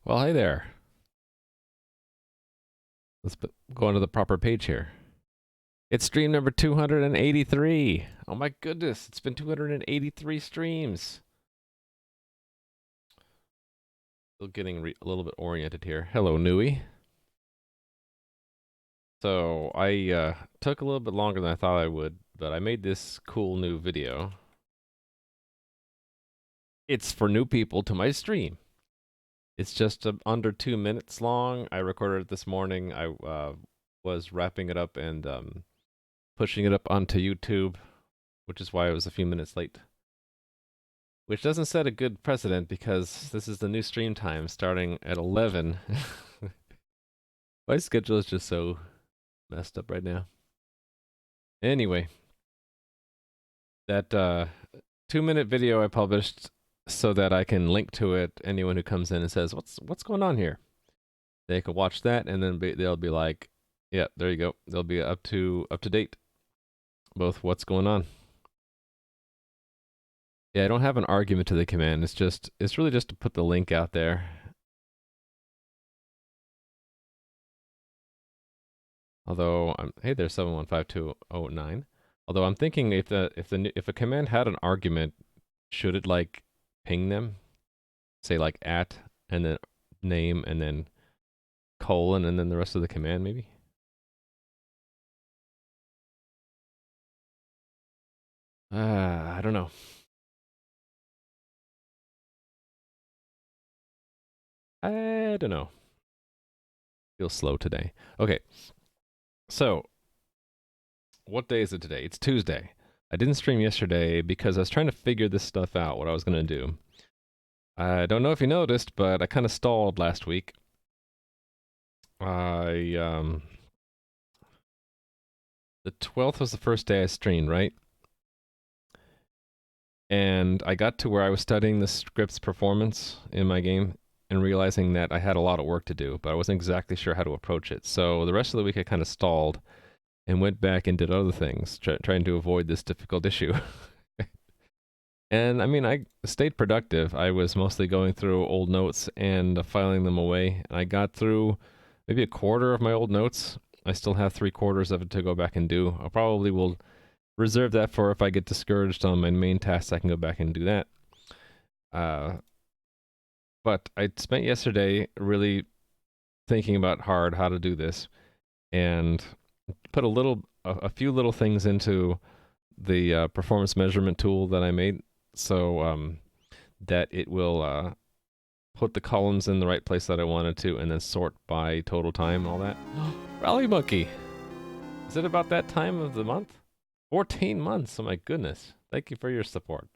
Well, hey there. Go onto the proper page here. It's stream number 283. Oh my goodness, it's been 283 streams. Still getting a little bit oriented here. Hello, Nui. So I took a little bit longer than I thought I would, but I made this cool new video. It's for new people to my stream. It's just under 2 minutes long. I recorded it this morning. I was wrapping it up and pushing it up onto YouTube, which is why I was a few minutes late. Which doesn't set a good precedent because this is the new stream time starting at 11. My schedule is just so messed up right now. Anyway, that 2-minute video I published so that I can link to it. Anyone who comes in and says, "What's going on here?" They can watch that, and then they'll be like, "Yeah, there you go." They'll be up to date, both what's going on. Yeah, I don't have an argument to the command. It's really just to put the link out there. Although hey there 715-209. Although I'm thinking if a command had an argument, should it like ping them? Say like at and then name and then colon and then the rest of the command maybe? I don't know. I don't know. Feels slow today. Okay. So, what day is it today? It's Tuesday. I didn't stream yesterday because I was trying to figure this stuff out, what I was going to do. I don't know if you noticed, but I kind of stalled last week. The 12th was the first day I streamed, right? And I got to where I was studying the script's performance in my game and realizing that I had a lot of work to do, but I wasn't exactly sure how to approach it. So the rest of the week I kind of stalled and went back and did other things, trying to avoid this difficult issue. And I mean, I stayed productive. I was mostly going through old notes and filing them away. I got through maybe a quarter of my old notes. I still have 3/4 of it to go back and do. I probably will reserve that for if I get discouraged on my main tasks. I can go back and do that. But I spent yesterday really thinking about hard how to do this, and put a few little things into the performance measurement tool that I made, so that it will put the columns in the right place that I wanted to, and then sort by total time and all that. Rally Monkey! Is it about that time of the month? 14 months, oh my goodness. Thank you for your support.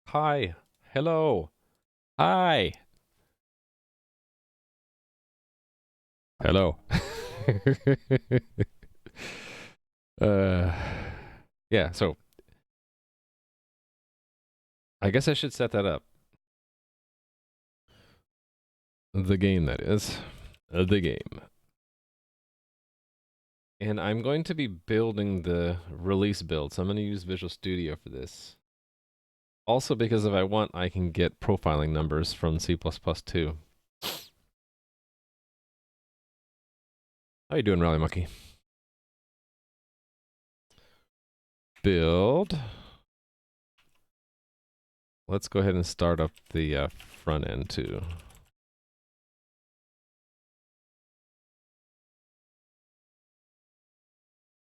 Hi. Hello. Hi. Hello. Yeah, so I guess I should set that up. The game, that is. The game. And I'm going to be building the release build, so I'm going to use Visual Studio for this. Also, because if I want, I can get profiling numbers from C++ too. How you doing, Rally Monkey? Build. Let's go ahead and start up the front end too.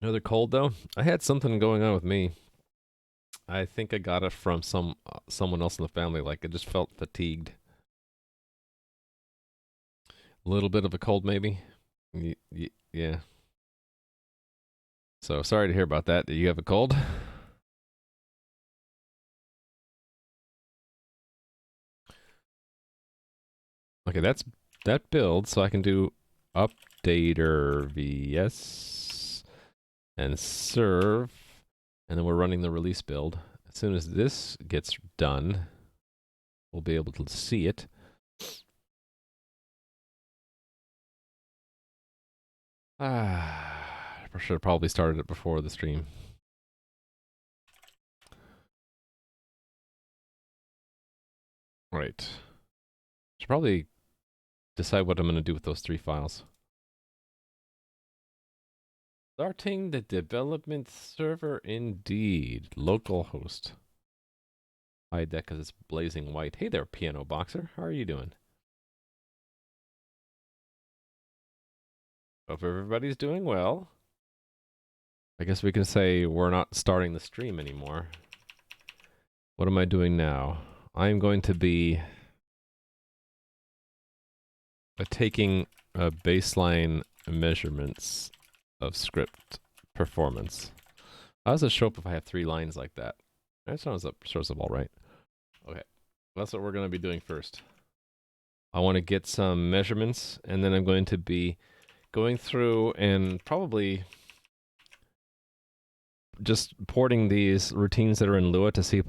Another cold though? I had something going on with me. I think I got it from someone else in the family. Like, I just felt fatigued. A little bit of a cold, maybe. Yeah. So sorry to hear about that. Do you have a cold? Okay, that build, so I can do updater vs and serve, and then we're running the release build. As soon as this gets done, we'll be able to see it. I should have probably started it before the stream. Right. Should probably decide what I'm going to do with those 3 files. Starting the development server indeed. Localhost. Hide that because it's blazing white. Hey there, Piano Boxer. How are you doing? Hope everybody's doing well. I guess we can say we're not starting the stream anymore. What am I doing now? I'm going to be taking baseline measurements of script performance. How does it show up if I have 3 lines like that? That shows up all right. Okay, that's what we're going to be doing first. I want to get some measurements, and then I'm going to be going through and probably just porting these routines that are in Lua to C++,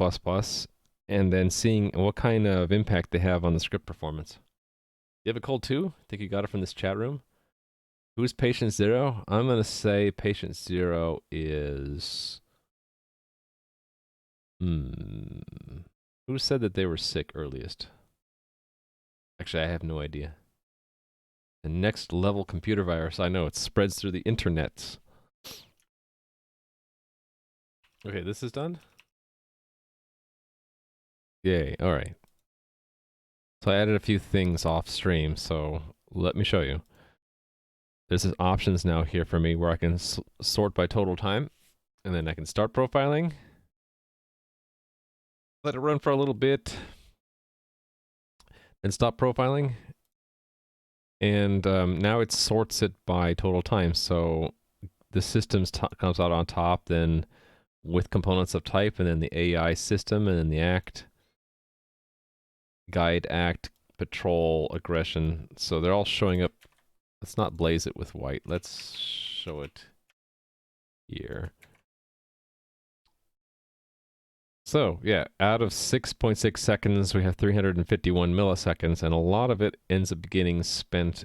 and then seeing what kind of impact they have on the script performance. You have a cold too? I think you got it from this chat room. Who's patient 0? I'm going to say patient 0 is... Who said that they were sick earliest? Actually, I have no idea. The next level computer virus. I know, it spreads through the internet. Okay, this is done? Yay, alright. So I added a few things off stream, so let me show you. There's this options now here for me where I can sort by total time, and then I can start profiling. Let it run for a little bit, then stop profiling. And now it sorts it by total time, so the systems comes out on top, then with components of type, and then the AI system, and then the act, guide, act, patrol, aggression. So they're all showing up. Let's not blaze it with white. Let's show it here. So yeah, out of 6.6 seconds, we have 351 milliseconds, and a lot of it ends up getting spent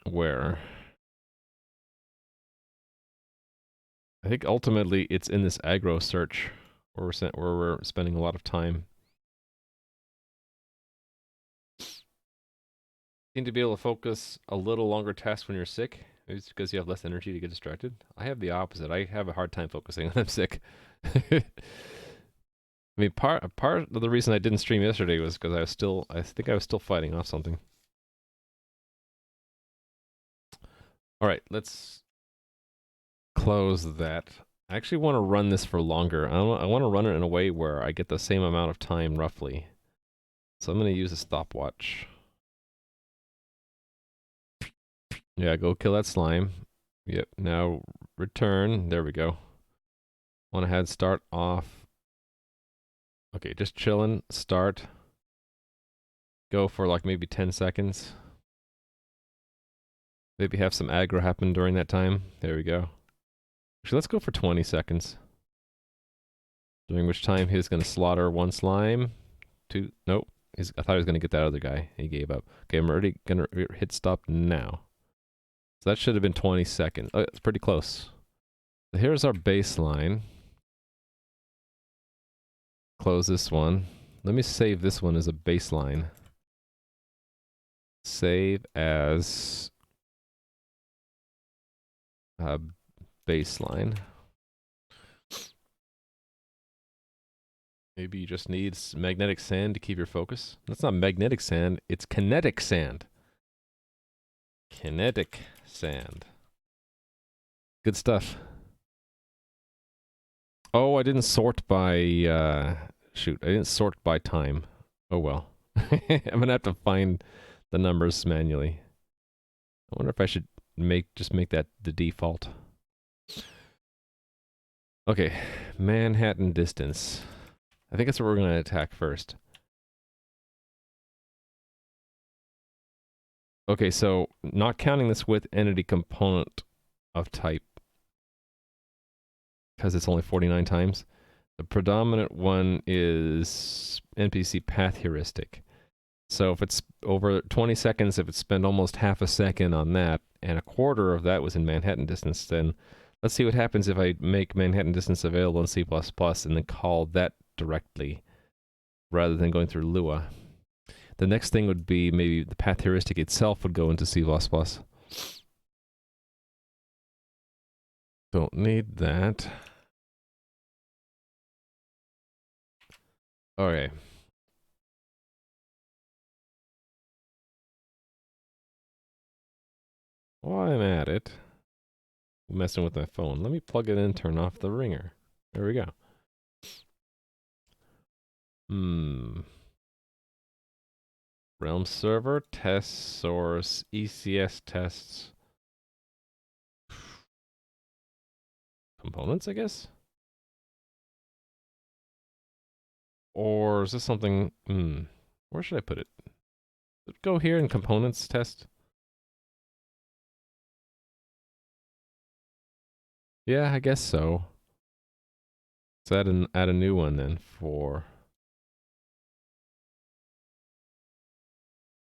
where? I think ultimately it's in this aggro search where we're spending a lot of time. Seem to be able to focus a little longer tasks when you're sick. Maybe it's because you have less energy to get distracted. I have the opposite. I have a hard time focusing when I'm sick. I mean, part of the reason I didn't stream yesterday was because I think I was still fighting off something. All right, let's close that. I actually want to run this for longer. I want to run it in a way where I get the same amount of time roughly. So I'm going to use a stopwatch. Yeah, go kill that slime. Yep, now return. There we go. Want to head start off. Okay, just chilling. Start. Go for like maybe 10 seconds. Maybe have some aggro happen during that time. There we go. Actually, let's go for 20 seconds. During which time he's going to slaughter 1 slime. 2. Nope. I thought he was going to get that other guy. He gave up. Okay, I'm already going to hit stop now. So that should have been 20 seconds. Oh, it's pretty close. So here's our baseline. Close this one. Let me save this one as a baseline. Save as baseline. Maybe you just need magnetic sand to keep your focus. That's not magnetic sand, it's kinetic sand. Kinetic sand. Good stuff. Oh, I didn't sort by, shoot, I didn't sort by time. Oh well. I'm gonna have to find the numbers manually. I wonder if I should just make that the default. Okay, Manhattan distance. I think that's what we're gonna attack first. Okay, so not counting this with entity component of type, because it's only 49 times. The predominant one is NPC path heuristic. So if it's over 20 seconds, if it's spent almost half a second on that, and a quarter of that was in Manhattan distance, then let's see what happens if I make Manhattan distance available in C++ and then call that directly, rather than going through Lua. The next thing would be maybe the path heuristic itself would go into C++. Don't need that. Okay. While I'm at it, messing with my phone, let me plug it in, turn off the ringer. There we go. Realm server, test source, ECS tests. Components, I guess? Or is this something... where should I put it? Go here in components test. Yeah, I guess so. Let's add a new one then for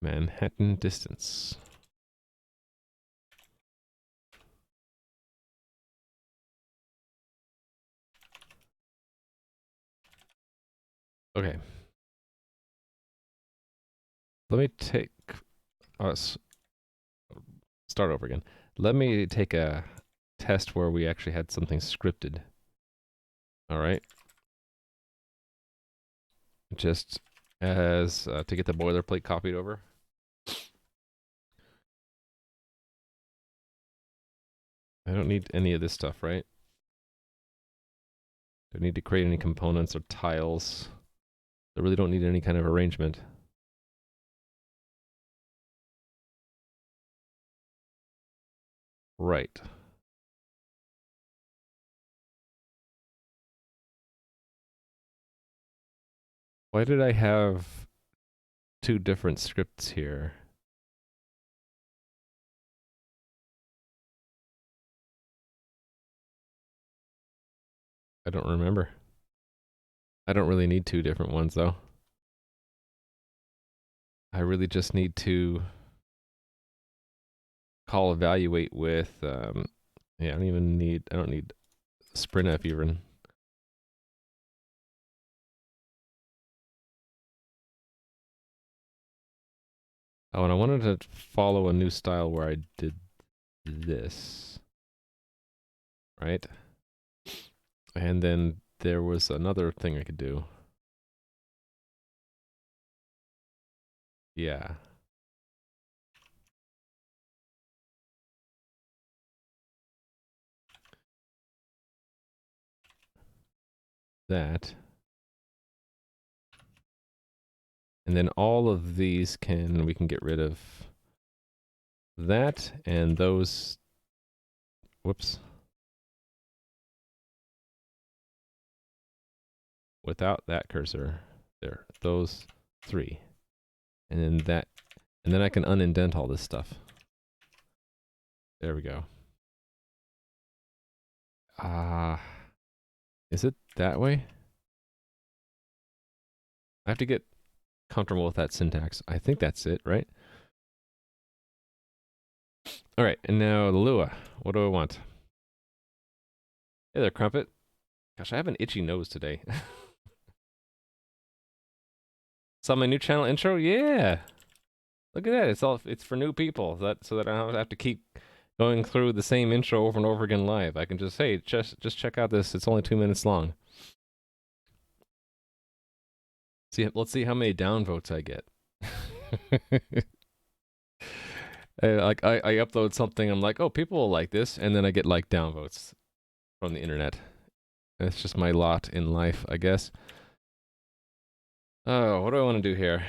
Manhattan distance. Okay. Let me take... start over again. Let me take a test where we actually had something scripted. All right. Just as to get the boilerplate copied over. I don't need any of this stuff, right? Don't need to create any components or tiles. I really don't need any kind of arrangement. Right. Why did I have two different scripts here? I don't remember. I don't really need two different ones though. I really just need to call evaluate with yeah, I don't need sprintf even. Oh, and I wanted to follow a new style where I did this. Right? And then there was another thing I could do. Yeah. That. And then all of these we can get rid of that and those. Whoops. Without that cursor. There. Those three. And then that. And then I can unindent all this stuff. There we go. Is it that way? I have to get comfortable with that syntax. I think that's it, right? All right, and now the Lua. What do I want? Hey there, Crumpet. Gosh, I have an itchy nose today. Saw my new channel intro? Yeah. Look at that. It's for new people. So that I don't have to keep going through the same intro over and over again live. I can just say, just check out this. It's only 2 minutes long. Let's see how many downvotes I get. I upload something, I'm like, oh, people will like this, and then I get like downvotes from the internet. And it's just my lot in life, I guess. Oh, what do I want to do here?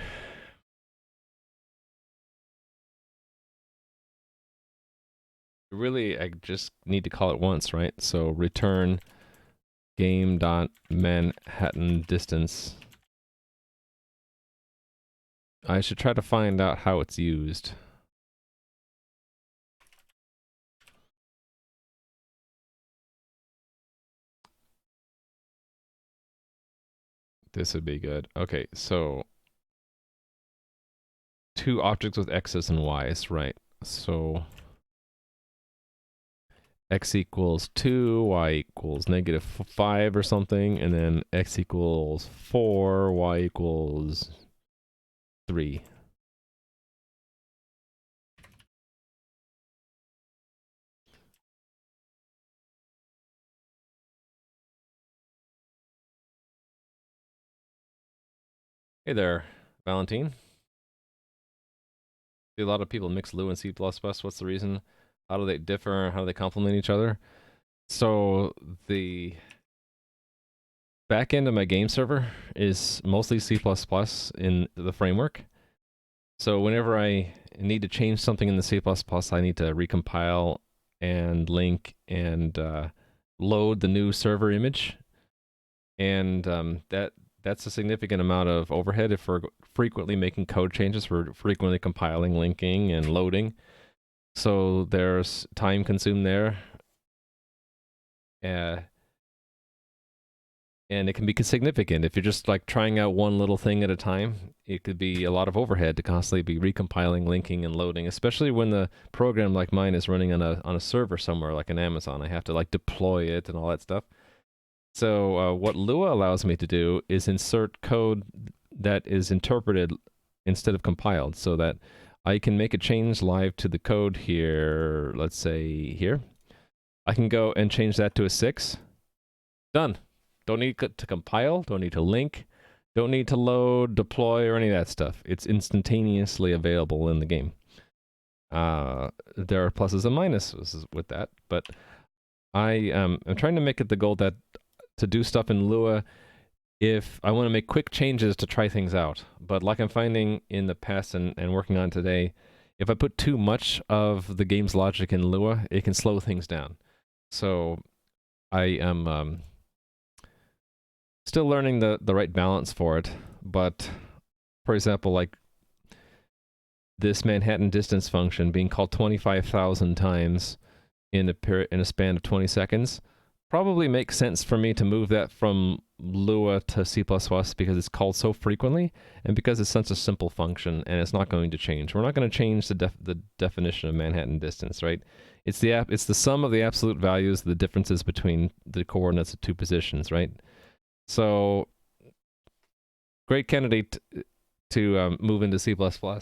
Really, I just need to call it once, right? So return game.manhattan distance. I should try to find out how it's used. This would be good. Okay, so two objects with x's and y's, right? So x equals 2, y equals negative 5 or something, and then x equals 4, y equals 3. Hey there, Valentine. See a lot of people mix Lua and C++. What's the reason? How do they differ? How do they complement each other? So the back end of my game server is mostly C++ in the framework. So whenever I need to change something in the C++, I need to recompile and link and load the new server image, and that's a significant amount of overhead if we're frequently making code changes. We're frequently compiling, linking, and loading. So there's time consumed there, uh, and it can be significant. If you're just like trying out one little thing at a time, it could be a lot of overhead to constantly be recompiling, linking, and loading. Especially when the program like mine is running on a server somewhere, like an Amazon. I have to like deploy it and all that stuff. So what Lua allows me to do is insert code that is interpreted instead of compiled, so that I can make a change live to the code here. Let's say here. I can go and change that to a 6. Done. Don't need to compile, don't need to link, don't need to load, deploy, or any of that stuff. It's instantaneously available in the game. There are pluses and minuses with that, but I'm trying to make it the goal that to do stuff in Lua if I want to make quick changes to try things out. But like I'm finding in the past and working on today, if I put too much of the game's logic in Lua, it can slow things down. So I am still learning the right balance for it. But for example, like this Manhattan distance function being called 25,000 times in a span of 20 seconds probably makes sense for me to move that from Lua to C++ because it's called so frequently and because it's such a simple function and it's not going to change. We're not going to change the definition of Manhattan distance, right? It's the sum of the absolute values, the differences between the coordinates of two positions, right? So great candidate to move into C++. So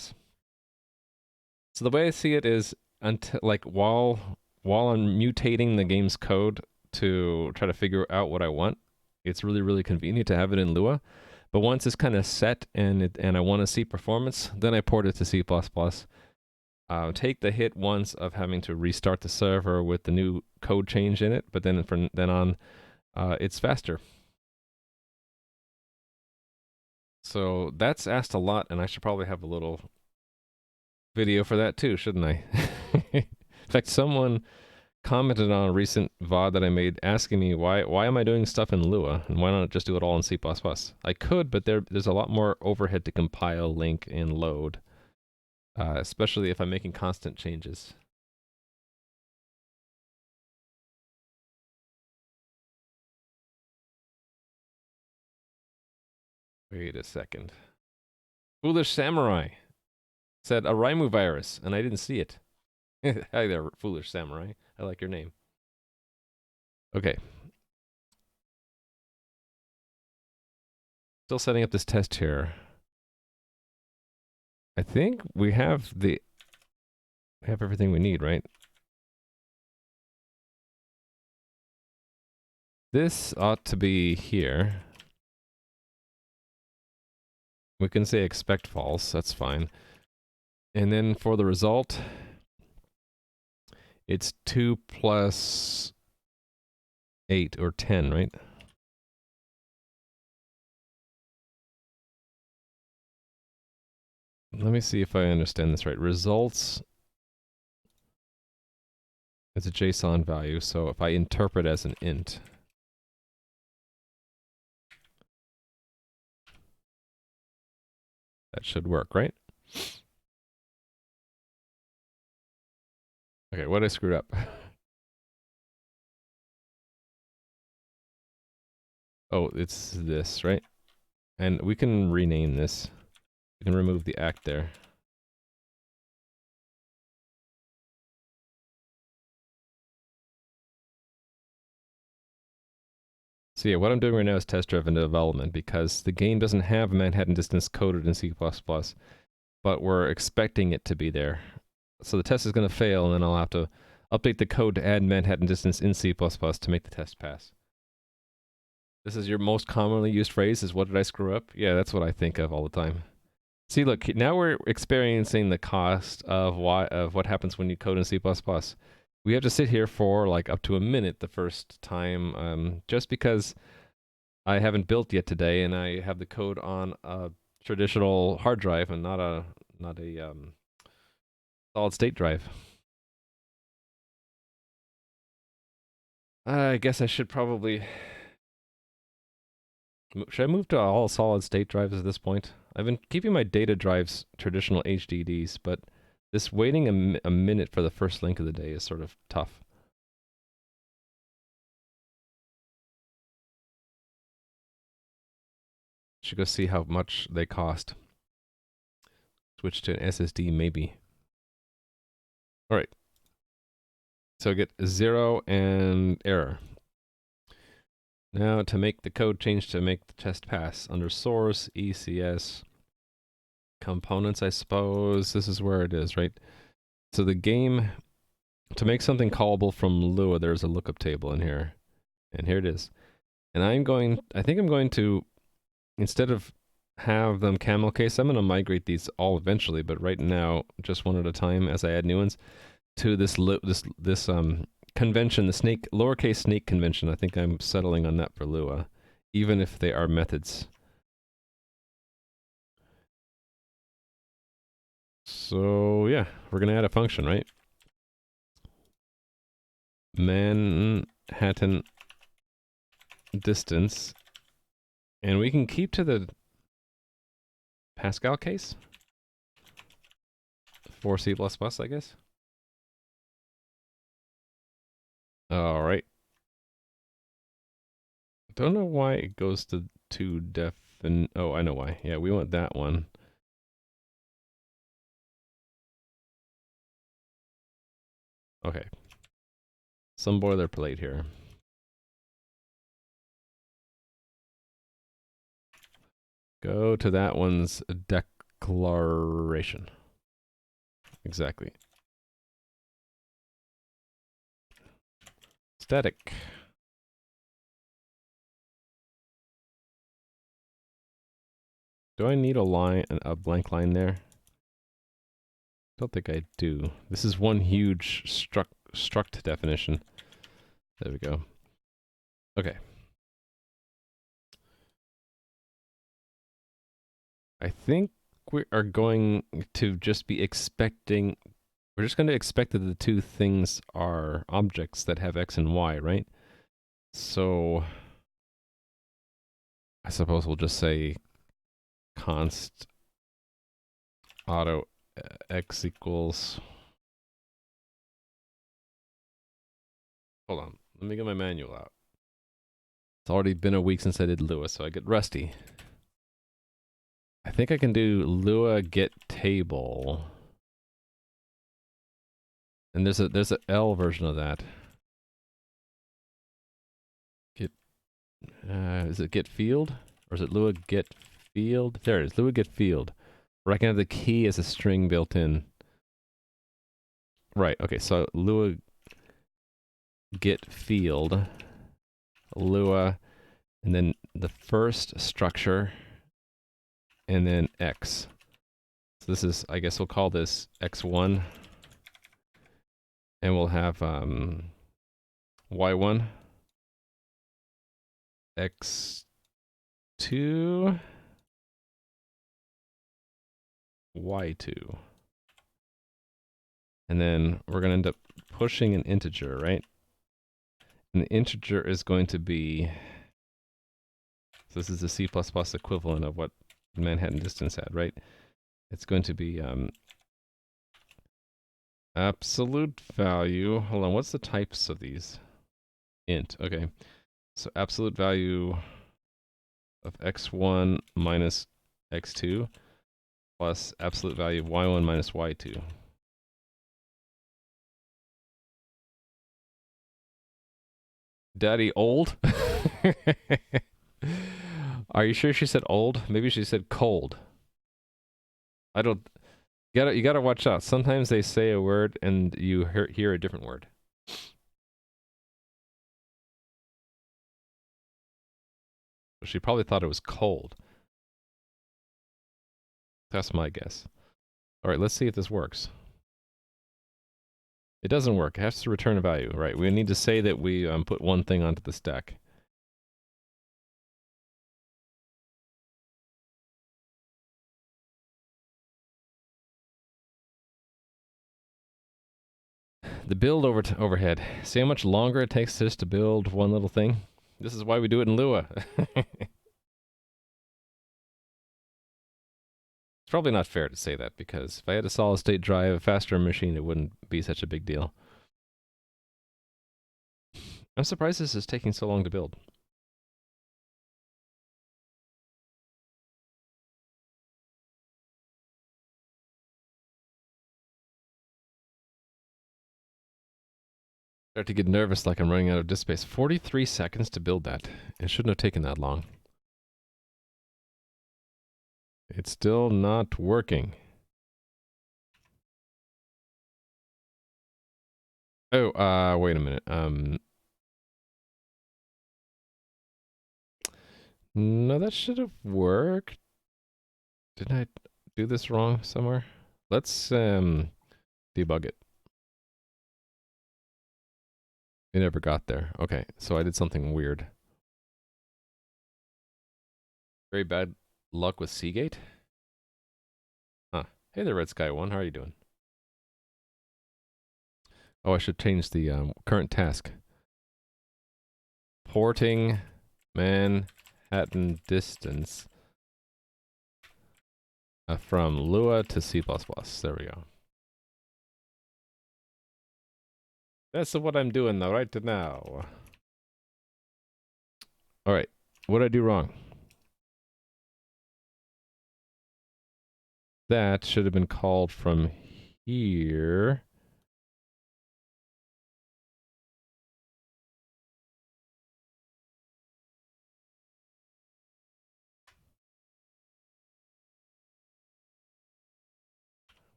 the way I see it is until like while I'm mutating the game's code to try to figure out what I want, it's really convenient to have it in Lua. But once it's kind of set and I want to see performance, then I port it to C++. Take the hit once of having to restart the server with the new code change in it, but then from then on, it's faster. So that's asked a lot, and I should probably have a little video for that too, shouldn't I? In fact, someone commented on a recent VOD that I made asking me why am I doing stuff in Lua and why not just do it all in C++? I could, but there's a lot more overhead to compile, link, and load, especially if I'm making constant changes. Wait a second. Foolish Samurai said a Raimu virus, and I didn't see it. Hi there, Foolish Samurai. I like your name. Okay. Still setting up this test here. I think we have everything we need, right? This ought to be here. We can say expect false, that's fine. And then for the result, it's 2 plus 8 or 10, right? Let me see if I understand this right. Results is a JSON value, so if I interpret as an int, that should work, right? Okay, what I screwed up? Oh, it's this, right? And we can rename this. We can remove the act there. So yeah, what I'm doing right now is test-driven development because the game doesn't have Manhattan distance coded in C++, but we're expecting it to be there. So the test is going to fail, and then I'll have to update the code to add Manhattan distance in C++ to make the test pass. This is your most commonly used phrase is what did I screw up? Yeah, that's what I think of all the time. See, look, now we're experiencing the cost of what happens when you code in C++. We have to sit here for like up to a minute the first time, just because I haven't built yet today, and I have the code on a traditional hard drive and not a solid state drive. I guess I should probably should I move to all solid state drives at this point? I've been keeping my data drives traditional HDDs, but this waiting a minute for the first link of the day is sort of tough. Should go see how much they cost. Switch to an SSD maybe. All right. So get 0 and error. Now to make the code change to make the test pass under source, ECS, components, I suppose. This is where it is, right? So the game, to make something callable from Lua, there's a lookup table in here. And here it is. And I think I'm going to, instead of have them camel case, I'm going to migrate these all eventually, but right now, just one at a time as I add new ones, to this convention, the lowercase snake convention. I think I'm settling on that for Lua, even if they are methods. So yeah, we're gonna add a function, right? Manhattan distance, and we can keep to the Pascal case for C++, I guess. All right. Don't know why it goes to oh, I know why. Yeah, we want that one. Okay. Some boilerplate here. Go to that one's declaration. Exactly. Static. Do I need a blank line there? Don't think I do. This is one huge struct definition. There we go. Okay. I think we are going to just be expecting, we're just going to expect that the two things are objects that have X and Y, right? So I suppose we'll just say const auto X equals, hold on, let me get my manual out. It's already been a week since I did Lua, so I get rusty. I think I can do Lua get table. And there's a L version of that. Get is it get field? Or is it Lua get field? There it is, Lua get field. Where I can have the key as a string built in. Right, okay, so Lua get field, Lua, and then the first structure, and then X. So this is, I guess we'll call this X1. And we'll have Y1, X2, Y2. And then we're going to end up pushing an integer, right? And the integer is going to be, so this is the C++ equivalent of what Manhattan distance had, right? It's going to be absolute value. Hold on, what's the types of these? Int, okay. So absolute value of x1 minus x2 plus absolute value of y1 minus y2. Daddy old? Are you sure she said old? Maybe she said cold. I don't... You gotta watch out. Sometimes they say a word and you hear a different word. She probably thought it was cold. That's my guess. All right, let's see if this works. It doesn't work. It has to return a value, right? We need to say that we put one thing onto the stack. The build overhead. See how much longer it takes just to build one little thing? This is why we do it in Lua. It's probably not fair to say that, because if I had a solid state drive, a faster machine, it wouldn't be such a big deal. I'm surprised this is taking so long to build. Start to get nervous like I'm running out of disk space. 43 seconds to build that. It shouldn't have taken that long. It's still not working. Oh, wait a minute. No, that should have worked. Didn't I do this wrong somewhere? Let's debug it. It never got there. Okay, so I did something weird. Very bad luck with Seagate? Huh. Hey there, Red Sky 1. How are you doing? Oh, I should change the current task. Porting Manhattan distance from Lua to C++. There we go. That's what I'm doing though, right now. All right, what did I do wrong? That should have been called from here.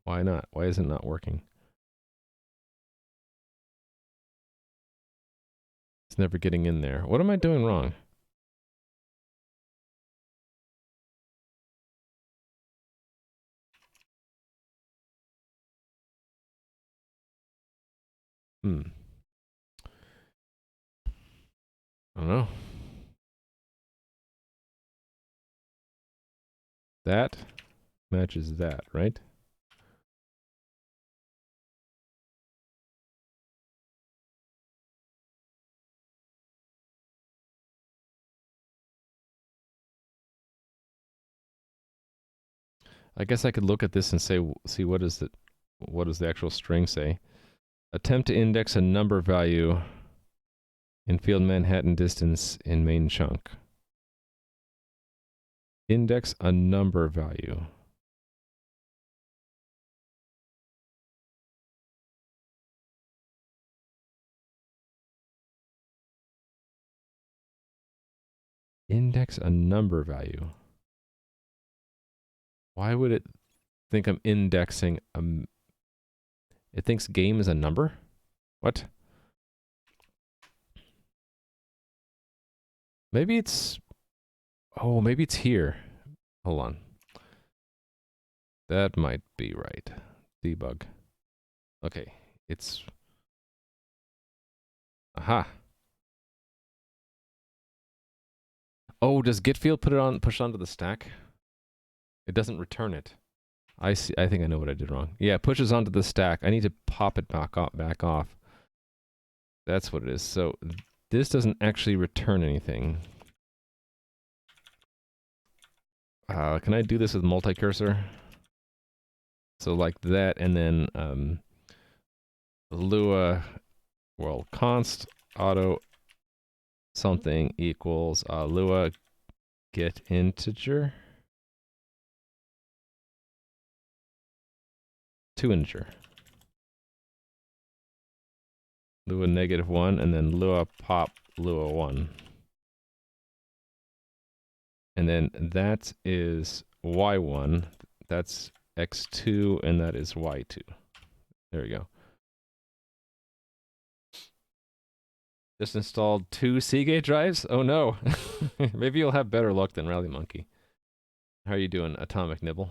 Why not? Why is it not working? It's never getting in there. What am I doing wrong? I don't know. That matches that, right? I guess I could look at this and say, see what does the actual string say? Attempt to index a number value in field Manhattan distance in main chunk. Index a number value. Index a number value. Why would it think I'm indexing it thinks game is a number? What? Maybe it's... Oh, maybe it's here. Hold on. That might be right. Debug. Okay, it's... Aha. Oh, does getField push onto the stack? It doesn't return it. I see. I think I know what I did wrong. Yeah, it pushes onto the stack. I need to pop it back off. That's what it is. So this doesn't actually return anything. Can I do this with multi-cursor? So like that, and then Lua, well, const auto something equals Lua get integer to integer. Lua -1, and then Lua pop Lua 1. And then that is y1, that's x2, and that is y2. There we go. Just installed 2 Seagate drives? Oh no. Maybe you'll have better luck than Rally Monkey. How are you doing, Atomic Nibble?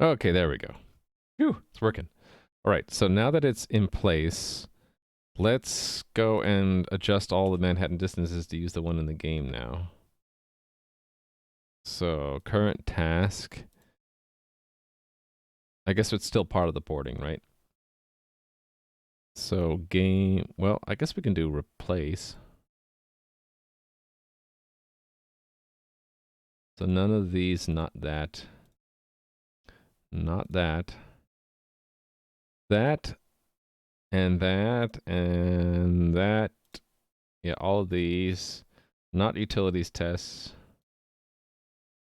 Okay, there we go. Phew, it's working. All right, so now that it's in place, let's go and adjust all the Manhattan distances to use the one in the game now. So current task. I guess it's still part of the boarding, right? So game, well, I guess we can do replace. So none of these, not that. Not that. That, and that, and that. Yeah, all of these. Not utilities tests.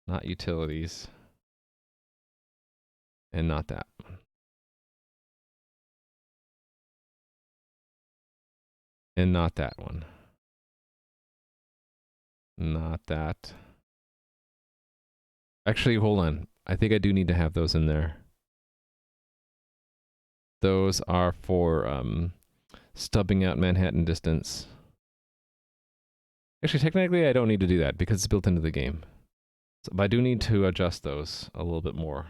Not utilities. And not that. And not that one. Not that. Actually, hold on. I think I do need to have those in there. Those are for stubbing out Manhattan distance. Actually, technically, I don't need to do that because it's built into the game. So, but I do need to adjust those a little bit more.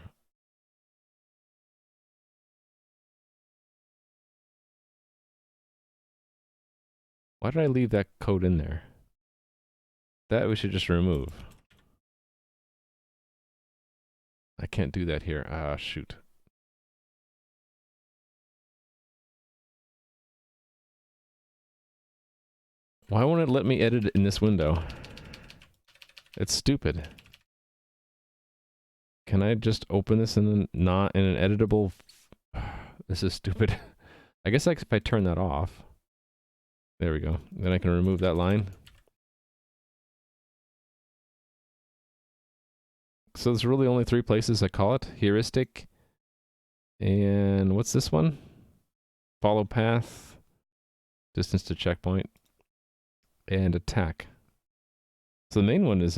Why did I leave that code in there? That we should just remove. I can't do that here. Ah, shoot. Why won't it let me edit it in this window? It's stupid. Can I just open this in not in an editable? This is stupid. I guess if I turn that off. There we go. Then I can remove that line. So there's really only 3 places I call it. Heuristic. And what's this one? Follow path. Distance to checkpoint. And attack. So the main one is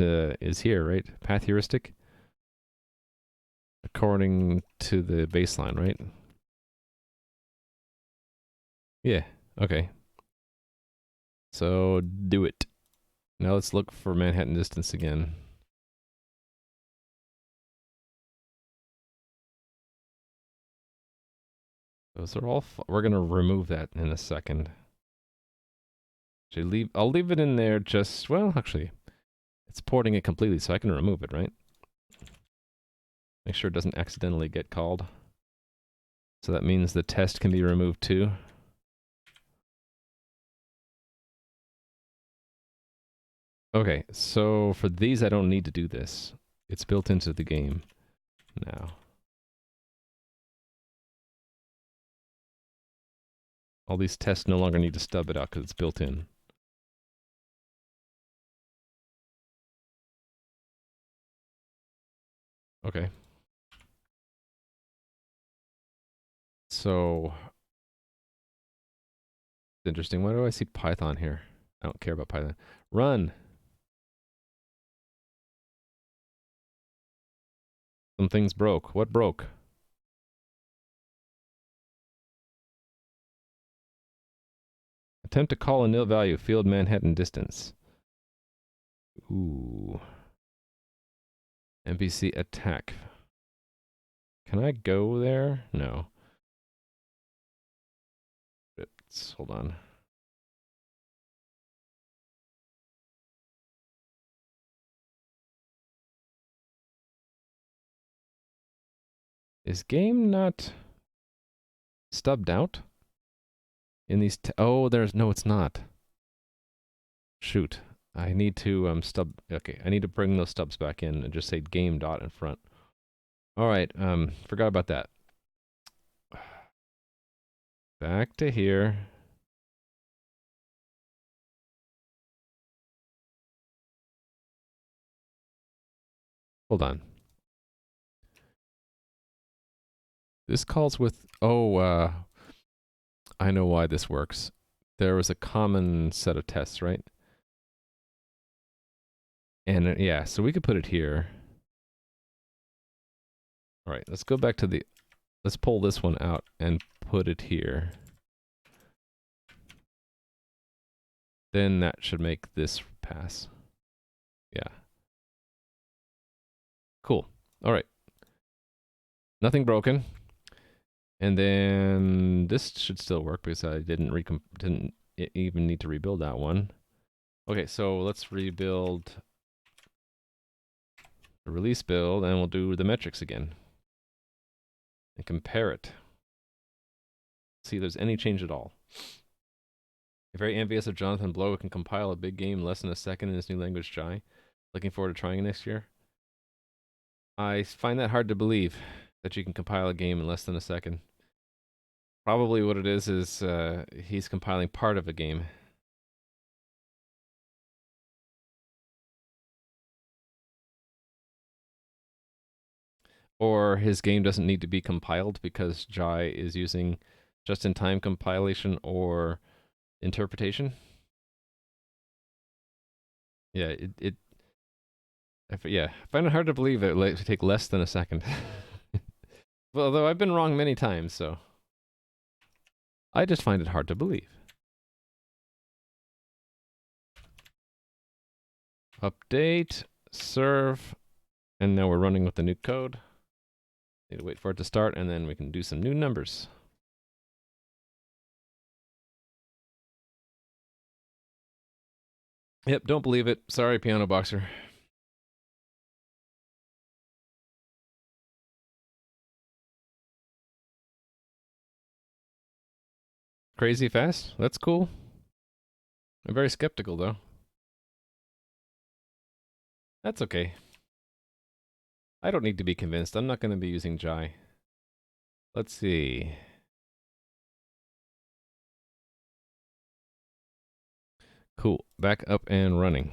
here, right? Path heuristic. According to the baseline, right? Yeah, okay. So do it. Now let's look for Manhattan distance again. Those are all. We're gonna remove that in a second. Actually, I'll leave it in there. Just well, actually, it's porting it completely, so I can remove it, right? Make sure it doesn't accidentally get called. So that means the test can be removed too. Okay, so for these, I don't need to do this. It's built into the game now. All these tests no longer need to stub it out because it's built in. Okay. So, it's interesting. Why do I see Python here? I don't care about Python. Run! Some things broke. What broke? Attempt to call a nil value, field Manhattan distance. Ooh. NPC attack. Can I go there? No. Hold on. Is game not stubbed out? In these oh, there's no, it's not. Shoot. I need to stub okay, I need to bring those stubs back in and just say game dot in front. Alright, forgot about that. Back to here. Hold on. This calls with I know why this works. There was a common set of tests, right? And yeah, so we could put it here. All right, let's go back to the, let's pull this one out and put it here. Then that should make this pass. Yeah. Cool. All right. Nothing broken. And then this should still work because I didn't even need to rebuild that one. Okay, so let's rebuild the release build, and we'll do the metrics again. And compare it. See if there's any change at all. I'm very envious of Jonathan Blow, who can compile a big game in less than a second in his new language, Jai. Looking forward to trying it next year. I find that hard to believe, that you can compile a game in less than a second. Probably what it is he's compiling part of a game. Or his game doesn't need to be compiled because Jai is using just-in-time compilation or interpretation. Yeah, I find it hard to believe it would take less than a second. Well, although I've been wrong many times, so I just find it hard to believe. Update, serve, and now we're running with the new code. Need to wait for it to start, and then we can do some new numbers. Yep, don't believe it. Sorry, Piano Boxer. Crazy fast? That's cool. I'm very skeptical, though. That's okay. I don't need to be convinced. I'm not going to be using Jai. Let's see. Cool. Back up and running.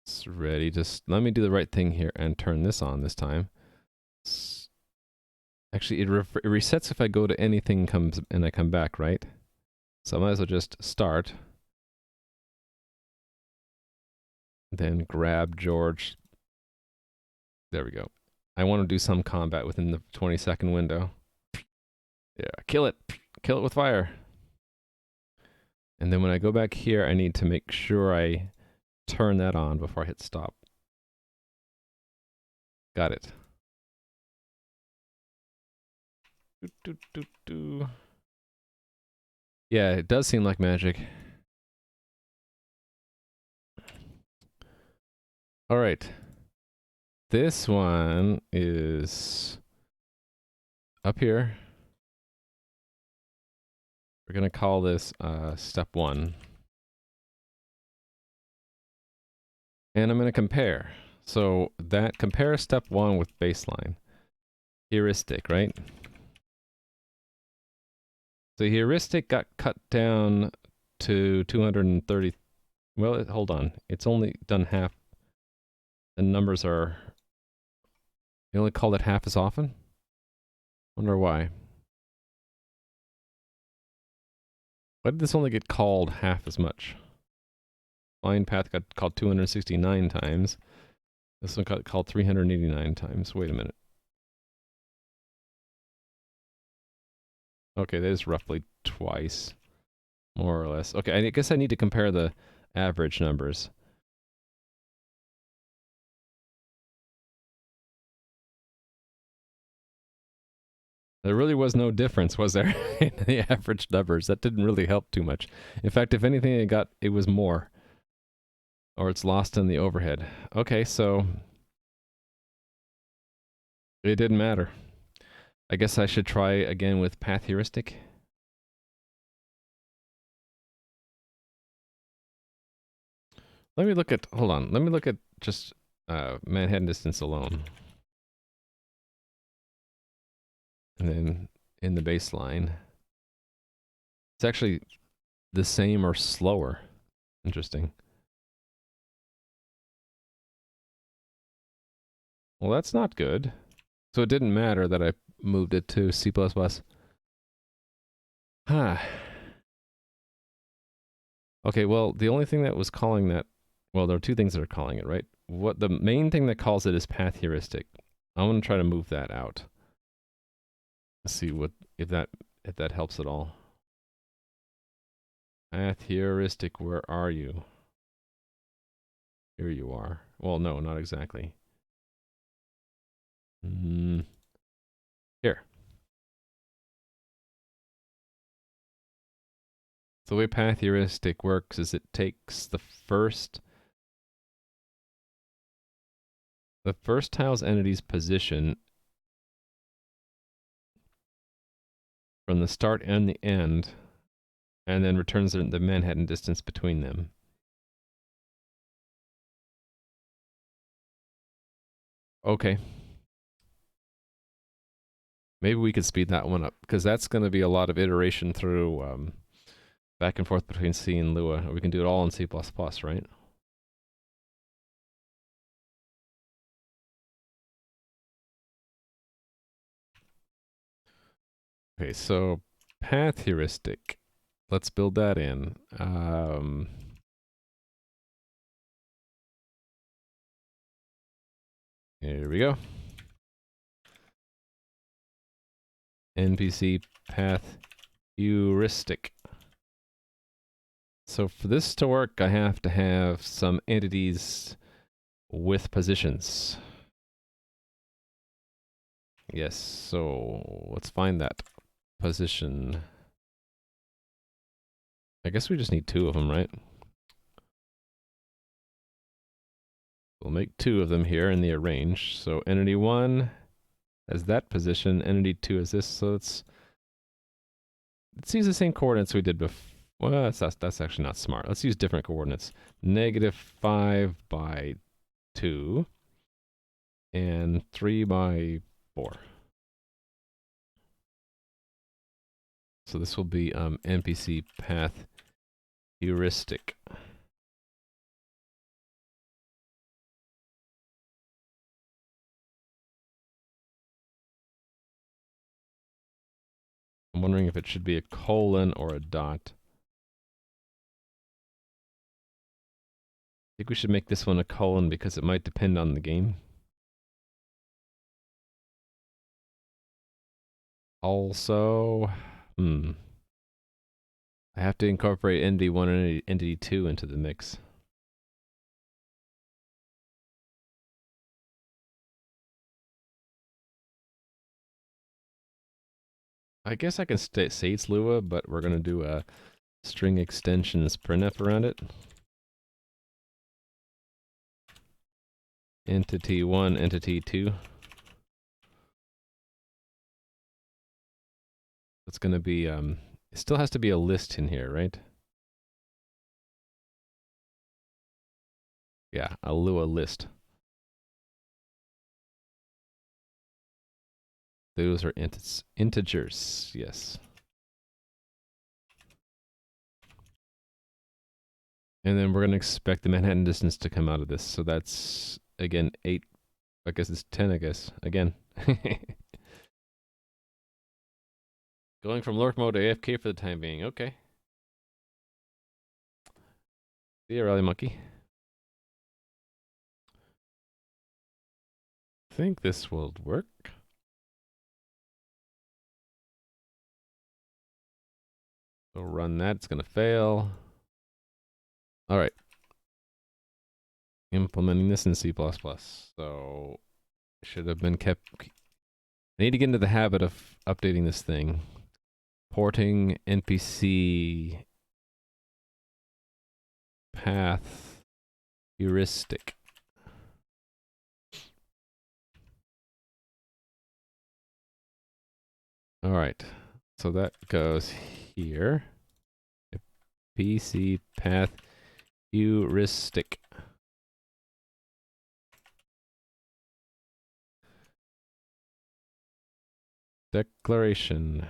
It's ready. Just let me do the right thing here and turn this on this time. Actually, it resets if I go to anything and I come back, right? So I might as well just start. Then grab George. There we go. I want to do some combat within the 20-second window. Yeah, kill it. Kill it with fire. And then when I go back here, I need to make sure I turn that on before I hit stop. Got it. Yeah, it does seem like magic. All right. This one is up here. We're going to call this step 1. And I'm going to compare. So that compare step 1 with baseline. Heuristic, right? So heuristic got cut down to 230. Well, hold on. It's only done half. The numbers are... You only call it half as often? Wonder why. Why did this only get called half as much? Line path got called 269 times. This one got called 389 times. Wait a minute. Okay, that is roughly twice, more or less. Okay, I guess I need to compare the average numbers. There really was no difference, was there, in the average numbers? That didn't really help too much. In fact, if anything, it was more. Or it's lost in the overhead. Okay, so it didn't matter. I guess I should try again with path heuristic. Let me look at, hold on, let me look at just Manhattan distance alone. And then in the baseline, it's actually the same or slower. Interesting. Well, that's not good. So it didn't matter that I moved it to C++. Huh. Okay, well, the only thing that was calling that, well, there are two things that are calling it, right? What the main thing that calls it is path heuristic. I'm gonna try to move that out. Let's see what if that helps at all. Path heuristic, where are you? Here you are. Well, no, not exactly. Here. So the way path heuristic works is it takes the first tile's entity's position from the start and the end, and then returns the Manhattan distance between them. Okay. Maybe we could speed that one up, because that's going to be a lot of iteration through back and forth between C and Lua. We can do it all in C++, right? Okay, so path heuristic. Let's build that in. Here we go. NPC path heuristic. So for this to work, I have to have some entities with positions. Yes, so let's find that position. I guess we just need 2 of them, right? We'll make 2 of them here in the arrange. So entity 1 has that position, entity 2 is this, so let's use the same coordinates we did before. Well, that's actually not smart. Let's use different coordinates. -5 by 2 and 3 by 4. So this will be NPC path heuristic. I'm wondering if it should be a colon or a dot. I think we should make this one a colon because it might depend on the game. Also, I have to incorporate entity 1 and entity 2 into the mix. I guess I can say it's Lua, but we're going to do a string extensions printf around it. Entity 1, entity 2. It's going to be, it still has to be a list in here, right? Yeah, a Lua list. Those are integers, yes. And then we're going to expect the Manhattan distance to come out of this. So that's, again, 8. I guess it's 10, I guess. Again. Going from lurk mode to AFK for the time being. Okay. See ya, Rally Monkey. I think this will work. So run that. It's going to fail. All right. Implementing this in C++. So it should have been kept. I need to get into the habit of updating this thing. Porting NPC path heuristic. All right. So that goes here. PC path heuristic. Declaration.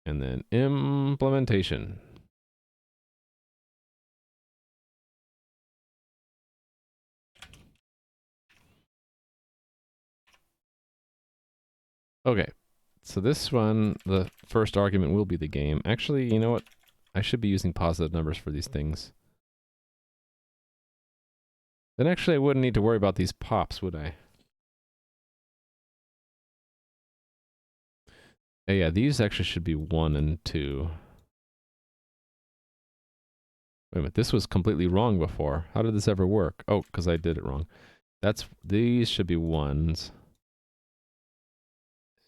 And then implementation. Okay. So this one, the first argument will be the game. Actually, you know what? I should be using positive numbers for these things. Then actually I wouldn't need to worry about these pops, would I? Yeah, these actually should be 1 and 2. Wait a minute, this was completely wrong before. How did this ever work? Oh, because I did it wrong. These should be 1s.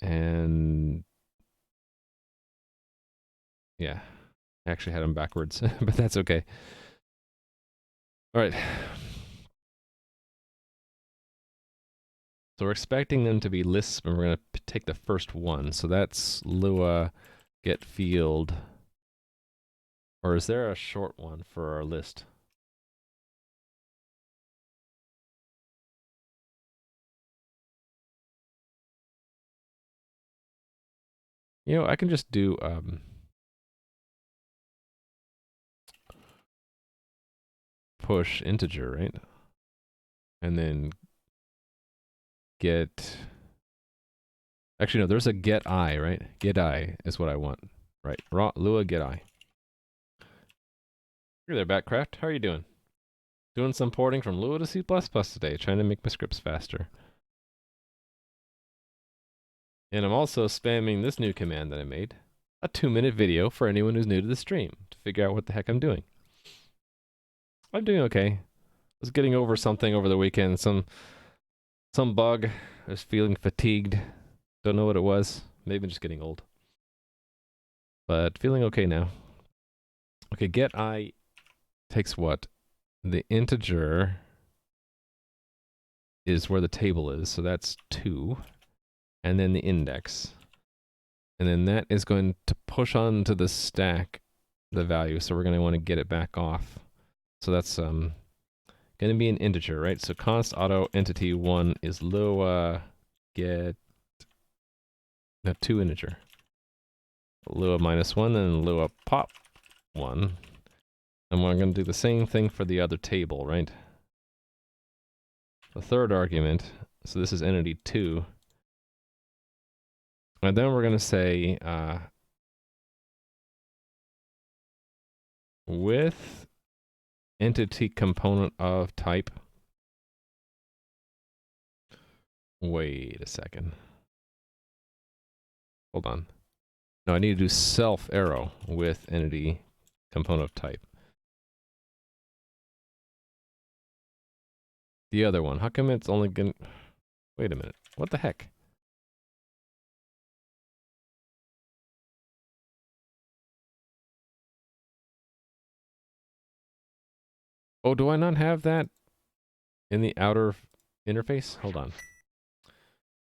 And yeah, I actually had them backwards, but that's okay. All right. So we're expecting them to be lists, and we're going to take the first one. So that's Lua, get field. Or is there a short one for our list? You know, I can just do push integer, right? And then get... Actually, no, there's a get I, right? Get I is what I want. Right. Lua get I. Hey there, Backcraft. How are you doing? Doing some porting from Lua to C++ today, trying to make my scripts faster. And I'm also spamming this new command that I made. A 2-minute video for anyone who's new to the stream to figure out what the heck I'm doing. I'm doing okay. I was getting over something over the weekend, some bug. I was feeling fatigued. Don't know what it was. Maybe just getting old. But feeling okay now. Okay, get I takes what? The integer is where the table is, so that's 2. And then the index. And then that is going to push onto the stack the value, so we're going to want to get it back off. So that's going to be an integer, right? So const auto entity 1 is Lua get 2 integer. Lua -1, then Lua pop 1. And we're going to do the same thing for the other table, right? The third argument, so this is entity 2. And then we're going to say with entity component of type. Wait a second. Hold on. No, I need to do self arrow with entity component of type. The other one. How come it's only gonna... Wait a minute. What the heck? Oh, do I not have that in the outer interface? Hold on.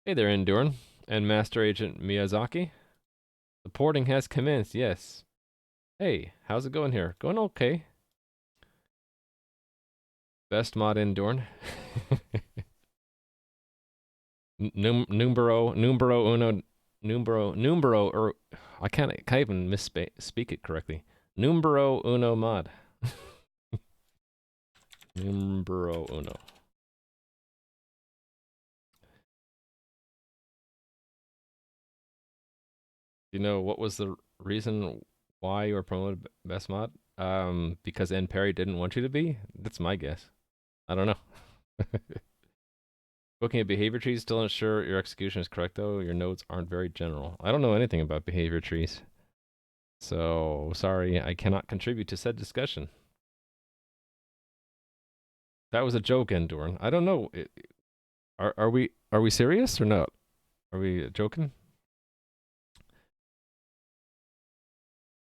Hey there, Endurin and Master Agent Miyazaki. The porting has commenced, yes. Hey, how's it going here? Going okay. Best mod Endurin. Numero uno, numero, or I can't even misspeak it correctly. Numero uno mod. Numero uno. You know what was the reason why you were promoted best mod? Because N Perry didn't want you to be? That's my guess. I don't know. Looking at behavior trees, still not sure your execution is correct though. Your nodes aren't very general. I don't know anything about behavior trees. So, sorry, I cannot contribute to said discussion. That was a joke, Endorn. I don't know. Are we serious or not? Are we joking?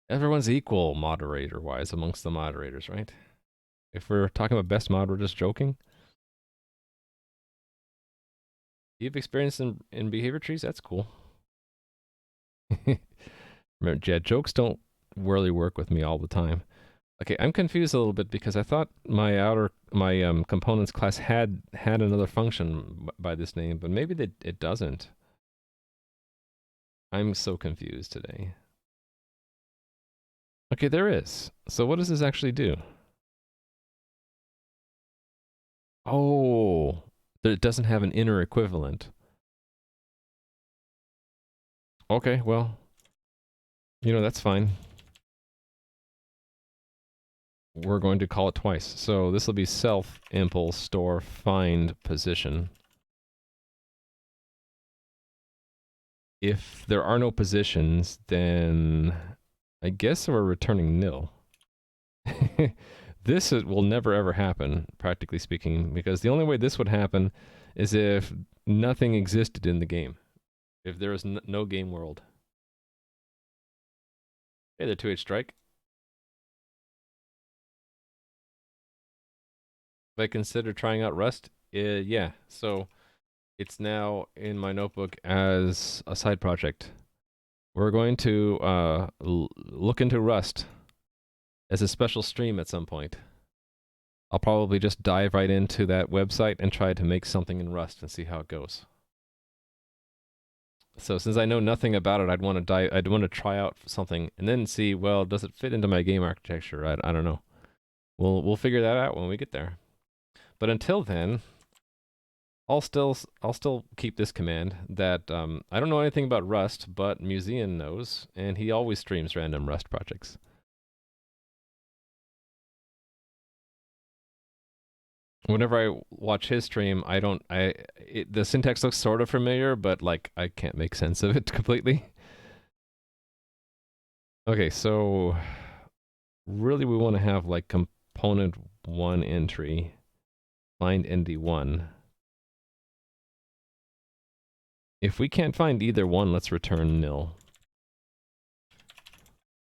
Everyone's equal moderator-wise amongst the moderators, right? If we're talking about best mod, we're just joking. You've experienced in behavior trees? That's cool. Remember, yeah, jokes don't really work with me all the time. Okay, I'm confused a little bit because I thought my components class had another function by this name, but maybe it doesn't. I'm so confused today. Okay, there is. So what does this actually do? Oh, it doesn't have an inner equivalent. Okay, well, you know, that's fine. we're going to call it twice. So this will be self impl store find position. If there are no positions, then I guess we're returning nil. This will never ever happen, practically speaking, because the only way this would happen is if nothing existed in the game. If there was no game world. Hey there, 2H Strike. If I consider trying out Rust, yeah. So it's now in my notebook as a side project. We're going to look into Rust as a special stream at some point. I'll probably just dive right into that website and try to make something in Rust and see how it goes. So since I know nothing about it, I'd want to try out something and then see, well, does it fit into my game architecture? I don't know. We'll figure that out when we get there. But until then, I'll still keep this command that I don't know anything about Rust, but Museum knows, and he always streams random Rust projects. Whenever I watch his stream, the syntax looks sort of familiar, but like I can't make sense of it completely. Okay, so really we want to have like component 1 entry, find ND1. If we can't find either one, let's return nil.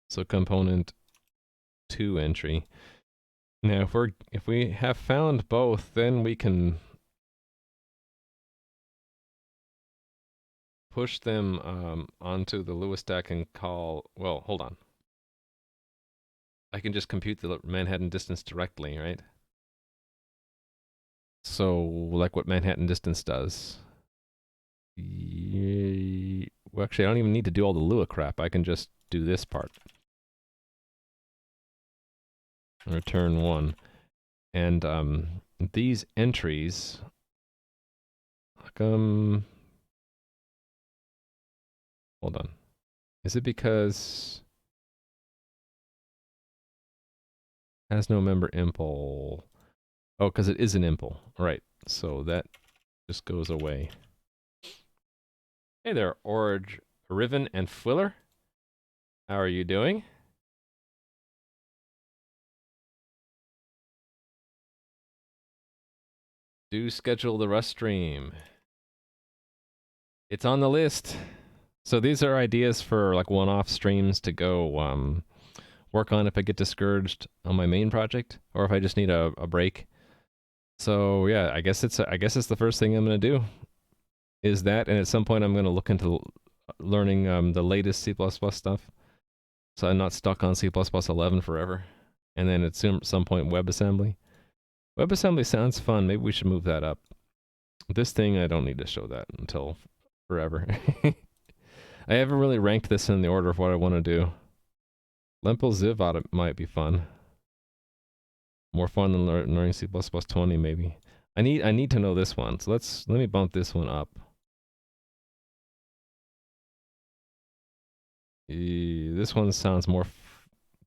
So component 2 entry. Now if we have found both, then we can push them onto the Lua stack and call, well, hold on. I can just compute the Manhattan distance directly, right? So, like what Manhattan distance does. Well, actually, I don't even need to do all the Lua crap. I can just do this part. Return 1. And these entries, hold on. Is it because has no member impl? Oh, because it is an impl. Right. So that just goes away. Hey there, Orge, Riven, and Fwiller. How are you doing? Do schedule the Rust stream. It's on the list. So these are ideas for like one-off streams to go work on if I get discouraged on my main project, or if I just need a break. So yeah, I guess it's the first thing I'm gonna do is that, and at some point I'm gonna look into learning the latest C++ stuff, so I'm not stuck on C++ 11 forever. And then at some point WebAssembly. WebAssembly sounds fun. Maybe we should move that up. This thing, I don't need to show that until forever. I haven't really ranked this in the order of what I want to do. Lemple Ziv might be fun. More fun than learning C++ 20, maybe. I need to know this one, so let me bump this one up. This one sounds more.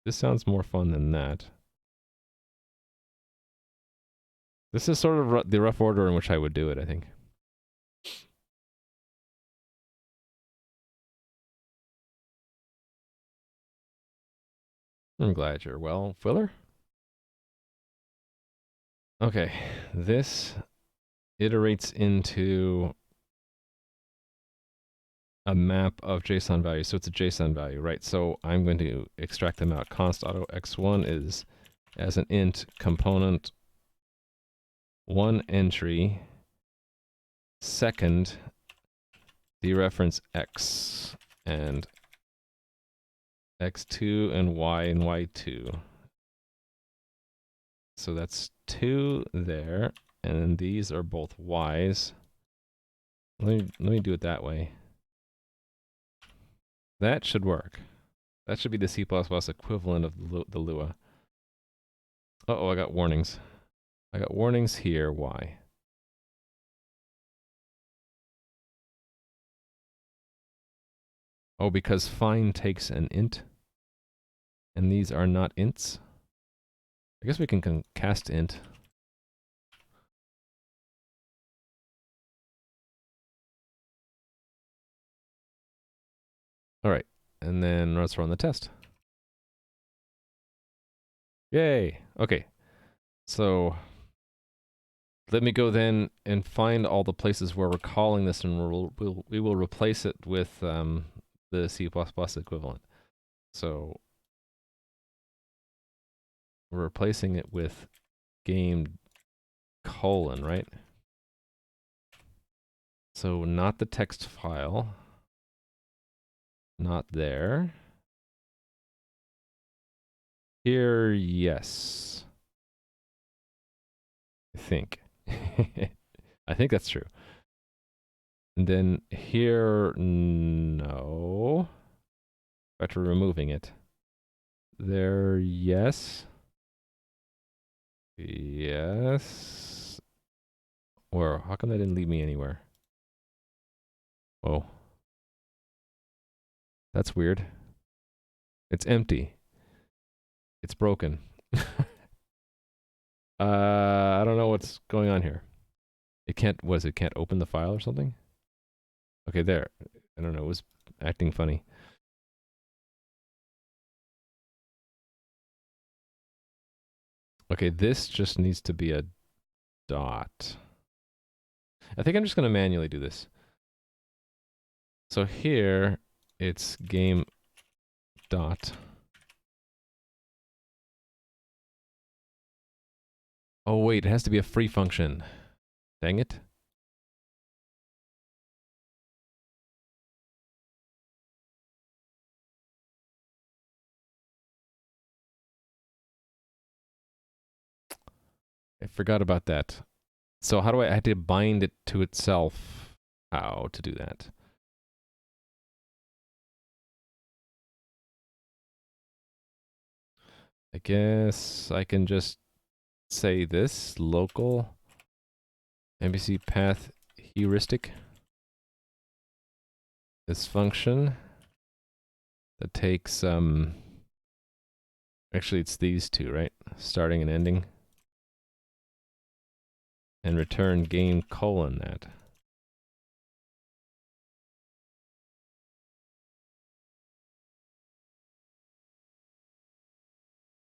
This sounds more fun than that. This is sort of the rough order in which I would do it, I think. I'm glad you're well, Filler. Okay, this iterates into a map of JSON values, so it's a JSON value, right? So I'm going to extract them out. Const auto x1 is as an int component 1 entry second dereference x and x2 and y2. So that's 2 there, and these are both y's. Let me do it that way. That should work. That should be the C++ equivalent of the Lua. Uh-oh, I got warnings. I got warnings here. Why? Oh, because find takes an int, and these are not ints. I guess we can cast int. All right, and then let's run the test. Yay! Okay, so let me go then and find all the places where we're calling this, and we will replace it with the C++ equivalent. So we're replacing it with game colon, right? So not the text file, not there. Here, yes. I think. I think that's true. And then here, no. After removing it. There, yes. Yes. Or how come that didn't lead me anywhere? Oh. That's weird. It's empty. It's broken. I don't know what's going on here. It can't open the file or something? Okay, there. I don't know, it was acting funny. Okay, this just needs to be a dot. I think I'm just going to manually do this. So here, it's game dot. Oh wait, it has to be a free function. Dang it. I forgot about that. So how do I have to bind it to itself? How to do that? I guess I can just say this, local NPC path heuristic. This function that takes, actually it's these two, right? Starting and ending. And return game colon that.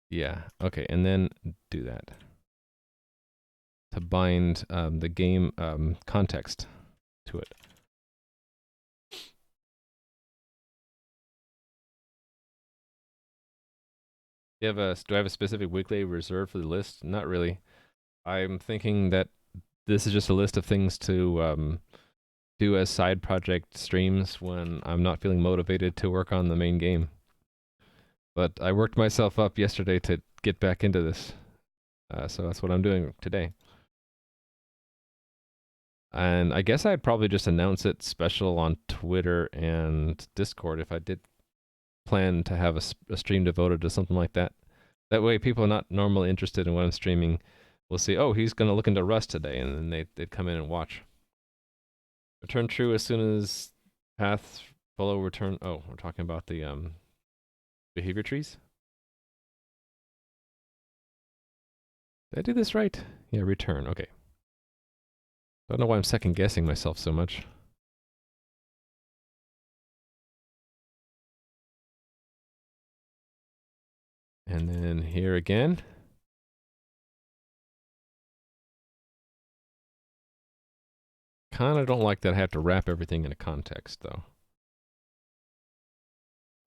Yeah, okay, and then do that. To bind the game context to it. Do I have a specific weekly reserved for the list? Not really. I'm thinking that this is just a list of things to do as side project streams when I'm not feeling motivated to work on the main game. But I worked myself up yesterday to get back into this. So that's what I'm doing today. And I guess I'd probably just announce it special on Twitter and Discord if I did plan to have a stream devoted to something like that. That way people not normally interested in what I'm streaming will see, oh, he's going to look into Rust today, and then they'd come in and watch. Return true as soon as path follow return. Oh, we're talking about the behavior trees? Did I do this right? Yeah, return. Okay. I don't know why I'm second guessing myself so much. And then here again. Kind of don't like that I have to wrap everything in a context, though.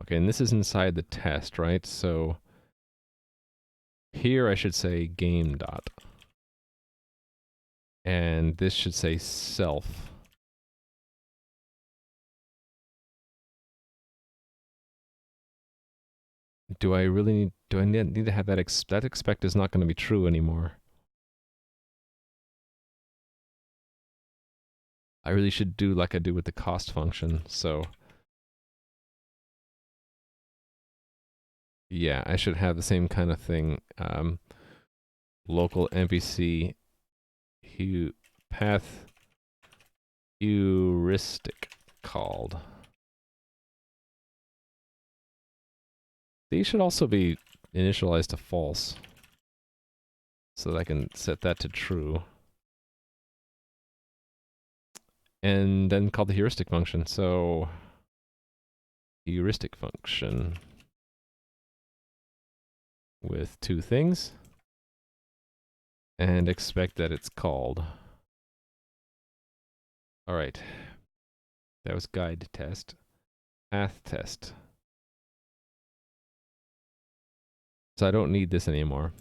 Okay, and this is inside the test, right? So here I should say game dot. And this should say self. Do I need to have that that expect is not going to be true anymore. I really should do like I do with the cost function, so yeah, I should have the same kind of thing. Local NPC path heuristic called. These should also be initialized to false. so that I can set that to true. And then call the heuristic function. So heuristic function with two things and expect that it's called. All right. That was guide test. Path test. So I don't need this anymore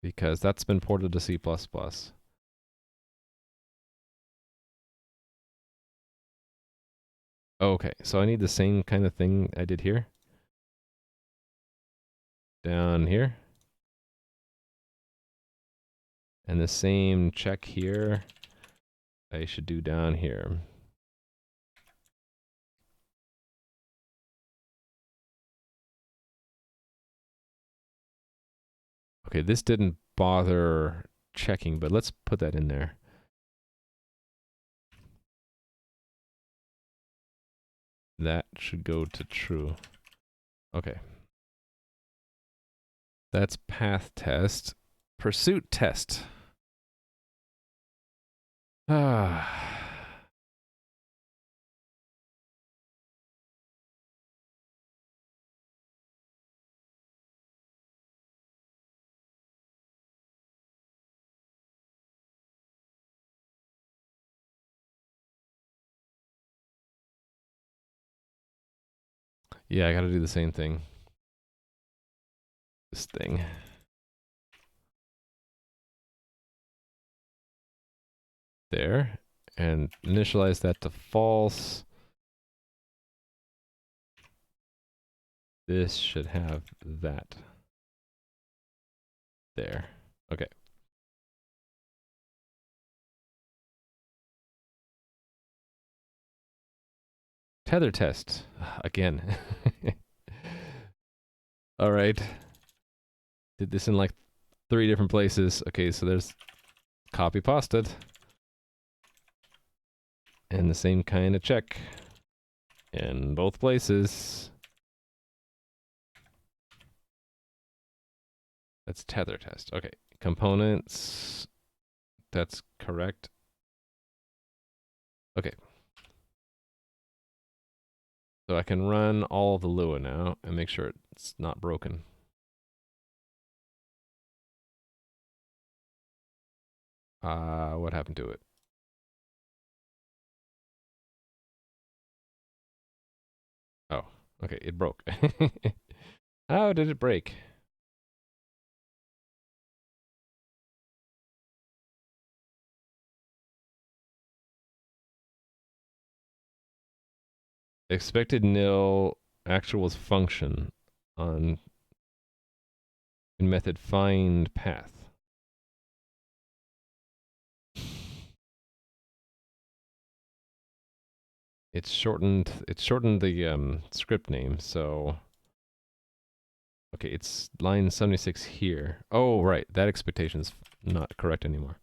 because that's been ported to C++. Okay, so I need the same kind of thing I did here. Down here. And the same check here I should do down here. Okay, this didn't bother checking, but let's put that in there. That should go to true. Okay. That's path test. Pursuit test. Ah. Yeah, I gotta do the same thing. This thing. There. And initialize that to false. This should have that. There. Okay. Tether test. Again. All right. Did this in like 3 different places. Okay, so there's copy pasted. And the same kind of check in both places. That's tether test. Okay, components. That's correct. Okay. So I can run all of the Lua now and make sure it's not broken. What happened to it? Oh, okay, it broke. How did it break? Expected nil actuals function on in method find path. It's shortened the script name, so okay, it's line 76 here. Oh, right, that expectation's not correct anymore.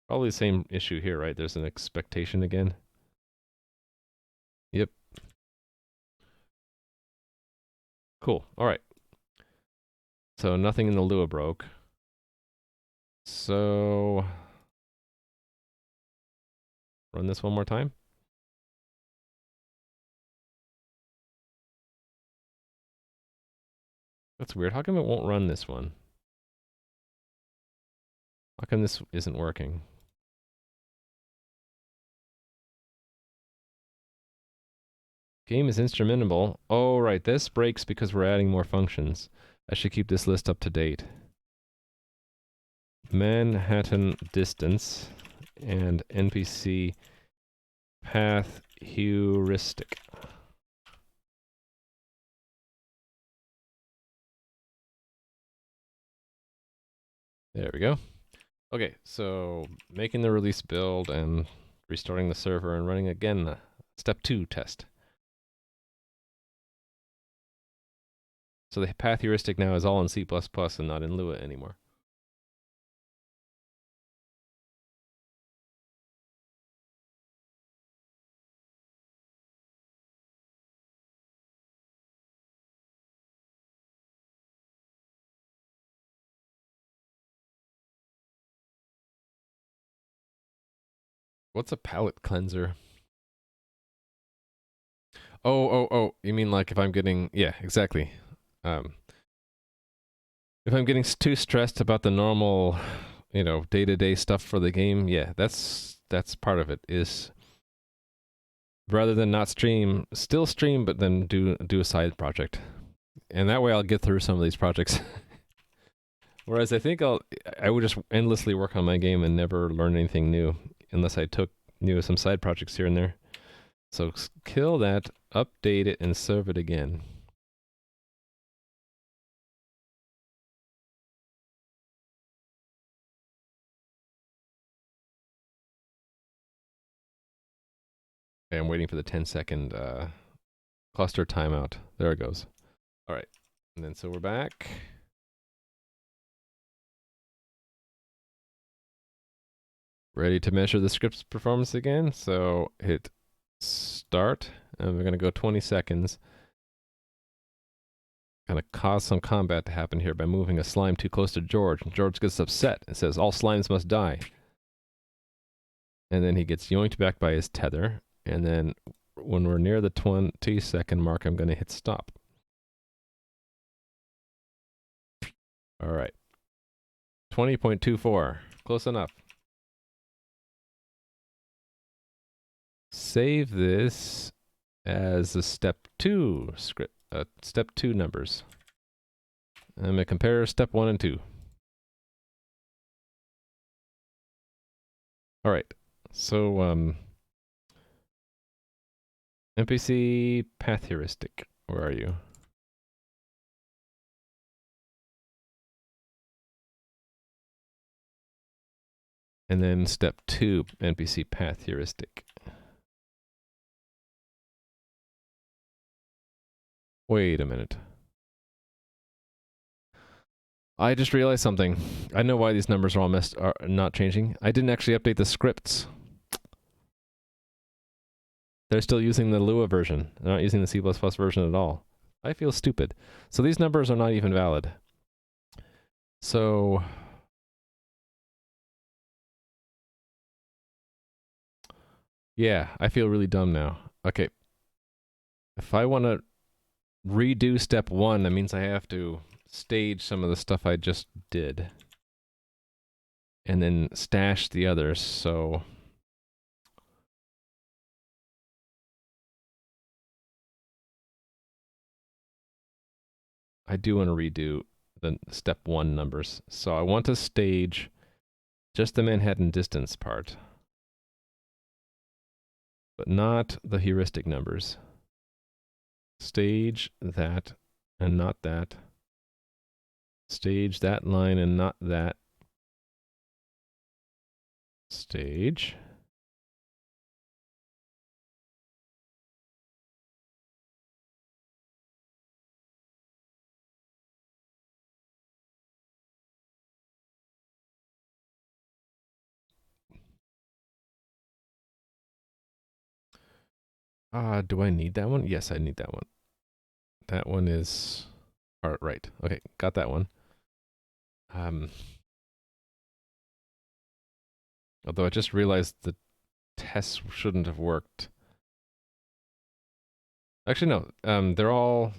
Probably the same issue here, right? There's an expectation again. Yep. Cool. All right. So nothing in the Lua broke. So run this one more time. That's weird. How come it won't run this one? How come this isn't working? Game is instrumentable. Oh, right. This breaks because we're adding more functions. I should keep this list up to date. Manhattan distance and NPC path heuristic. There we go. Okay, so making the release build and restarting the server and running again step 2 test. So the path heuristic now is all in C++ and not in Lua anymore. What's a palate cleanser? Oh. You mean like if I'm getting, yeah, exactly. Um, if I'm getting too stressed about the normal, day-to-day stuff for the game, yeah, that's part of it. Is rather than not stream, still stream, but then do a side project, and that way I'll get through some of these projects. Whereas I would just endlessly work on my game and never learn anything new unless I took some side projects here and there. So kill that, update it, and serve it again. Okay, I'm waiting for the 10-second cluster timeout. There it goes. All right, and then so we're back. Ready to measure the script's performance again. So hit start, and we're gonna go 20 seconds. Gonna cause some combat to happen here by moving a slime too close to George. George gets upset and says, "All slimes must die." And then he gets yoinked back by his tether. And then when we're near the 20-second mark, I'm gonna hit stop. All right. 20.24. Close enough. Save this as a step 2 script. Step 2 numbers. I'm gonna compare step 1 and 2. All right. So NPC path heuristic. Where are you? And then step 2 NPC path heuristic. Wait a minute. I just realized something. I know why these numbers are not changing. I didn't actually update the scripts. They're still using the Lua version. They're not using the C++ version at all. I feel stupid. So these numbers are not even valid. So yeah, I feel really dumb now. Okay. If I want to redo step 1, that means I have to stage some of the stuff I just did. And then stash the others, so I do want to redo the step 1 numbers. So I want to stage just the Manhattan distance part, but not the heuristic numbers. Stage that and not that. Stage that line and not that. Stage. Do I need that one? Yes, I need that one. That one is... All right. Okay, got that one. Although I just realized the tests shouldn't have worked. Actually, no. They're all...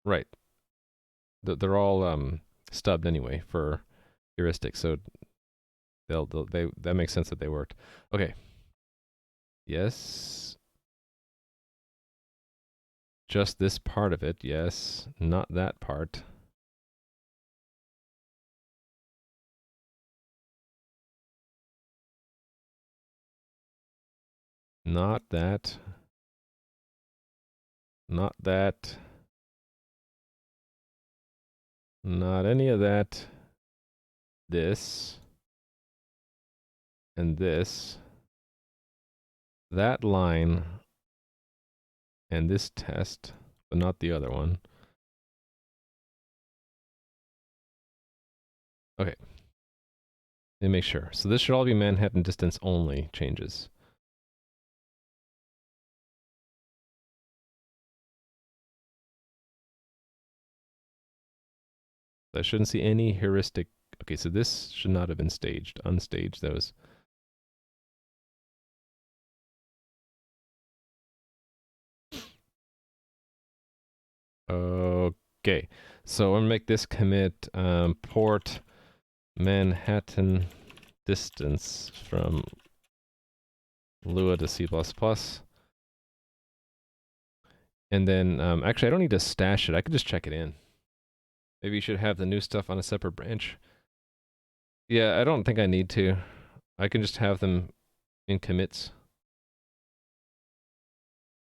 Right. They're all stubbed anyway for heuristics, so that makes sense that they worked. Okay. Yes. Just this part of it, yes. Not that part. Not that. Not that. Not any of that. This. And this. That line. And this test, but not the other one. Okay. Let me make sure. So this should all be Manhattan distance only changes. I shouldn't see any heuristic. Okay, so this should not have been staged. Unstage those. Okay, so I'm gonna make this commit port Manhattan distance from Lua to C++. And then, actually, I don't need to stash it. I could just check it in. Maybe you should have the new stuff on a separate branch. Yeah, I don't think I need to. I can just have them in commits.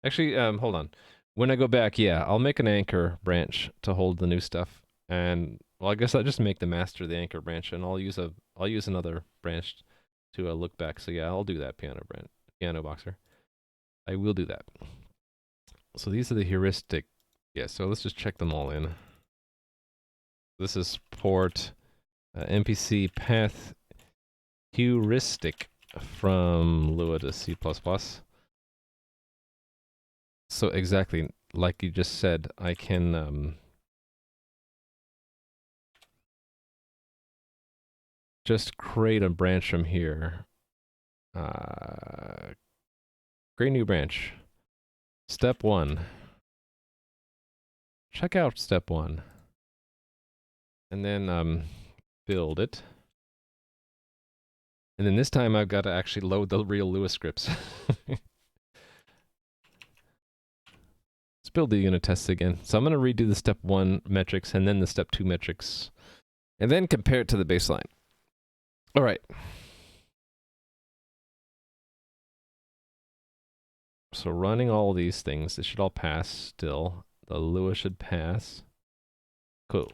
Actually, hold on. When I go back, yeah, I'll make an anchor branch to hold the new stuff. And, well, I guess I'll just make the master the anchor branch, and I'll use another branch to look back. So yeah, I'll do that piano boxer. I will do that. So these are the heuristic. Yeah, so let's just check them all in. This is port NPC path heuristic from Lua to C++. So exactly like you just said, I can just create a branch from here. Create new branch. Step 1. Check out step 1. And then build it. And then this time I've got to actually load the real Lua scripts. Let's build the unit tests again. So I'm going to redo the step 1 metrics and then the step 2 metrics. And then compare it to the baseline. All right. So running all these things, it should all pass still. The Lua should pass. Cool.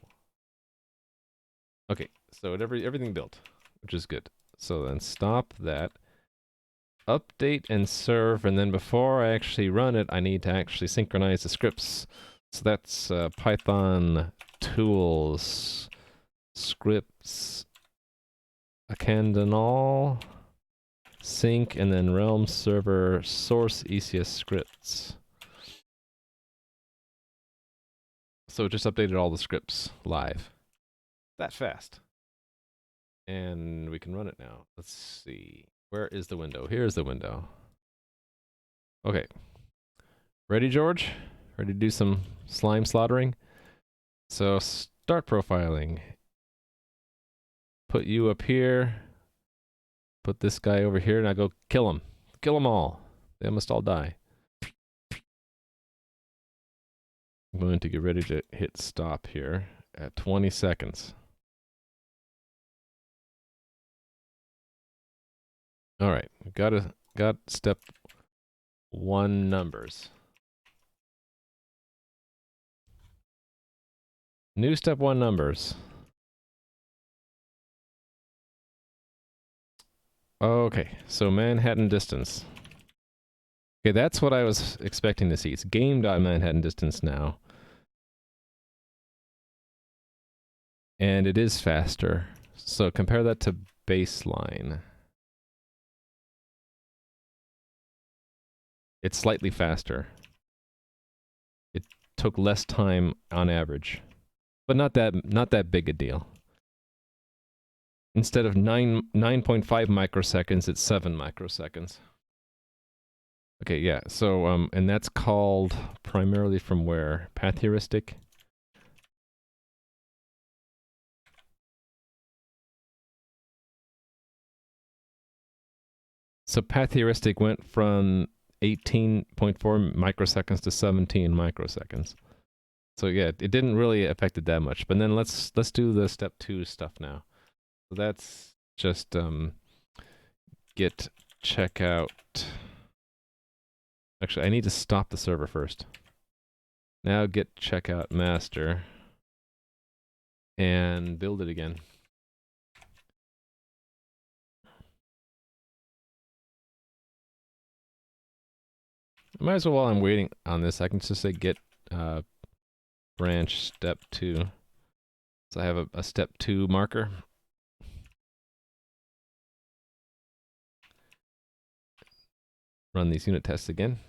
Okay, so everything built, which is good. So then stop that. Update and serve, and then before I actually run it, I need to actually synchronize the scripts. So that's Python tools, scripts, acandanol, sync, and then realm server source ECS scripts. So it just updated all the scripts live. That fast. And we can run it now. Let's see. Where is the window? Here's the window. Okay. Ready, George? Ready to do some slime slaughtering? So start profiling. Put you up here. Put this guy over here, and I go kill him. Kill them all. They must all die. I'm going to get ready to hit stop here at 20 seconds. All right, got step 1 numbers. New step 1 numbers. Okay, so Manhattan distance. Okay, that's what I was expecting to see. It's game.Manhattan distance now. And it is faster. So compare that to baseline. It's slightly faster. It took less time on average. But not that big a deal. Instead of 9.5 microseconds, it's 7 microseconds. Okay, yeah. So and that's called primarily from where? Path heuristic. So path heuristic went from 18.4 microseconds to 17 microseconds. So yeah, it didn't really affect it that much. But then let's do the step 2 stuff now. So that's just git checkout. Actually, I need to stop the server first. Now git checkout master and build it again. Might as well, while I'm waiting on this, I can just say git branch step 2. So I have a step 2 marker. Run these unit tests again.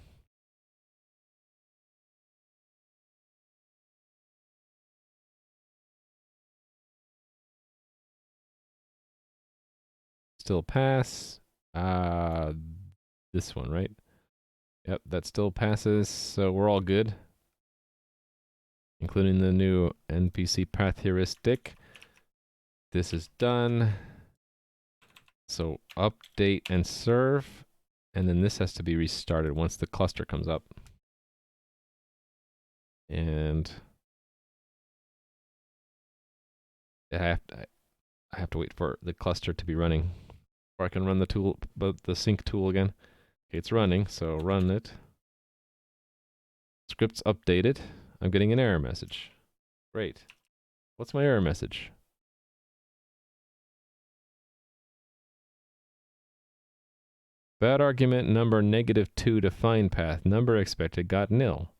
Still pass. This one, right? Yep, that still passes, so we're all good. including the new NPC path heuristic. This is done. So update and serve, and then this has to be restarted once the cluster comes up. And I have to wait for the cluster to be running, or I can run the tool, but the sync tool again. Okay, it's running, so run it. Script's updated. I'm getting an error message. Great. What's my error message? Bad argument number -2 to find path. Number expected got nil.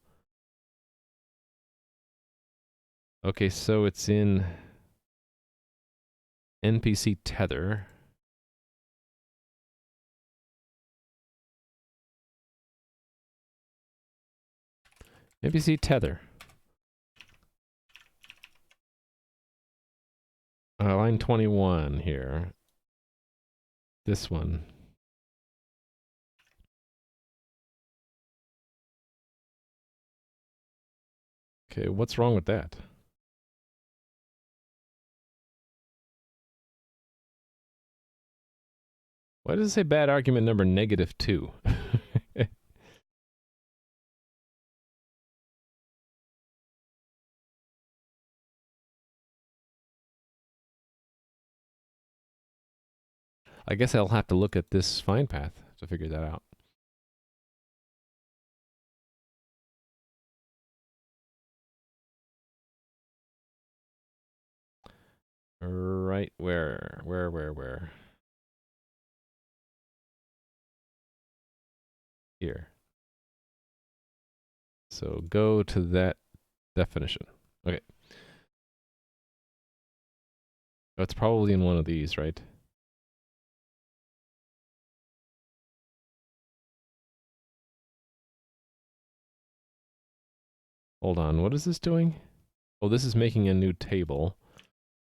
Okay, so it's in NPC tether. NPC tether. Line 21 here. This one. Okay, what's wrong with that? Why does it say bad argument number -2? I guess I'll have to look at this find path to figure that out. Right, where? Here. So go to that definition. Okay. Oh, it's probably in one of these, right? Hold on, what is this doing? Oh, this is making a new table.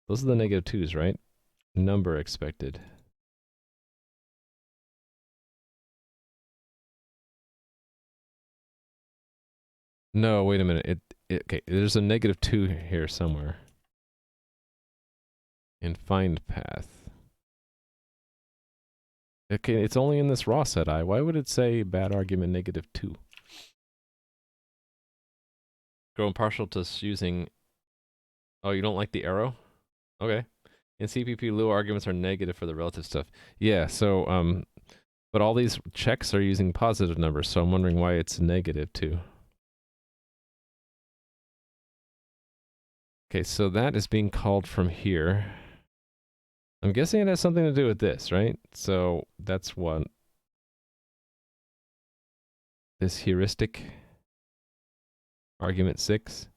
Those are the -2s, right? Number expected. No, wait a minute. Okay, there's a -2 here somewhere. And find path. Okay, it's only in this raw set I. Why would it say bad argument -2? Grow impartial to using... Oh, you don't like the arrow? Okay. In CPP, Lua arguments are negative for the relative stuff. Yeah, so, but all these checks are using positive numbers, so I'm wondering why it's -2. Okay, so that is being called from here. I'm guessing it has something to do with this, right? So that's what this heuristic argument 6.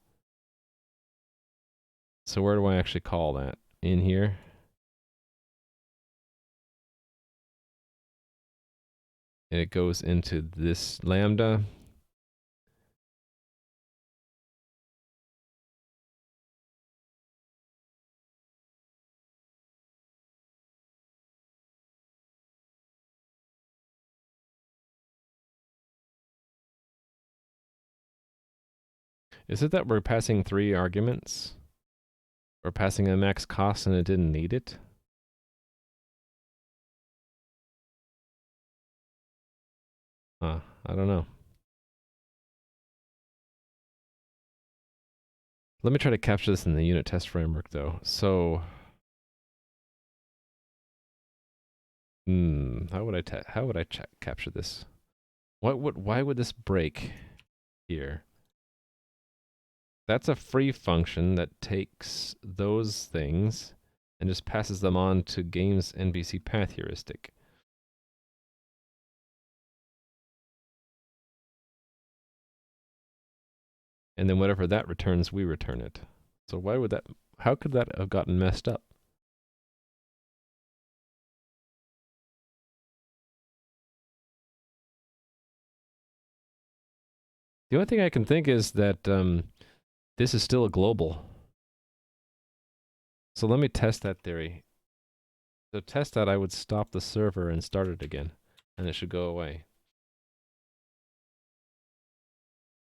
So where do I actually call that? In here. And it goes into this lambda. Is it that we're passing 3 arguments? Or passing a max cost and it didn't need it? Huh, I don't know. Let me try to capture this in the unit test framework though. So, how would I capture this? Why would this break here? That's a free function that takes those things and just passes them on to game's NPC path heuristic. And then whatever that returns, we return it. So why would that, how could that have gotten messed up? The only thing I can think is that this is still a global. So let me test that theory. To test that, I would stop the server and start it again, and it should go away.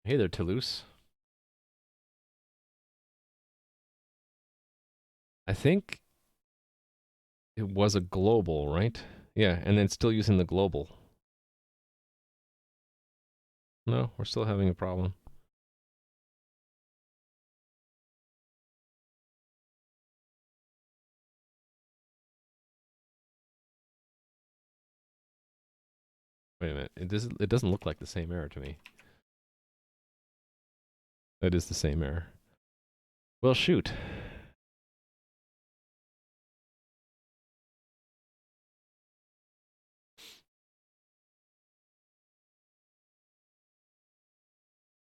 Hey there, Toulouse. I think it was a global, right? Yeah, and then still using the global. No, we're still having a problem. Wait a minute. It doesn't look like the same error to me. It is the same error. Well, shoot.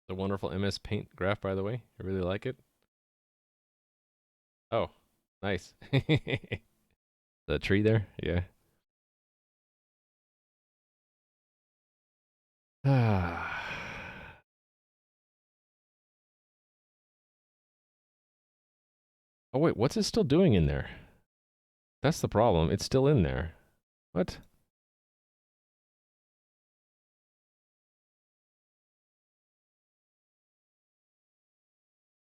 The wonderful MS Paint graph, by the way. I really like it. Oh, nice. The tree there? Yeah. Ah. Oh, wait. What's it still doing in there? That's the problem. It's still in there. What?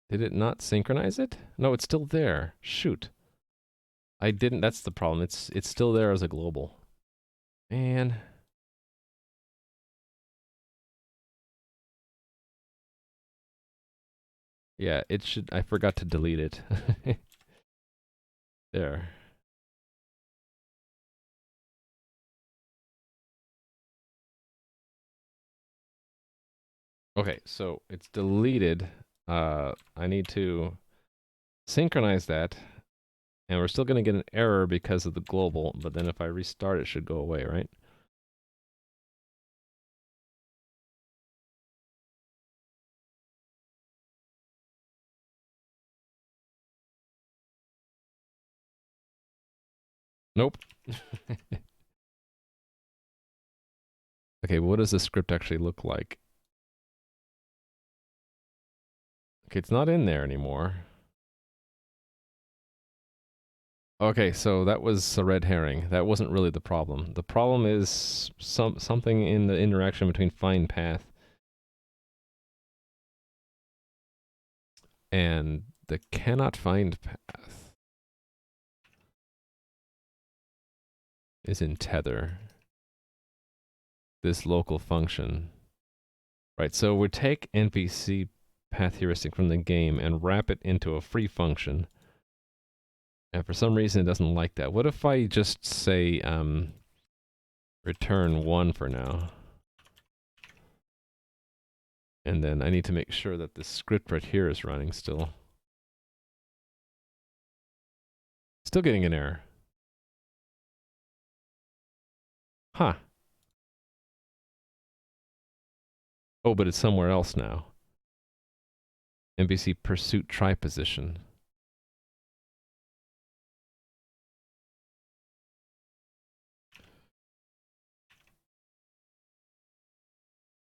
Did it not synchronize it? No, it's still there. Shoot. I didn't. That's the problem. It's still there as a global. Man. Yeah, it should. I forgot to delete it. There. Okay, so it's deleted. I need to synchronize that, and we're still going to get an error because of the global, but then if I restart, it should go away, right? Nope. Okay, what does the script actually look like? Okay, it's not in there anymore. Okay, so that was a red herring. That wasn't really the problem. The problem is something in the interaction between find path and the cannot find path is in tether. This local function. Right, so we take NPC path heuristic from the game and wrap it into a free function. And for some reason it doesn't like that. What if I just say return 1 for now? And then I need to make sure that this script right here is running still. Still getting an error. Huh. Oh, but it's somewhere else now. NPC pursuit try position.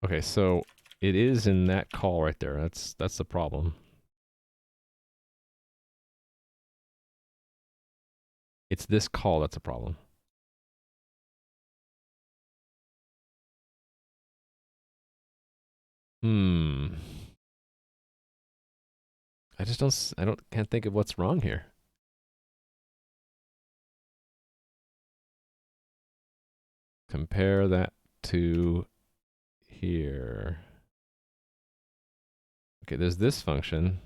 Okay, so it is in that call right there. That's the problem. It's this call that's a problem. Hmm. Can't think of what's wrong here. Compare that to here. Okay, there's this function.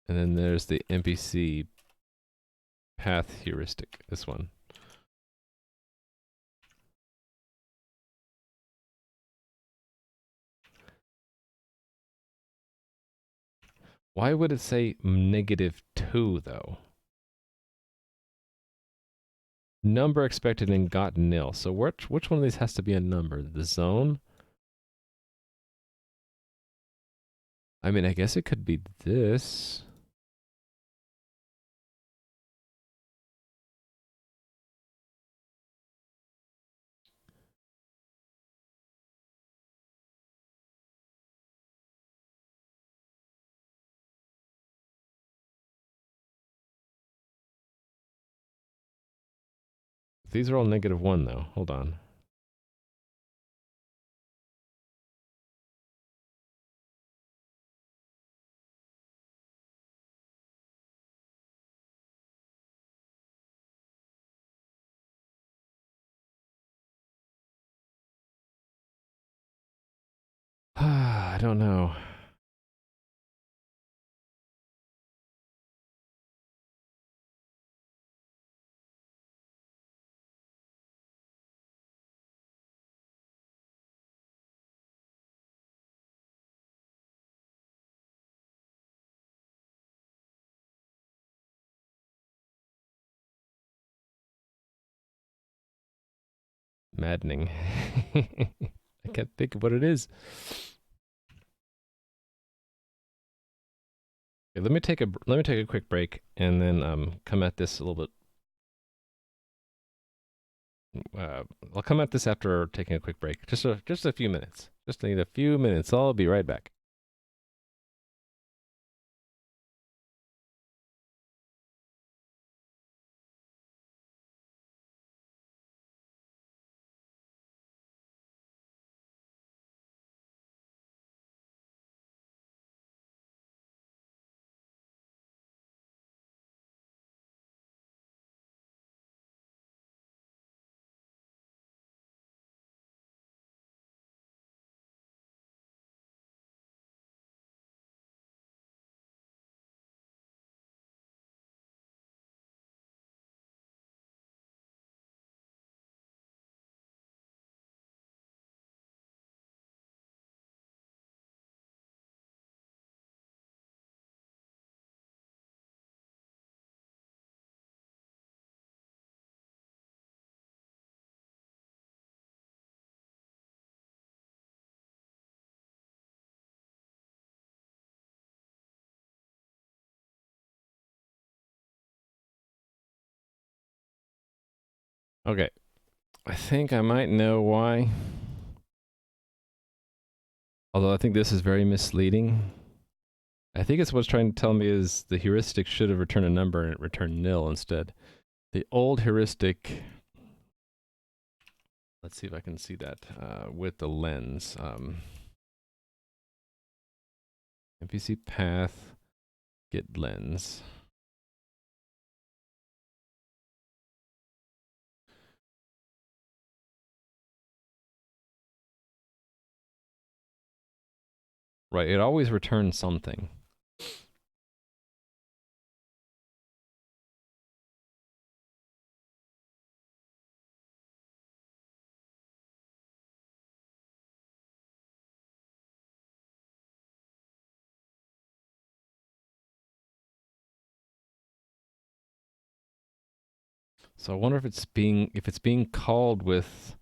And then there's the NPC path heuristic, this one. Why would it say -2 though? Number expected and got nil. So which one of these has to be a number? The zone? I mean, I guess it could be this. These are all -1 though. Hold on. I don't know. Maddening. I can't think of what it is. Okay, let me take a quick break and then come at this a little bit. I'll come at this after taking a quick break. Just a few minutes. Just need a few minutes. I'll be right back. Okay. I think I might know why. Although I think this is very misleading. I think it's what's trying to tell me is the heuristic should have returned a number and it returned nil instead. The old heuristic, let's see if I can see that with the lens. NPC path, get lens. Right, it always returns something. So I wonder if it's being called with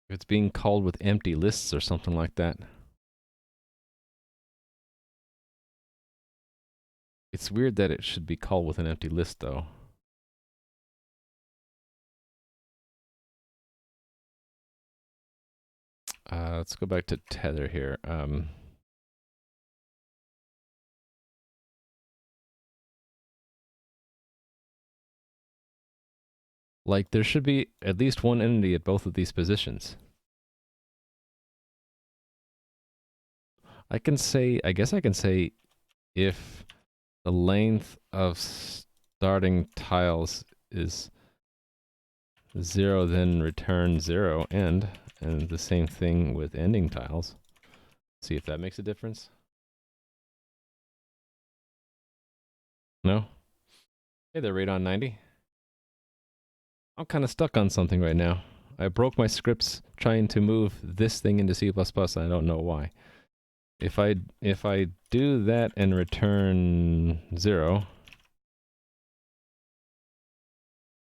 if it's being called with empty lists or something like that. It's weird that it should be called with an empty list though. Let's go back to tether here. Like there should be at least one entity at both of these positions. I guess I can say if the length of starting tiles is 0, then return 0 end, and the same thing with ending tiles. See if that makes a difference. No? Hey there, Radon 90. I'm kind of stuck on something right now. I broke my scripts trying to move this thing into C++, and I don't know why. If I do that and return 0,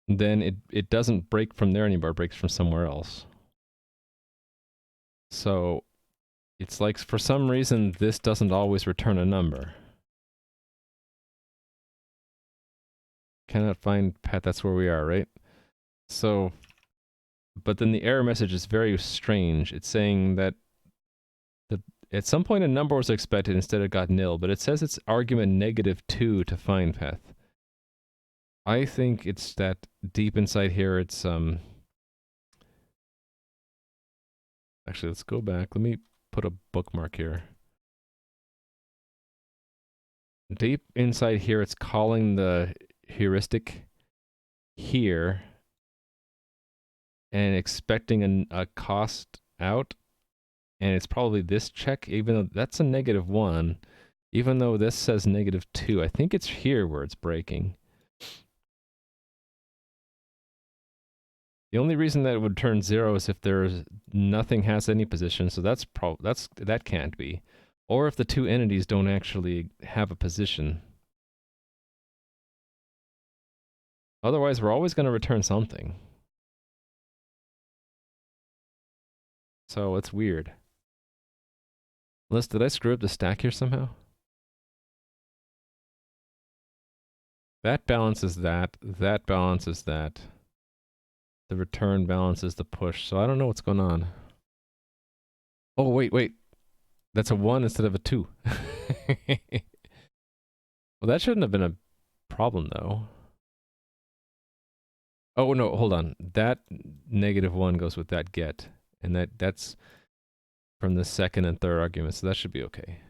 then it doesn't break from there anymore, it breaks from somewhere else. So it's like for some reason this doesn't always return a number. Cannot find path, that's where we are, right? So, but then the error message is very strange. It's saying that at some point a number was expected, instead it got nil, but it says it's argument -2 to find path. I think it's that deep inside here, it's actually, let's go back. Let me put a bookmark here. Deep inside here, it's calling the heuristic here and expecting a cost out, and it's probably this check, even though that's a -1, even though this says -2. I think it's here where it's breaking. The only reason that it would turn 0 is if there's nothing has any position, so that can't be. Or if the two entities don't actually have a position. Otherwise, we're always going to return something. So it's weird. Unless, did I screw up the stack here somehow? That balances that. That balances that. The return balances the push. So I don't know what's going on. Oh, wait. That's a 1 instead of a 2. Well, that shouldn't have been a problem, though. Oh, no, hold on. That -1 goes with that get. And that's from the second and third argument, so that should be okay.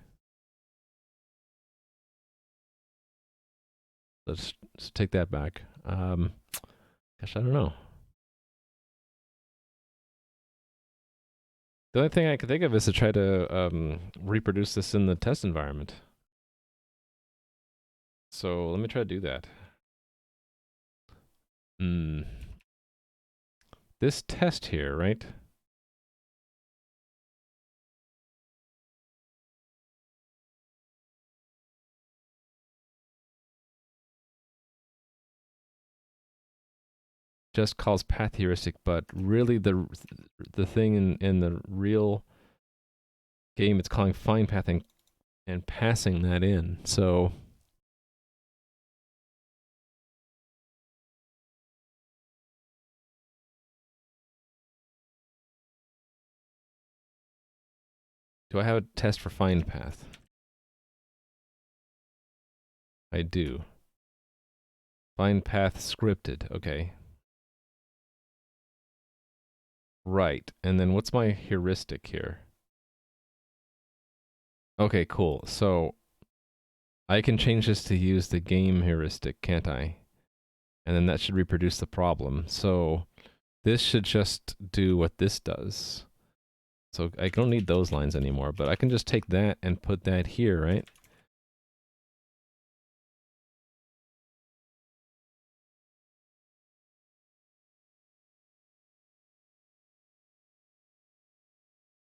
Let's take that back. Gosh, I don't know. The only thing I can think of is to try to reproduce this in the test environment. So let me try to do that. This test here, right? Just calls path heuristic, but really the thing in the real game, it's calling find path and passing that in. So do I have a test for find path? I do. Find path scripted. Okay. Right. And then what's my heuristic here? Okay, cool. So I can change this to use the game heuristic, can't I? And then that should reproduce the problem. So this should just do what this does. So I don't need those lines anymore, but I can just take that and put that here, right?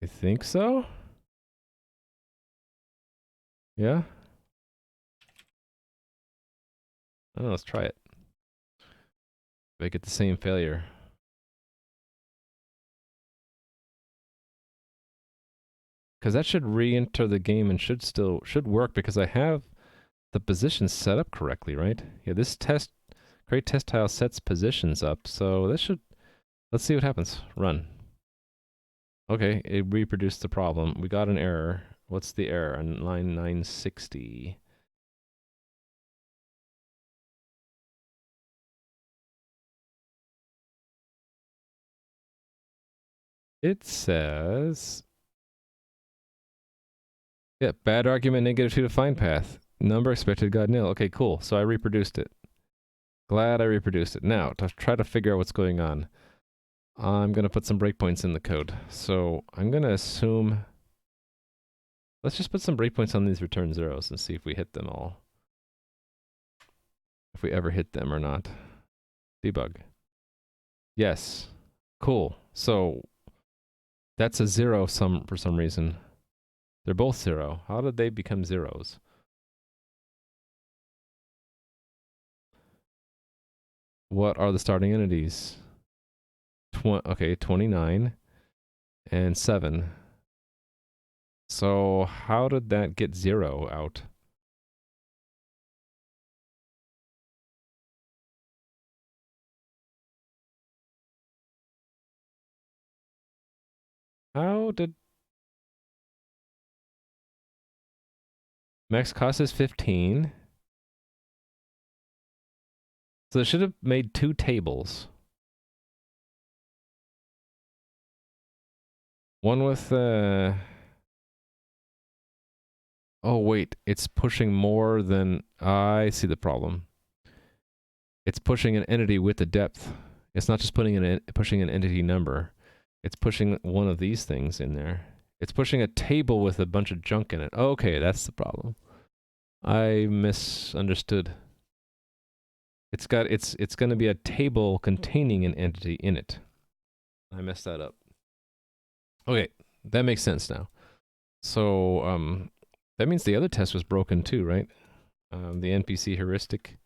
I think so. Yeah? I don't know, let's try it. If I get the same failure. Because that should re-enter the game and should work because I have the positions set up correctly, right? Yeah, this create test tile sets positions up, so this should, let's see what happens. Run. Okay, it reproduced the problem. We got an error. What's the error on line 960? It says, yeah, bad argument, -2 to find path. Number expected got nil. Okay, cool. So I reproduced it. Glad I reproduced it. Now, to try to figure out what's going on, I'm going to put some breakpoints in the code. So I'm going to assume, let's just put some breakpoints on these return zeros and see if we hit them all. If we ever hit them or not. Debug. Yes. Cool. So that's a 0 for some reason. They're both 0. How did they become zeros? What are the starting entities? Okay, 29 and 7. So how did that get 0 out? How did... Max cost is 15. So they should have made 2 tables. One with... Oh, wait. It's pushing more than... I see the problem. It's pushing an entity with the depth. It's not just pushing an entity number. It's pushing one of these things in there. It's pushing a table with a bunch of junk in it. Oh, okay, that's the problem. I misunderstood. It's going to be a table containing an entity in it. I messed that up. Okay, that makes sense now. So that means the other test was broken too, right? The NPC heuristic.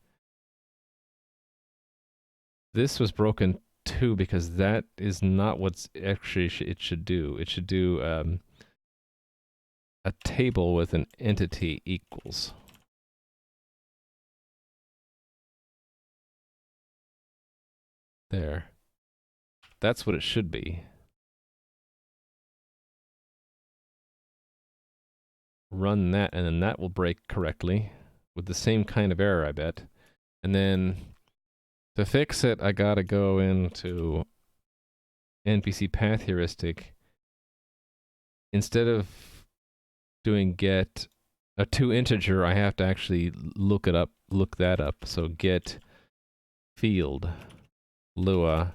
This was broken too because that is not what's actually it should do. It should do a table with an entity equals. There. That's what it should be. Run that, and then that will break correctly with the same kind of error, I bet. And then to fix it, I gotta go into NPC path heuristic. Instead of doing get a to integer, I have to actually look that up. So get field Lua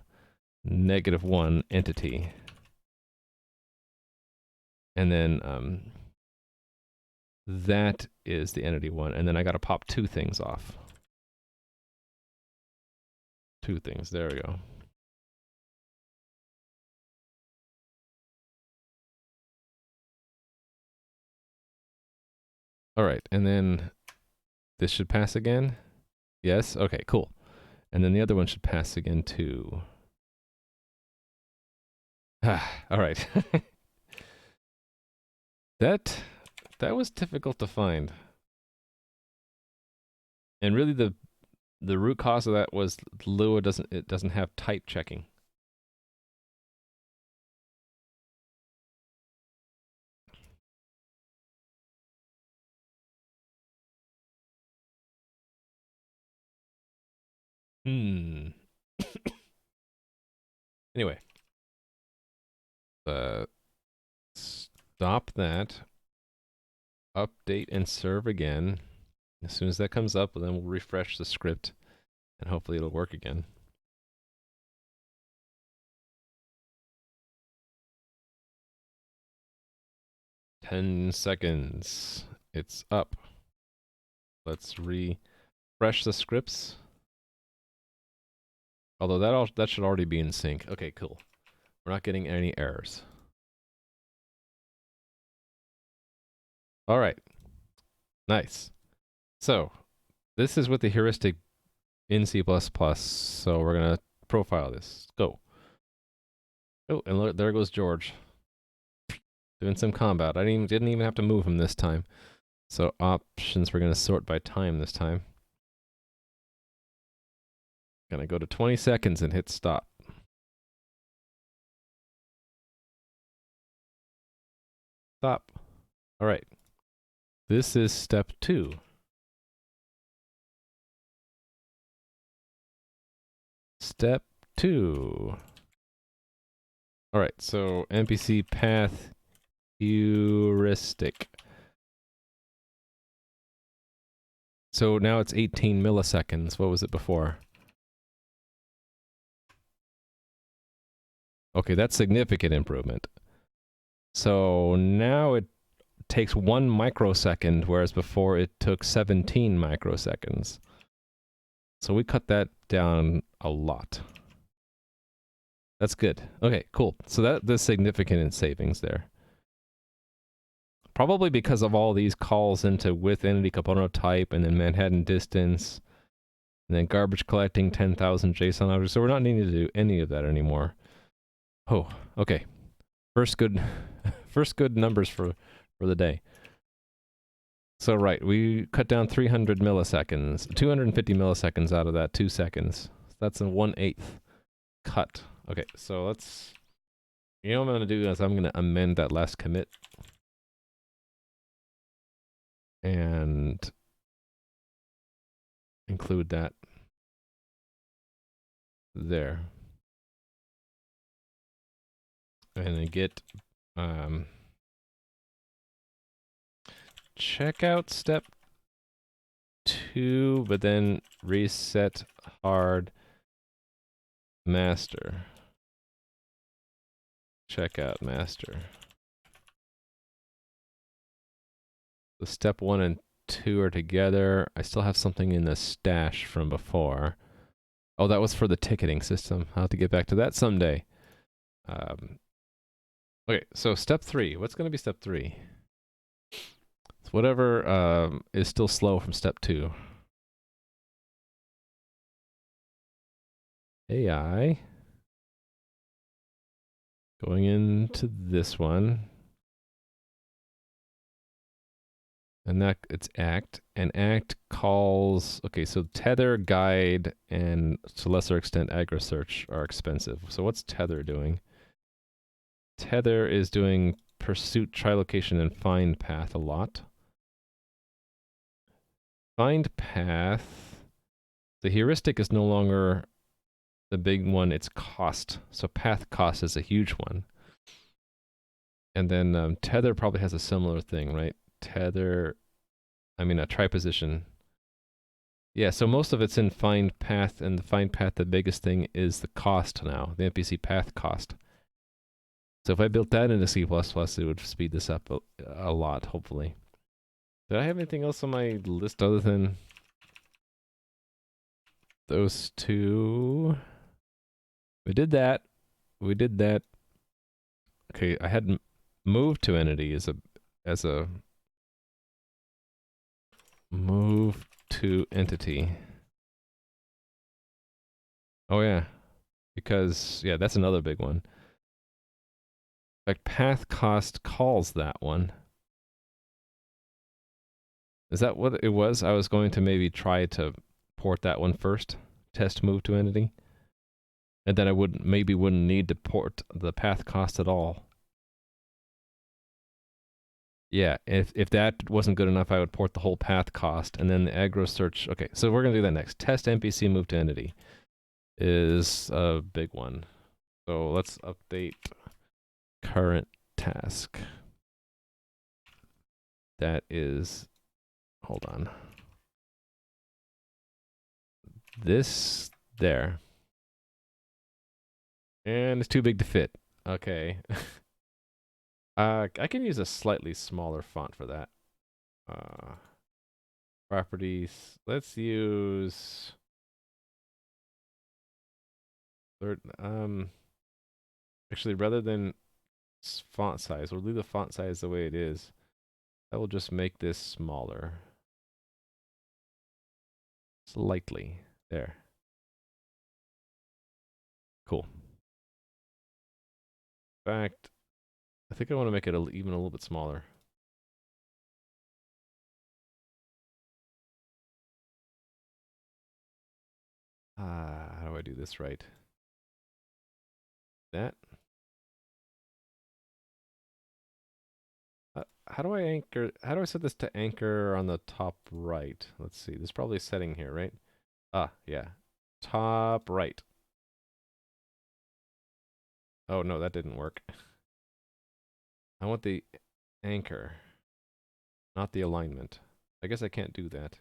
-1 entity. And then that is the entity one. And then I gotta pop two things off. Two things, there we go. All right, and then this should pass again. Yes, okay, cool. And then the other one should pass again too. All right. That was difficult to find. And really the root cause of that was Lua doesn't have type checking. Anyway. Stop that. Update and serve again. As soon as that comes up, then we'll refresh the script and hopefully it'll work again. "10 seconds. It's up. Let's refresh the scripts. Although that should already be in sync. Okay, cool. We're not getting any errors. All right. Nice. So, this is with the heuristic in C++. So we're going to profile this. Go. Oh, and look, there goes George. Doing some combat. I didn't even have to move him this time. So options, we're going to sort by time this time. Going to go to 20 seconds and hit stop. Stop. All right. This is step 2. Step 2. All right, so NPC path heuristic. So now it's 18 milliseconds. What was it before? Okay, that's significant improvement. So now it takes 1 microsecond, whereas before it took 17 microseconds. So we cut that down a lot. That's good. Okay, cool. So there's significant in savings there. Probably because of all these calls into with entity component type and then Manhattan distance and then garbage collecting 10,000 JSON objects. So we're not needing to do any of that anymore. Oh, okay. First good numbers for the day. So right, we cut down 300 milliseconds, 250 milliseconds out of that 2 seconds. That's a 1/8 cut. Okay, so let's, you know what I'm going to do is I'm going to amend that last commit. And include that there. And then get checkout step 2, but then reset hard master. Check out master. So step 1 and 2 are together. I still have something in the stash from before. Oh, that was for the ticketing system. I'll have to get back to that someday. Okay, so step 3. What's going to be step 3? It's whatever is still slow from step 2. AI. Going into this one. And that it's act. And act calls... Okay, so tether, guide, and to a lesser extent aggro search are expensive. So what's tether doing? Tether is doing pursuit, trilocation, and find path a lot. Find path... The heuristic is no longer the big one, it's cost. So path cost is a huge one. And then tether probably has a similar thing, right? Tether, I mean a triposition. Yeah, so most of it's in find path, and the find path, the biggest thing is the cost now, the NPC path cost. So if I built that into C++, it would speed this up a lot, hopefully. Did I have anything else on my list other than those two? We did that. We did that. Okay, I had move to entity as a move to entity. Oh yeah, because yeah, that's another big one. In fact, path cost calls that one. Is that what it was? I was going to maybe try to port that one first, test move to entity, and then I wouldn't need to port the path cost at all. Yeah, if that wasn't good enough, I would port the whole path cost, and then the aggro search. Okay, so we're gonna do that next. Test NPC move to entity is a big one. So let's update current task. That is, hold on. This there. And it's too big to fit. Okay. I can use a slightly smaller font for that. Properties. Let's use actually rather than font size, we'll leave the font size the way it is. I will just make this smaller. Slightly. There. Cool. In fact, I think I want to make it even a little bit smaller. How do I do this right? That. How do I anchor? How do I set this to anchor on the top right? Let's see. There's probably a setting here, right? Ah, yeah. Top right. Oh, no, that didn't work. I want the anchor, not the alignment. I guess I can't do that.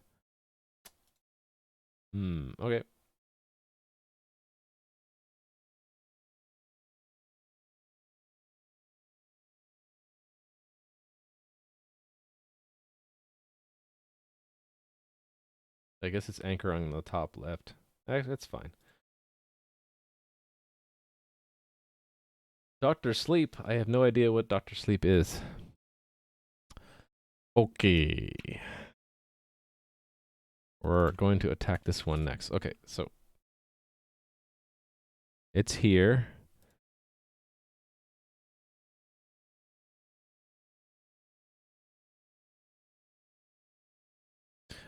Okay. I guess it's anchor on the top left. That's fine. Dr. Sleep. I have no idea what Dr. Sleep is. Okay. We're going to attack this one next. Okay, so it's here.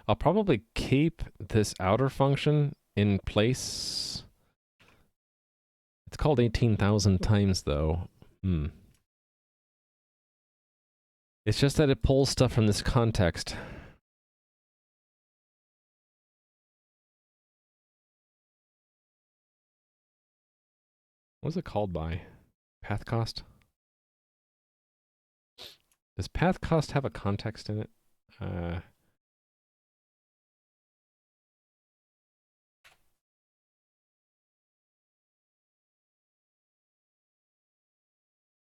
I'll probably keep this outer function in place. It's called 18,000 times though. It's just that it pulls stuff from this context. What is it called by? Path cost? Does path cost have a context in it?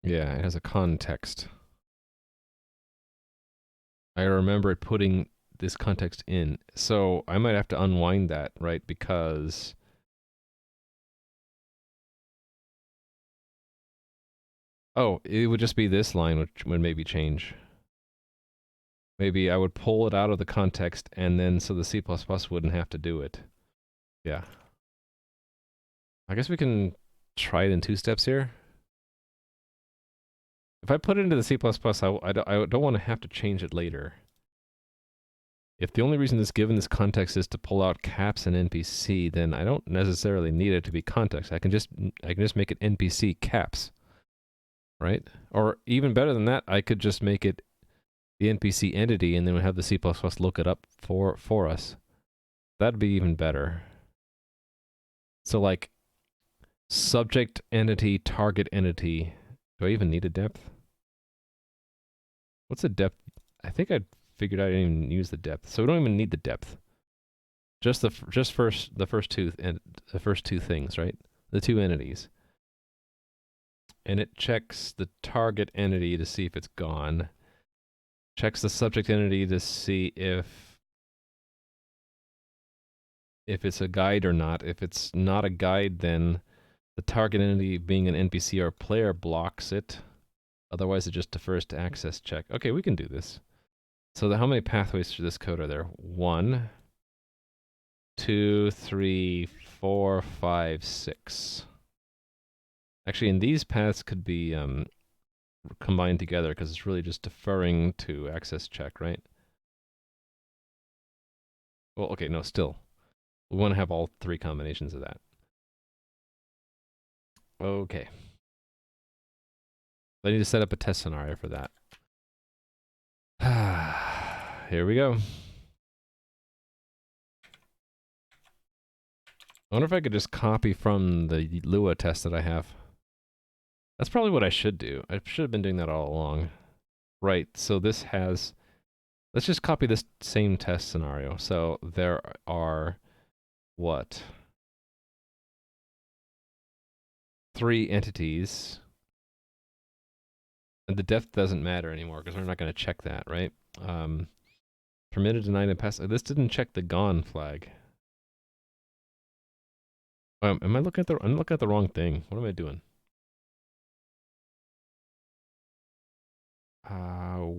Yeah, it has a context. I remember putting this context in. So I might have to unwind that, right? Because, oh, it would just be this line, which would maybe change. Maybe I would pull it out of the context and then so the C++ wouldn't have to do it. Yeah. I guess we can try it in 2 steps here. If I put it into the C++, I don't want to have to change it later. If the only reason it's given this context is to pull out caps and NPC, then I don't necessarily need it to be context. I can just make it NPC caps, right? Or even better than that, I could just make it the NPC entity and then we have the C++ look it up for us. That'd be even better. So like subject entity, target entity. Do I even need a depth? What's the depth? I think I figured I didn't even use the depth, so we don't even need the depth. Just the first two things, right? The two entities, and it checks the target entity to see if it's gone. Checks the subject entity to see if it's a guide or not. If it's not a guide, then the target entity, being an NPC or player, blocks it. Otherwise, it just defers to access check. Okay, we can do this. So how many pathways through this code are there? 1, 2, 3, 4, 5, 6. Actually, and these paths could be combined together because it's really just deferring to access check, right? Well, okay, no, still. We want to have all 3 combinations of that. Okay. I need to set up a test scenario for that. Here we go. I wonder if I could just copy from the Lua test that I have. That's probably what I should do. I should have been doing that all along. Right, so this has... Let's just copy this same test scenario. So there are, what? 3 entities. And the depth doesn't matter anymore because we're not going to check that, right? Permitted, denied, and pass. This didn't check the gone flag. Am I looking at I'm looking at the wrong thing. What am I doing?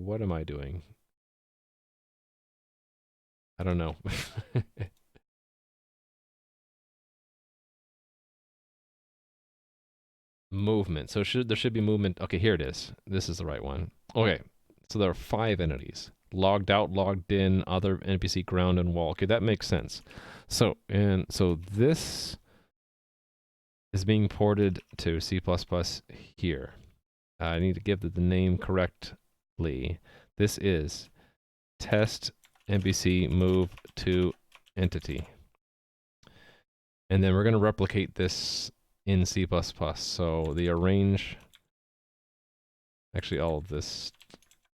What am I doing? I don't know. Movement. So there should be movement. Okay, here it is. This is the right one. Okay, so there are 5 entities. Logged out, logged in, other NPC, ground, and wall. Okay, that makes sense. So this is being ported to C++ here. I need to give the name correctly. This is test NPC move to entity. And then we're going to replicate this in C++. So the arrange, actually all of this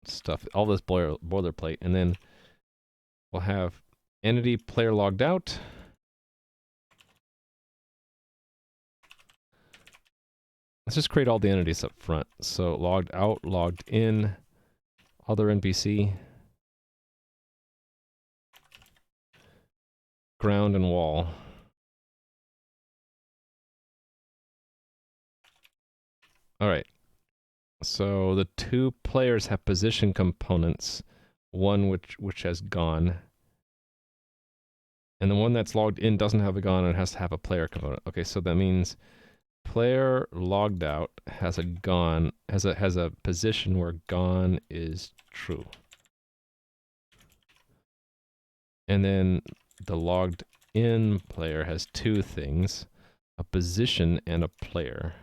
stuff, all this boilerplate, and then we'll have entity player logged out. Let's just create all the entities up front. So logged out, logged in, other NPC, ground, and wall. All right. So the 2 players have position components, one which has gone, and the one that's logged in doesn't have a gone and it has to have a player component. Okay, so that means player logged out has a gone, has a position where gone is true. And then the logged in player has 2 things, a position and a player.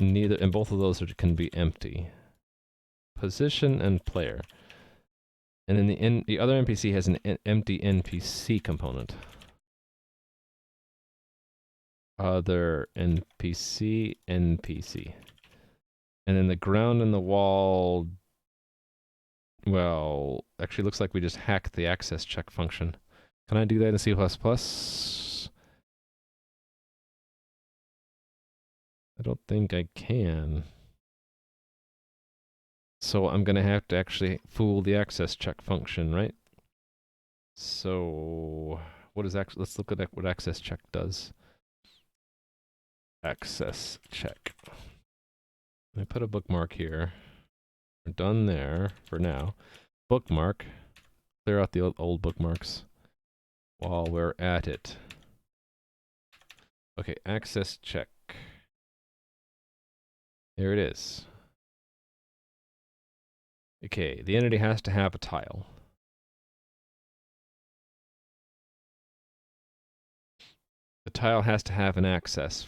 Neither, and both of those can be empty. Position and player. And then the other NPC has an empty NPC component. Other NPC. And then the ground and the wall, well, actually looks like we just hacked the access check function. Can I do that in C++? I don't think I can. So I'm going to have to actually fool the access check function, right? So what is let's look at what access check does. Access check. Let me put a bookmark here. We're done there for now. Bookmark. Clear out the old bookmarks while we're at it. Okay, access check. There it is. Okay, the entity has to have a tile. The tile has to have an access.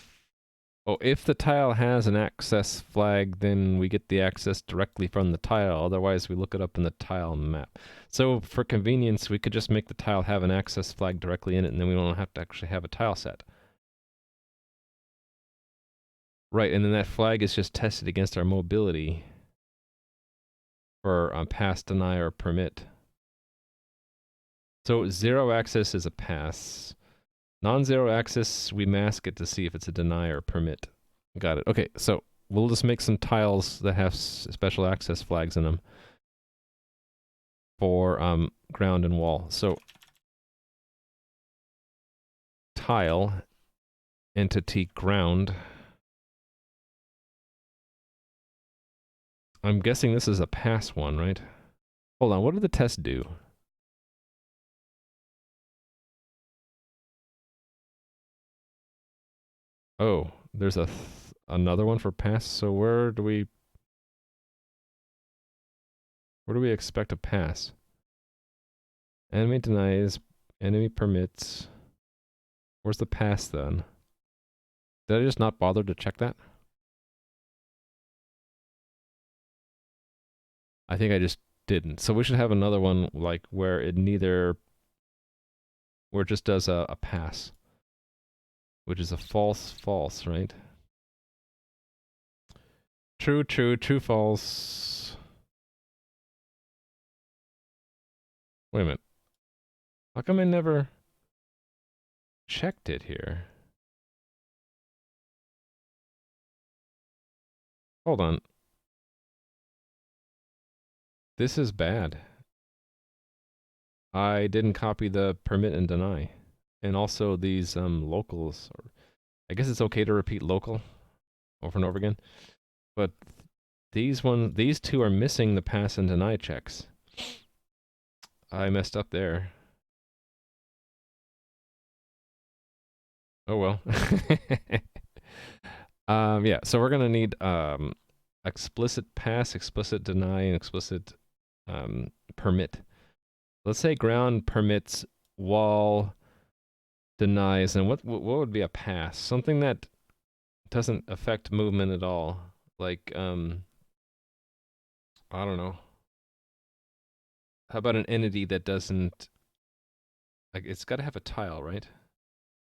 Oh, if the tile has an access flag, then we get the access directly from the tile. Otherwise, we look it up in the tile map. So for convenience, we could just make the tile have an access flag directly in it, and then we don't have to actually have a tile set. Right, and then that flag is just tested against our mobility for pass, deny, or permit. So zero access is a pass. Non-zero access, we mask it to see if it's a deny or permit. Got it. Okay, so we'll just make some tiles that have special access flags in them for ground and wall. So tile entity ground. I'm guessing this is a pass one, right? Hold on, what did the test do? Oh, there's another one for pass. So where do we expect a pass? Enemy denies, enemy permits. Where's the pass then? Did I just not bother to check that? I think I just didn't. So we should have another one like where it just does a pass, which is a false, false, right? True, true, true, false. Wait a minute. How come I never checked it here? Hold on. This is bad. I didn't copy the permit and deny. And also these locals. I guess it's okay to repeat local over and over again. But these two are missing the pass and deny checks. I messed up there. Oh well. Yeah, so we're gonna need explicit pass, explicit deny, and explicit permit. Let's say ground permits, wall denies, and what would be a pass? Something that doesn't affect movement at all. Like I don't know. How about an entity that doesn't, like, it's got to have a tile, right?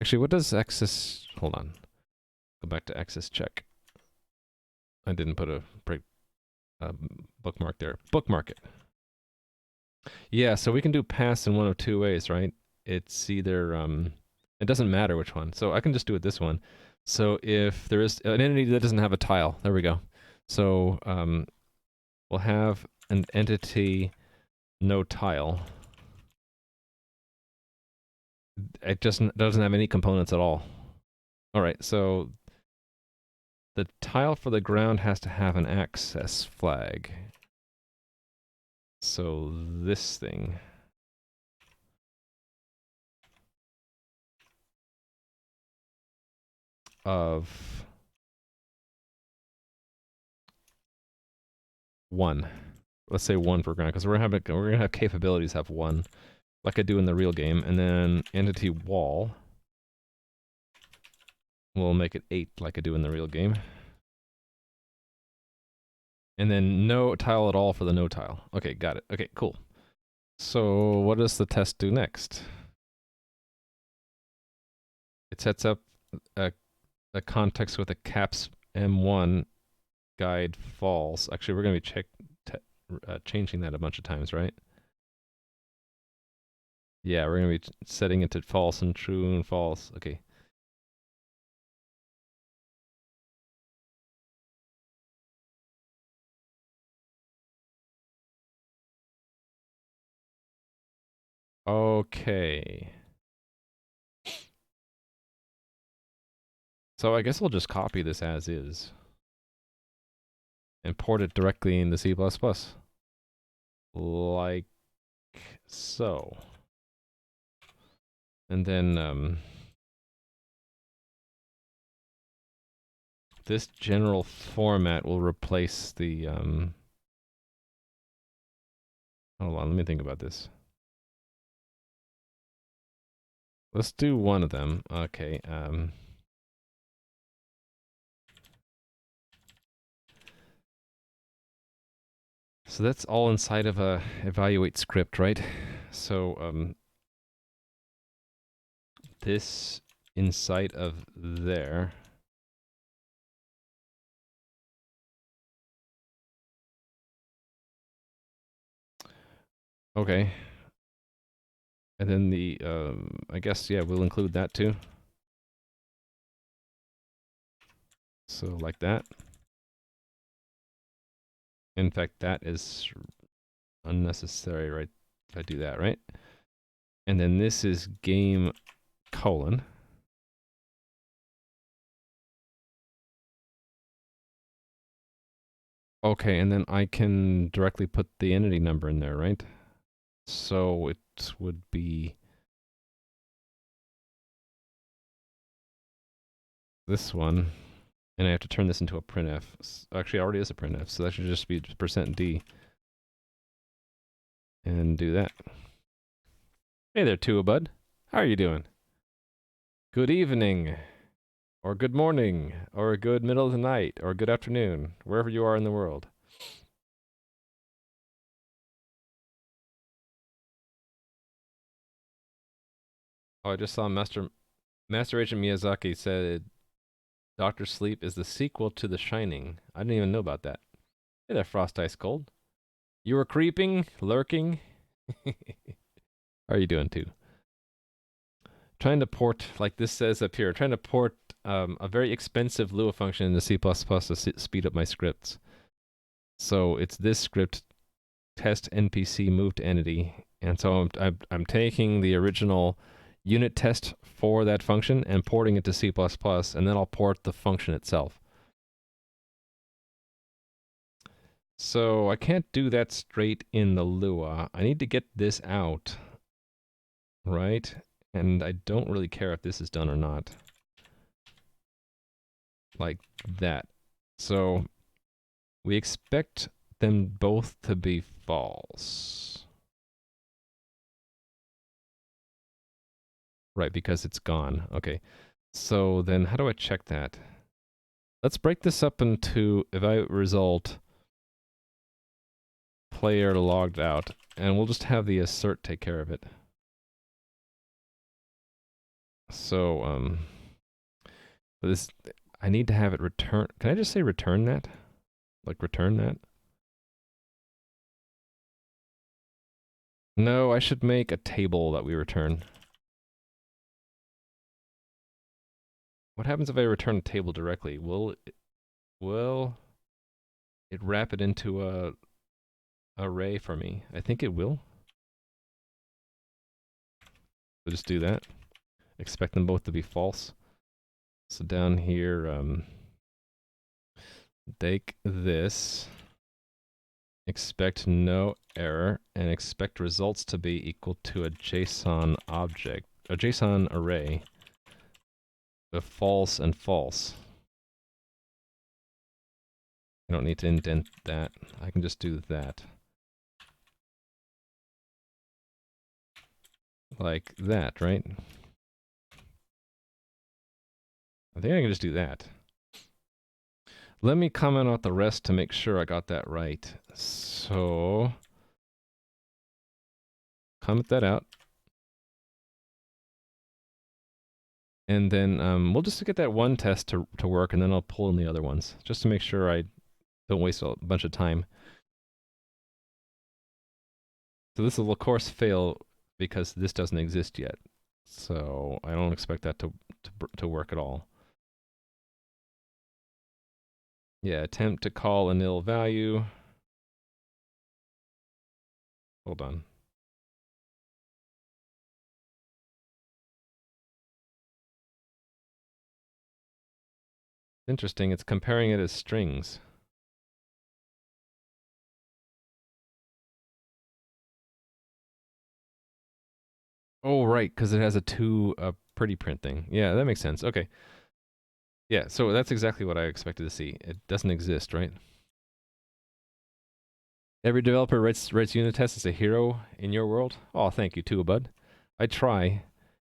Actually, what does access, hold on. Go back to access check. I didn't put a bookmark there. Bookmark it. Yeah, so we can do pass in one of two ways, right? It's either, it doesn't matter which one. So I can just do it this one. So if there is an entity that doesn't have a tile, there we go. So we'll have an entity no tile. It just doesn't have any components at all. All right, so the tile for the ground has to have an access flag. So this thing. Of 1. Let's say 1 for ground, because we're gonna have capabilities have 1, like I do in the real game, and then entity wall. We'll make it 8, like I do in the real game. And then no tile at all for the no tile. Okay, got it. Okay, cool. So what does the test do next? It sets up a context with a caps M1 guide false. Actually, we're going to be changing that a bunch of times, right? Yeah, we're going to be setting it to false and true and false. Okay. Okay. So I guess we'll just copy this as is and port it directly into C++. Like so. And then this general format will replace the hold on, let me think about this. Let's do one of them. Okay. So that's all inside of a evaluate script, right? So this inside of there. Okay. And then the I guess yeah, we'll include that too. So like that. In fact, that is unnecessary, right? If I do that, right? And then this is game colon. Okay, and then I can directly put the entity number in there, right? So it would be this one, and I have to turn this into a printf. Actually, it already is a printf, so that should just be %d. And do that. Hey there, Tua Bud. How are you doing? Good evening, or good morning, or a good middle of the night, or good afternoon, wherever you are in the world. Oh, I just saw Master Agent Miyazaki said Doctor Sleep is the sequel to The Shining. I didn't even know about that. Hey there, Frost Ice Cold. You were creeping, lurking. How are you doing too? Trying to port, like this says up here, trying to port a very expensive Lua function into C++ to speed up my scripts. So it's this script, test NPC move to entity, and so I'm taking the original unit test for that function and porting it to C++, and then I'll port the function itself. So I can't do that straight in the Lua. I need to get this out, right? And I don't really care if this is done or not. Like that. So we expect them both to be false. Right, because it's gone. Okay. So then how do I check that? Let's break this up into evaluate result player logged out, and we'll just have the assert take care of it. So this I need to have it return. Can I just say return that? Like return that? No, I should make a table that we return. What happens if I return a table directly? Will it wrap it into a array for me? I think it will. We'll just do that. Expect them both to be false. So down here, take this, expect no error, and expect results to be equal to a JSON object, a JSON array of false and false. I don't need to indent that. I can just do that. Like that, right? I think I can just do that. Let me comment out the rest to make sure I got that right. So, comment that out. And then we'll just get that one test to work, and then I'll pull in the other ones, just to make sure I don't waste a bunch of time. So this will, of course, fail because this doesn't exist yet. So I don't expect that to work at all. Yeah, attempt to call a nil value. Hold on. Interesting. It's comparing it as strings. Oh, right, because it has a pretty print thing. Yeah, that makes sense. Okay. Yeah, so that's exactly what I expected to see. It doesn't exist, right? Every developer writes unit tests as a hero in your world. Oh, thank you too, bud. I try.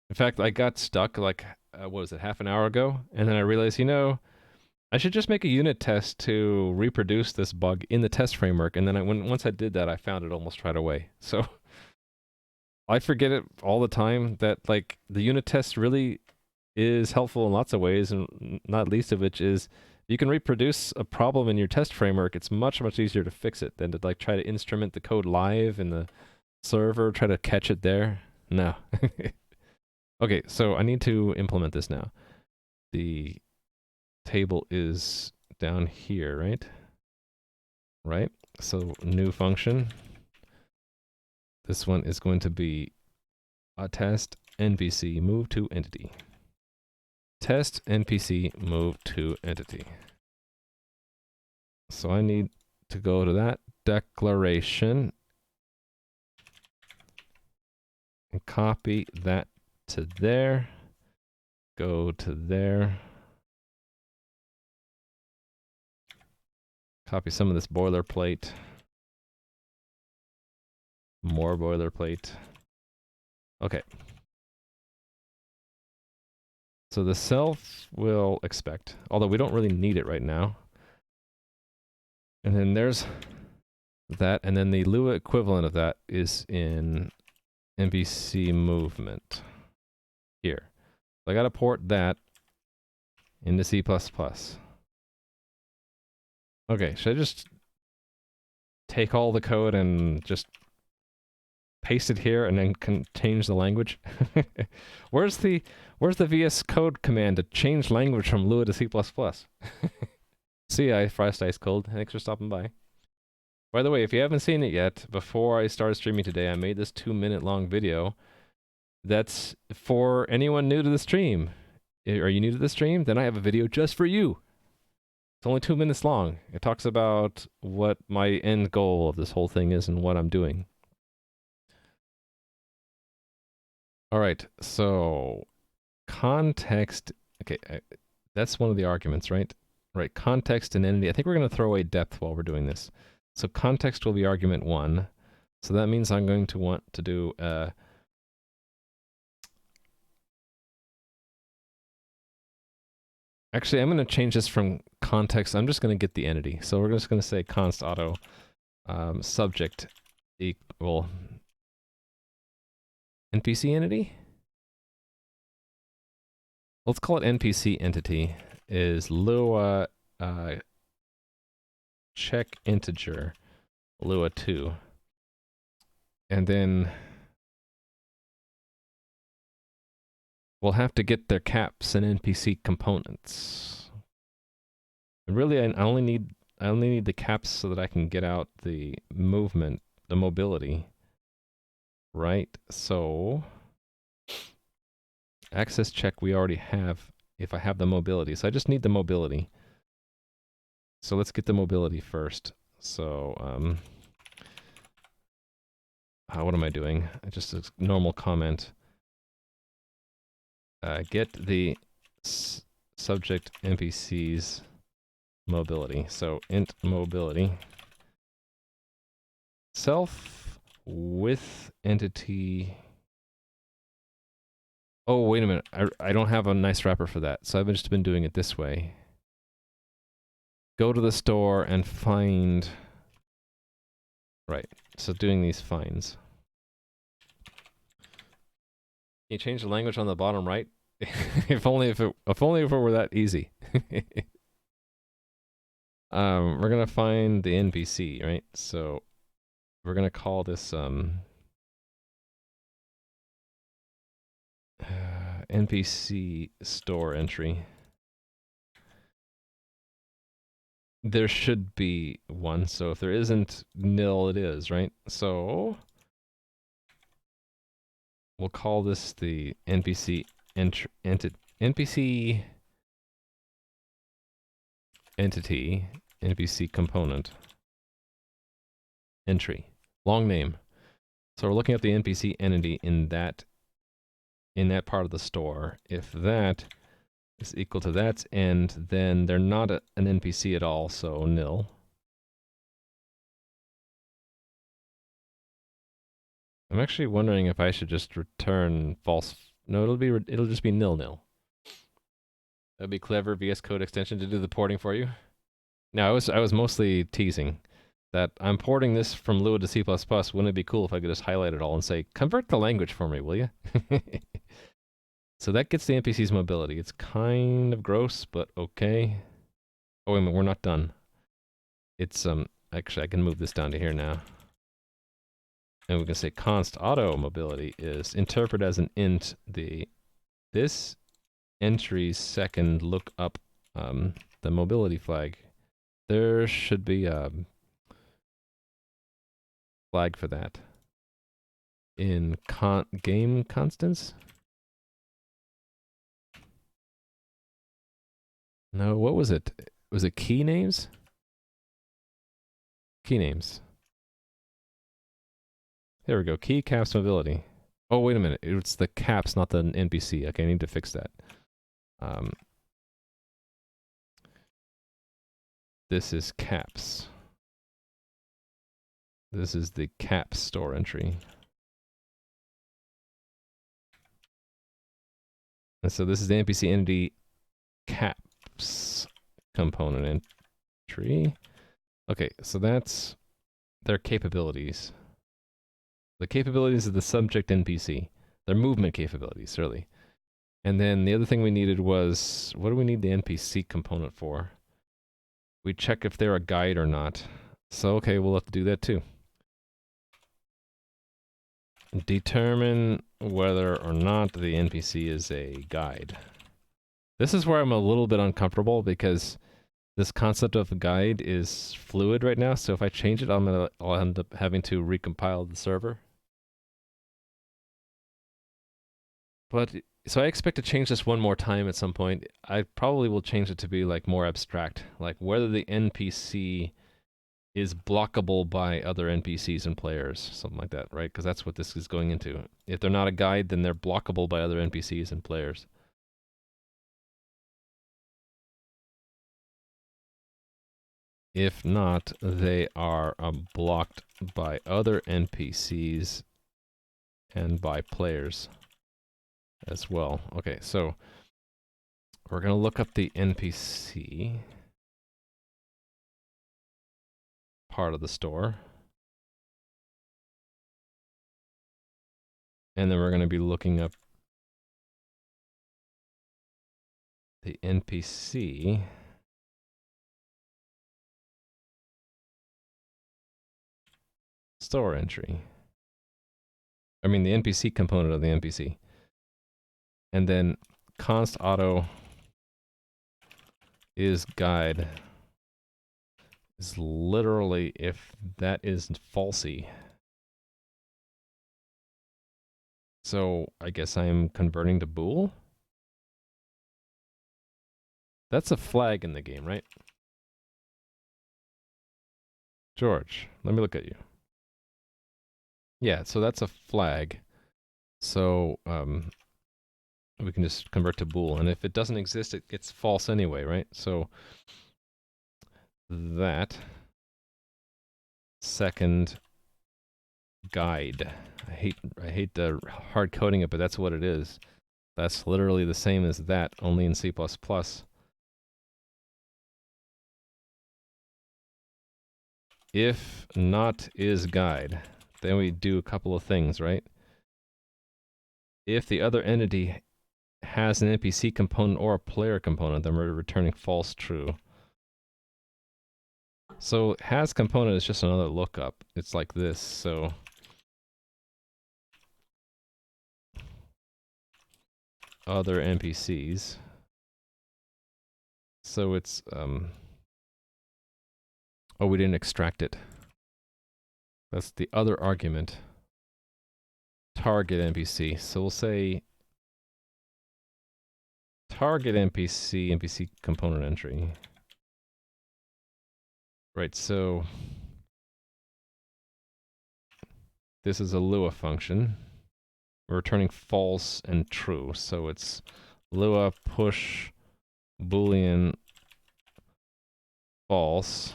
In fact, I got stuck like what was it, half an hour ago, and then I realized, I should just make a unit test to reproduce this bug in the test framework. And then once I did that, I found it almost right away. So I forget it all the time that like the unit test really is helpful in lots of ways, and not least of which is you can reproduce a problem in your test framework. It's much easier to fix it than to like try to instrument the code live in the server, try to catch it there. No. Okay, so I need to implement this now. The table is down here, right? Right. So new function. This one is going to be a test NPC move to entity. Test NPC move to entity. So I need to go to that declaration and copy that to there. Go to there. Copy some of this boilerplate. More boilerplate. Okay. So the self will expect, although we don't really need it right now. And then there's that, and then the Lua equivalent of that is in NPC movement here. So I gotta port that into C++. Okay, should I just take all the code and just paste it here and then change the language? Where's the VS Code command to change language from Lua to C++? See ya, Frost Ice Cold. Thanks for stopping by. By the way, if you haven't seen it yet, before I started streaming today, I made this 2-minute long video that's for anyone new to the stream. Are you new to the stream? Then I have a video just for you. It's only 2 minutes long. It talks about what my end goal of this whole thing is and what I'm doing. All right, so context. Okay, that's one of the arguments, right? Right, context and entity. I think we're going to throw away depth while we're doing this. So context will be argument 1. So that means I'm going to want to do actually, I'm going to change this from context. I'm just going to get the entity. So we're just going to say const auto subject equal NPC entity. Let's call it NPC entity is Lua check integer Lua 2. And then we'll have to get their caps and NPC components. Really, I only need the caps so that I can get out the movement, the mobility. Right? So access check we already have if I have the mobility. So I just need the mobility. So let's get the mobility first. So what am I doing? Just a normal comment. Get the subject NPC's mobility. So int mobility. Self with entity. Oh, wait a minute. I don't have a nice wrapper for that. So I've just been doing it this way. Go to the store and find... Right. So doing these finds. Can you change the language on the bottom right? if only if it were that easy. We're gonna find the NPC, right? So we're gonna call this NPC store entry. There should be one, so if there isn't, nil it is, right? So we'll call this the NPC NPC entity, NPC component, entry, long name. So we're looking at the NPC entity in that part of the store. If that is equal to that's end, then they're not an NPC at all, so nil. I'm actually wondering if I should just return false. No, it'll just be nil. That'd be clever VS Code extension to do the porting for you. No, I was mostly teasing that I'm porting this from Lua to C++. Wouldn't it be cool if I could just highlight it all and say, convert the language for me, will you? So that gets the NPC's mobility. It's kind of gross, but okay. Oh, wait a minute, we're not done. It's, actually, I can move this down to here now. And we can say const auto mobility is interpret as an int this entry's second look up the mobility flag. There should be a flag for that in game constants. No, what was it? Was it key names? Key names. There we go. Key caps mobility. Oh, wait a minute. It's the caps, not the NPC. Okay, I need to fix that. This is caps. This is the caps store entry. And so this is the NPC entity caps component entry. Okay, so that's their capabilities. The capabilities of the subject NPC. Their movement capabilities, really. And then the other thing we needed was, what do we need the NPC component for? We check if they're a guide or not. So, okay, we'll have to do that too. Determine whether or not the NPC is a guide. This is where I'm a little bit uncomfortable because this concept of a guide is fluid right now. So if I change it, I'll end up having to recompile the server. But so I expect to change this one more time at some point. I probably will change it to be like more abstract, like whether the NPC is blockable by other NPCs and players, something like that, right? Because that's what this is going into. If they're not a guide, then they're blockable by other NPCs and players. If not, they are blocked by other NPCs and by players as well. Okay, so we're going to look up the NPC part of the store. And then we're going to be looking up the NPC store entry. I mean the NPC component of the NPC. And then const auto is guide is literally if that is falsy. So I guess I'm converting to bool. That's a flag in the game, right? George, let me look at you. Yeah, so that's a flag. So we can just convert to bool, and if it doesn't exist, it's false anyway, right? So that second guide. I hate the hard coding it, but that's what it is. That's literally the same as that, only in C++. If not is guide, then we do a couple of things, right? If the other entity has an NPC component or a player component, then we're returning false true. So has component is just another lookup. It's like this, so other NPCs. So it's oh, we didn't extract it. That's the other argument. Target NPC. So we'll say target NPC component entry. Right, so this is a Lua function. We're returning false and true. So it's Lua push boolean false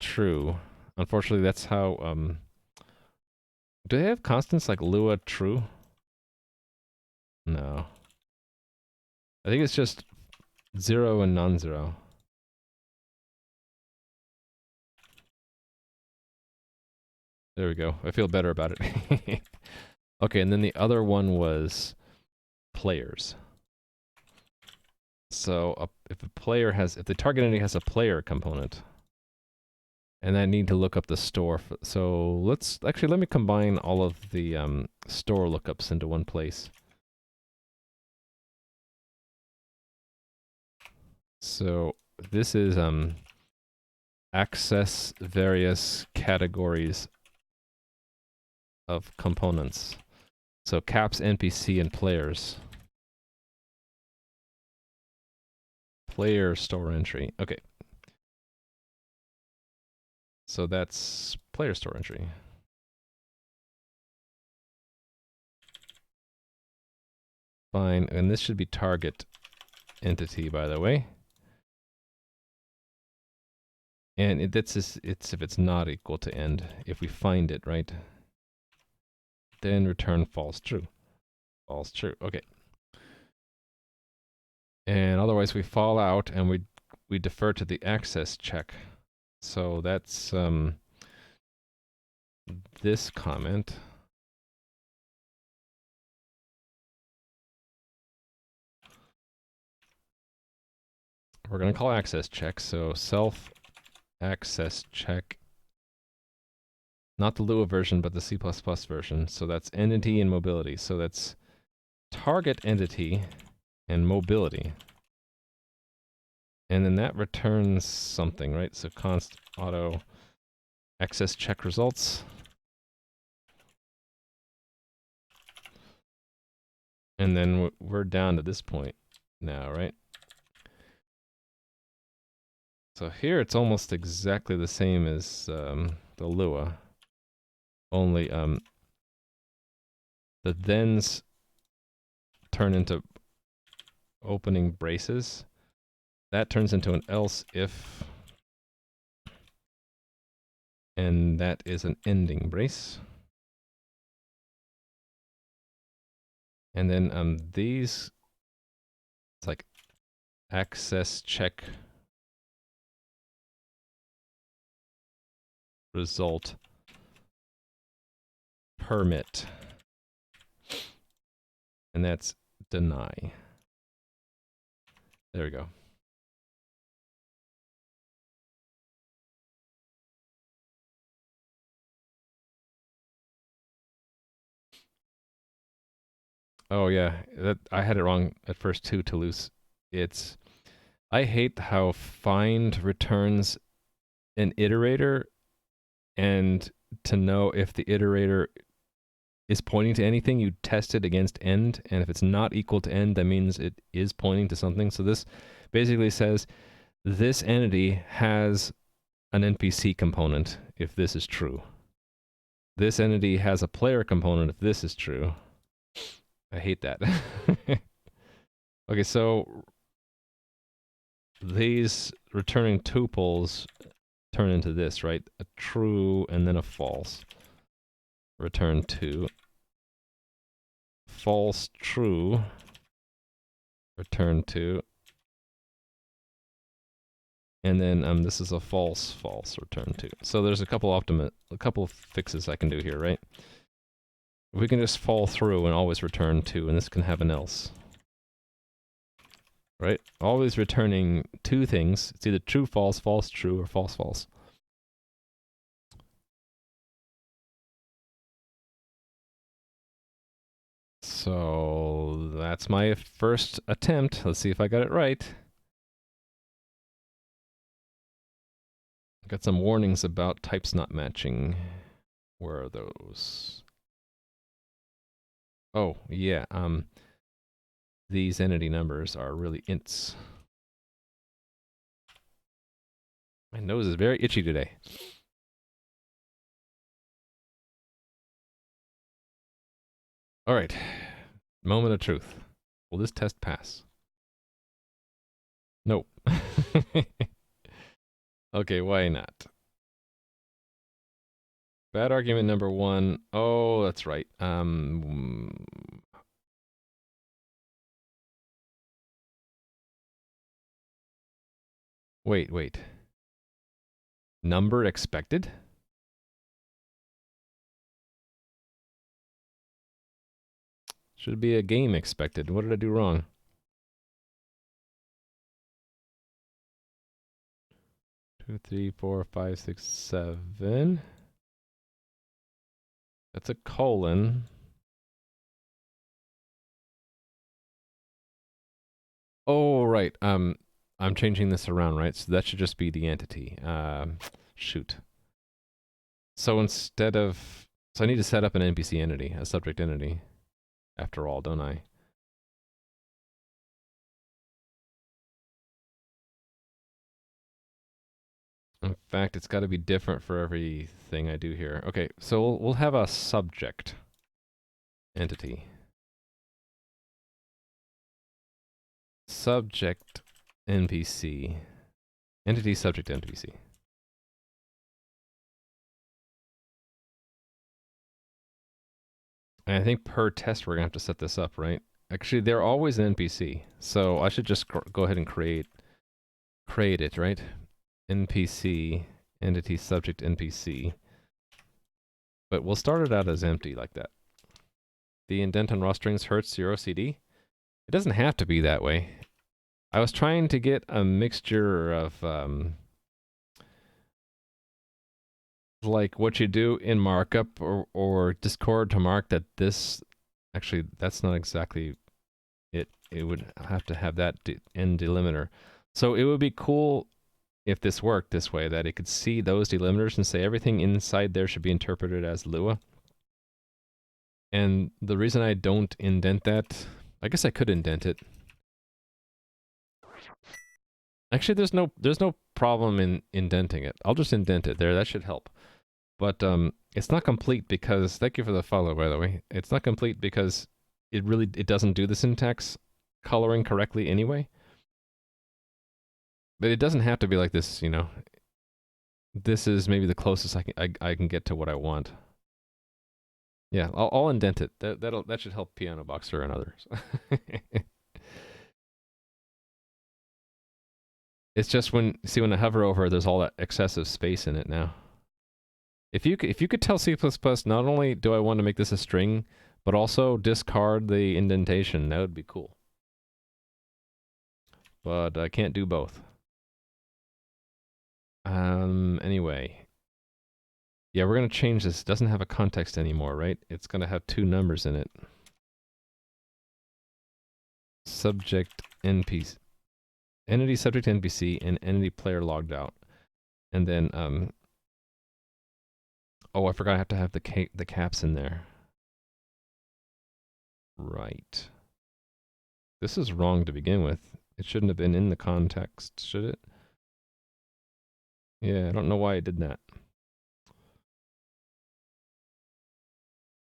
true. Unfortunately, that's how do they have constants like Lua true? No. I think it's just 0 and non-zero. There we go. I feel better about it. Okay, and then the other one was players. So if the target entity has a player component, and I need to look up the store. So let me combine all of the store lookups into one place. So this is access various categories of components. So caps, NPC, and players. Player store entry. Okay. So that's player store entry. Fine, and this should be target entity, by the way. And it's if it's not equal to end, if we find it, right? Then return false true. False true. Okay. And otherwise we fall out and we defer to the access check. So that's this comment. We're going to call access check. So self access check, not the Lua version, but the C++ version. So that's entity and mobility. So that's target entity and mobility. And then that returns something, right? So const auto access check results. And then we're down to this point now, right? So here it's almost exactly the same as the Lua, only the thens turn into opening braces. That turns into an else if, and that is an ending brace. And then these, it's like access check result permit. And that's deny. There we go. Oh yeah, I had it wrong at first too, Toulouse. I hate how find returns an iterator, and to know if the iterator is pointing to anything, you test it against end, and if it's not equal to end, that means it is pointing to something. So this basically says this entity has an NPC component if this is true. This entity has a player component if this is true. I hate that. Okay, so these returning tuples turn into this, right? A true and then a false. Return 2. False, true. Return 2. And then this is a false, false, return 2. So there's a couple fixes I can do here, right? We can just fall through and always return 2, and this can have an else. Right? Always returning 2 things. It's either true, false, false, true, or false, false. So that's my first attempt. Let's see if I got it right. Got some warnings about types not matching. Where are those? Oh, yeah. These entity numbers are really ints. My nose is very itchy today. All right. Moment of truth. Will this test pass? Nope. Okay, why not? Bad argument number one. Oh, that's right. Wait. Number expected? Should be a game expected. What did I do wrong? Two, three, four, five, six, seven. That's a colon. Oh, right. I'm changing this around, right? So that should just be the entity. Shoot. So instead of... So I need to set up an NPC entity, a subject entity, after all, don't I? In fact, it's got to be different for everything I do here. Okay, so we'll have a subject entity. Subject NPC. Entity subject NPC. And I think per test we're going to have to set this up, right? Actually, they're always an NPC. So I should just go ahead and create it, right? NPC, entity subject NPC. But we'll start it out as empty like that. The indent on raw strings hurts your OCD. It doesn't have to be that way. I was trying to get a mixture of like what you do in markup or Discord to mark that this, actually that's not exactly it. It would have to have that end delimiter. So it would be cool if this worked this way, that it could see those delimiters and say everything inside there should be interpreted as Lua. And the reason I don't indent that, I guess I could indent it. Actually, there's no problem in indenting it. I'll just indent it there. That should help. But it's not complete because, thank you for the follow, by the way. It's not complete because it doesn't do the syntax coloring correctly anyway. But it doesn't have to be like this, you know. This is maybe the closest I can get to what I want. Yeah, I'll indent it. That should help Piano Boxer and others. It's just when I hover over, there's all that excessive space in it now. If you could tell C++, not only do I want to make this a string, but also discard the indentation, that would be cool. But I can't do both. Anyway. Yeah, we're going to change this. It doesn't have a context anymore, right? It's going to have two numbers in it. Subject NPC. Entity subject NPC and entity player logged out. And then, oh, I forgot I have to have the caps in there. Right. This is wrong to begin with. It shouldn't have been in the context, should it? Yeah, I don't know why I did that.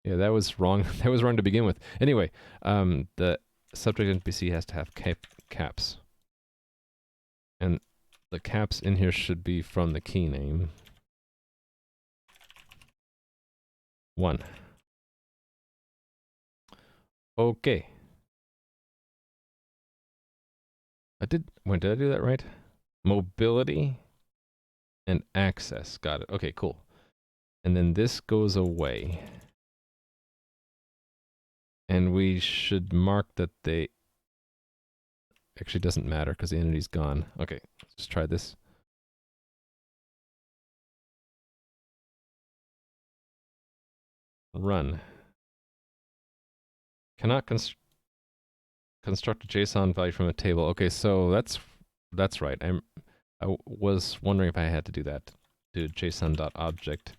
Yeah, that was wrong. That was wrong to begin with. Anyway, the subject NPC has to have caps. And the caps in here should be from the key name. 1. Okay. Did I do that right? Mobility and access. Got it. Okay, cool. And then this goes away. And we should mark that they... Actually, doesn't matter because the entity's gone. Okay, let's just try this. Run. Cannot construct a JSON value from a table. Okay, so that's right. I was wondering if I had to do that. Do JSON.object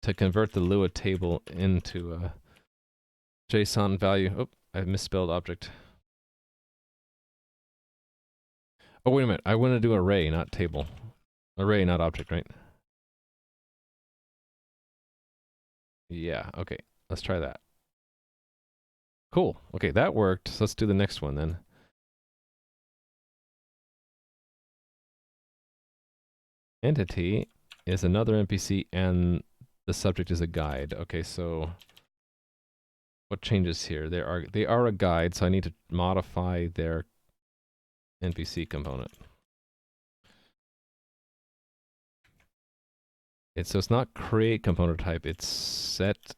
to convert the Lua table into a JSON value. Oh, I misspelled object. Oh, wait a minute. I want to do array, not table. Array, not object, right? Yeah, okay. Let's try that. Cool. Okay, that worked. So let's do the next one then. Entity is another NPC and the subject is a guide. Okay, so what changes here? They are a guide, so I need to modify their NPC component. So it's not create component type, it's set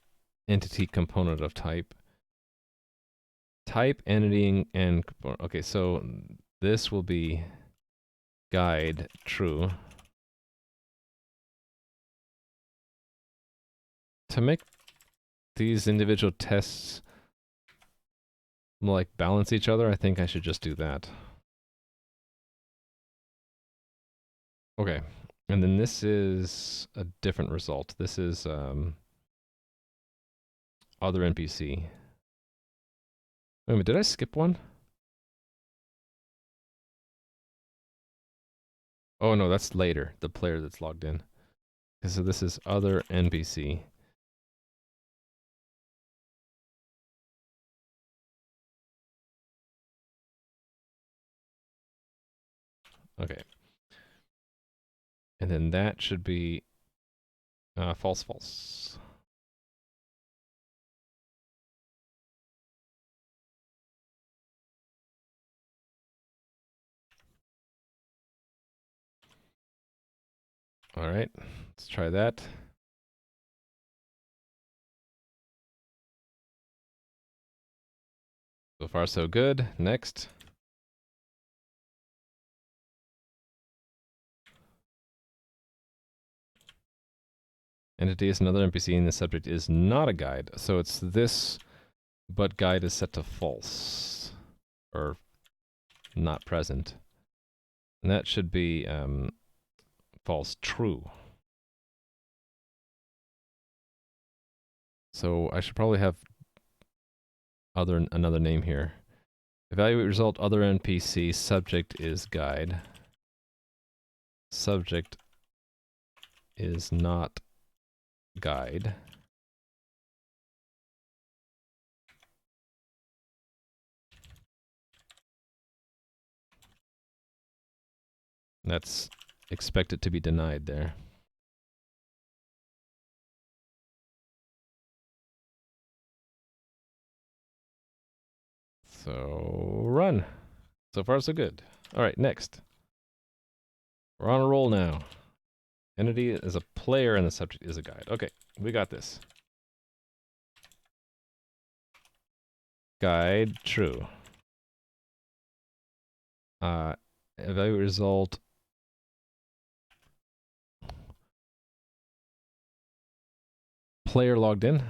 entity component of type. Type entity and okay, so this will be guide true. To make these individual tests like balance each other, I think I should just do that. Okay, and then this is a different result. This is other NPC. Wait a minute, did I skip one? Oh no, that's later, the player that's logged in. So this is other NPC. Okay. And then that should be false, false. All right, let's try that. So far, so good. Next. Entity is another NPC and the subject is not a guide. So it's this, but guide is set to false. Or not present. And that should be false true. So I should probably have another name here. Evaluate result other NPC, subject is guide. Subject is not guide. That's expected to be denied there. So run. So far so good. All right, next. We're on a roll now. Entity is a player and the subject is a guide. Okay, we got this. Guide, true. Evaluate result. Player logged in.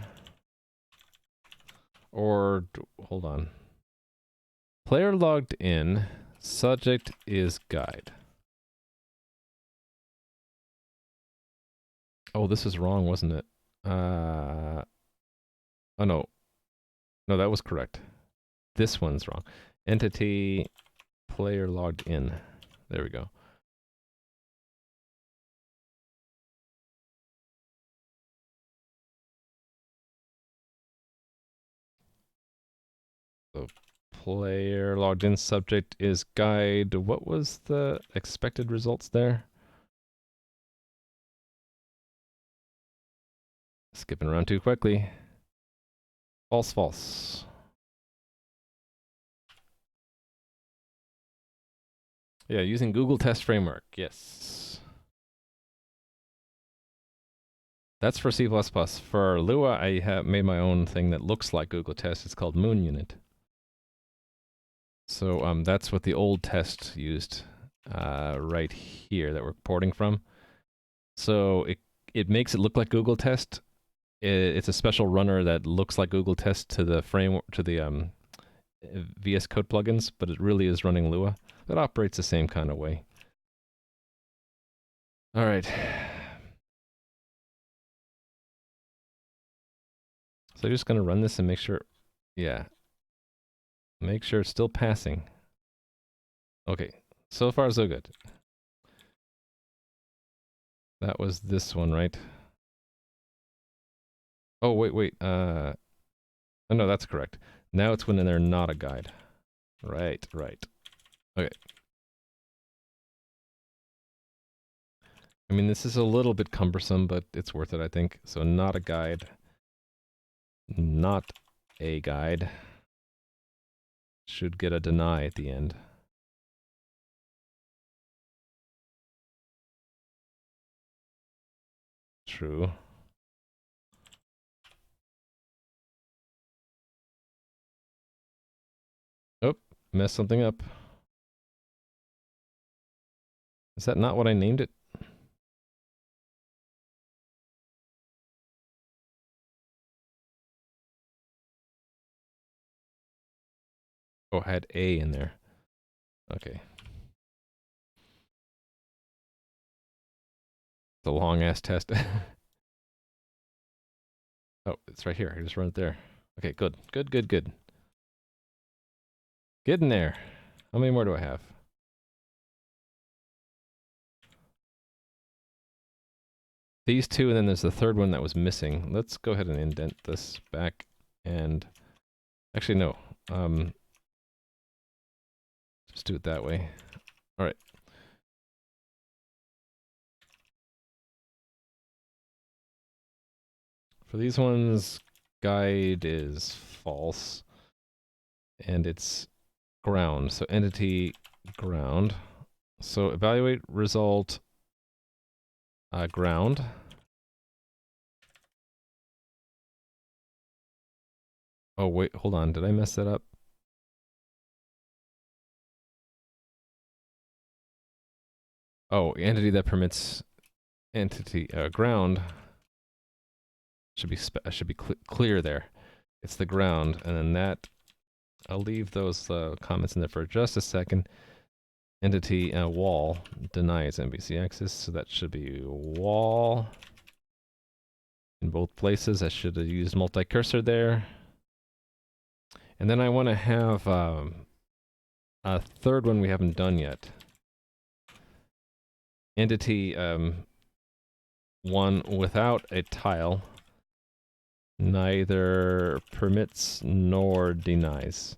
Or, hold on. Player logged in, subject is guide. Oh, this is wrong, wasn't it? Oh no. No, that was correct. This one's wrong. Entity, player logged in. There we go. So player logged in, subject is guide. What was the expected results there? Skipping around too quickly. False, false. Yeah, using Google Test Framework. Yes. That's for C++. For Lua, I have made my own thing that looks like Google Test. It's called Moon Unit. So that's what the old test used right here that we're porting from. So it makes it look like Google Test. It's a special runner that looks like Google Test to the framework, to the VS Code plugins, but it really is running Lua. It operates the same kind of way. All right. So I'm just going to run this and make sure, yeah, make sure it's still passing. Okay, so far so good. That was this one, right? Oh, wait. Oh, no, that's correct. Now it's when they're not a guide. Right. Okay. I mean, this is a little bit cumbersome, but it's worth it, I think. So not a guide. Not a guide. Should get a deny at the end. True. Oh, messed something up. Is that not what I named it? Oh, I had A in there. Okay. It's a long ass test. Oh, it's right here. I just run it there. Okay, good. Good. Get in there. How many more do I have? These two, and then there's the third one that was missing. Let's go ahead and indent this back and... Actually, no. Just do it that way. Alright. For these ones, guide is false. And it's ground. So entity ground. So evaluate result ground. Oh, wait, hold on. Did I mess that up? Oh, entity that permits entity ground should be clear there. It's the ground, and then that I'll leave those comments in there for just a second. Entity wall denies NPC access, so that should be wall in both places. I should have used multi-cursor there. And then I want to have a third one we haven't done yet. Entity one without a tile neither permits nor denies.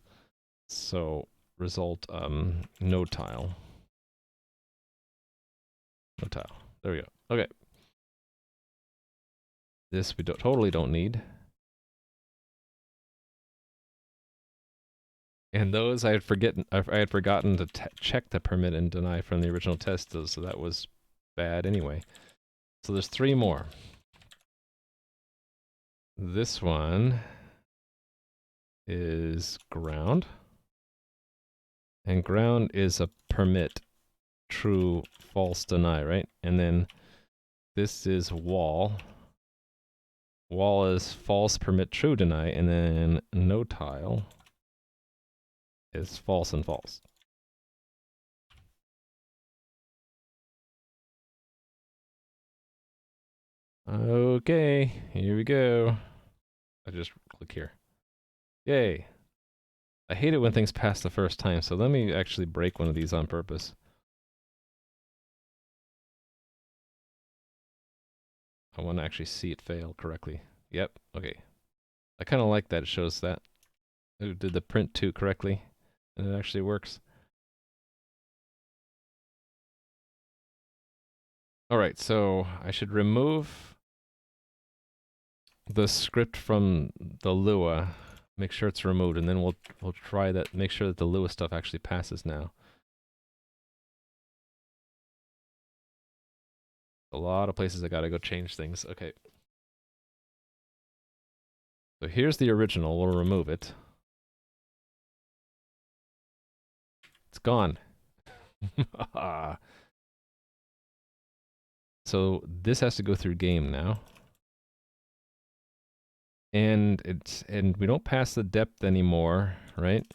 So result no tile. No tile. There we go. Okay. This we totally don't need. And those I had forgotten to check the permit and deny from the original test, so that was bad anyway. So there's 3 more. This one is ground. And ground is a permit, true, false, deny, right? And then this is wall. Wall is false, permit, true, deny, and then no tile is false and false. Okay, here we go. I just click here. Yay. I hate it when things pass the first time, so let me actually break one of these on purpose. I want to actually see it fail correctly. Yep, okay. I kind of like that it shows that. It did the print 2 correctly, and it actually works. Alright, so I should remove the script from the Lua, make sure it's removed, and then we'll try that, make sure that the Lua stuff actually passes now. A lot of places I gotta go change things. Okay. So here's the original, we'll remove it. It's gone. So this has to go through game now. And we don't pass the depth anymore, right?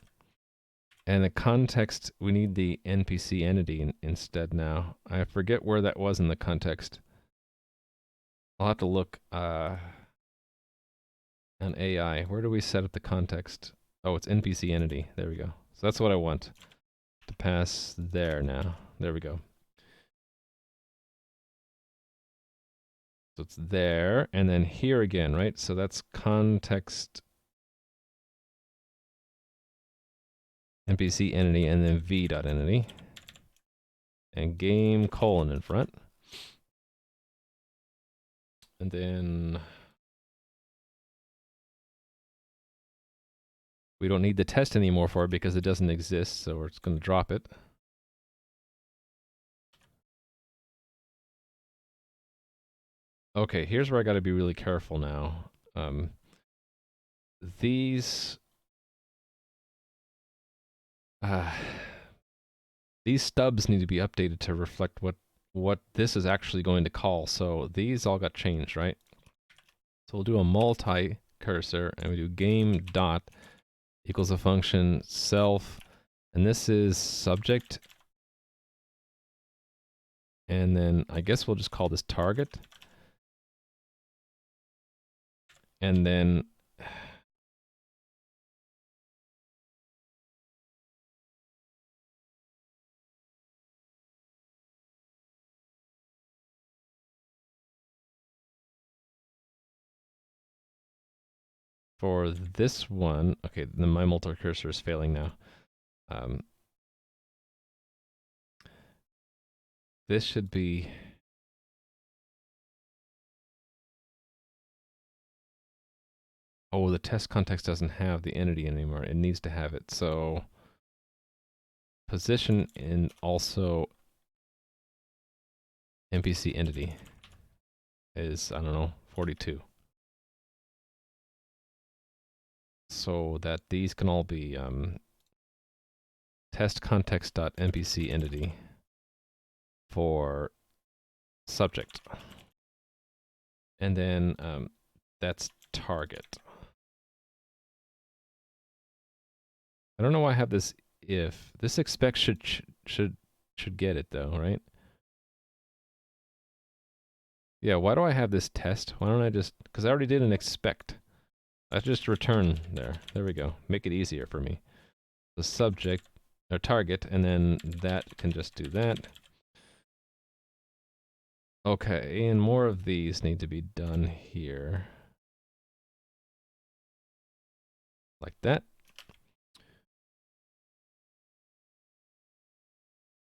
And the context, we need the NPC entity instead now. I forget where that was in the context. I'll have to look on AI. Where do we set up the context? Oh, it's NPC entity. There we go. So that's what I want to pass there now. There we go. So it's there, and then here again, right? So that's context NPC entity, and then v.entity, and game colon in front. And then we don't need the test anymore for it because it doesn't exist, so we're just going to drop it. Okay, here's where I got to be really careful now. These stubs need to be updated to reflect what this is actually going to call. So these all got changed, right? So we'll do a multi-cursor, and we do game dot equals a function self, and this is subject, and then I guess we'll just call this target, and then for this one, okay, then my multi-cursor is failing now. This should be, oh, the test context doesn't have the entity anymore. It needs to have it. So position and also NPC entity is, I don't know, 42. So that these can all be test context.npc entity for subject. And then that's target. I don't know why I have this if. This expect should get it though, right? Yeah, why do I have this test? Why don't I just, because I already did an expect. I just return there. There we go. Make it easier for me. The subject, or target, and then that can just do that. Okay, and more of these need to be done here. Like that.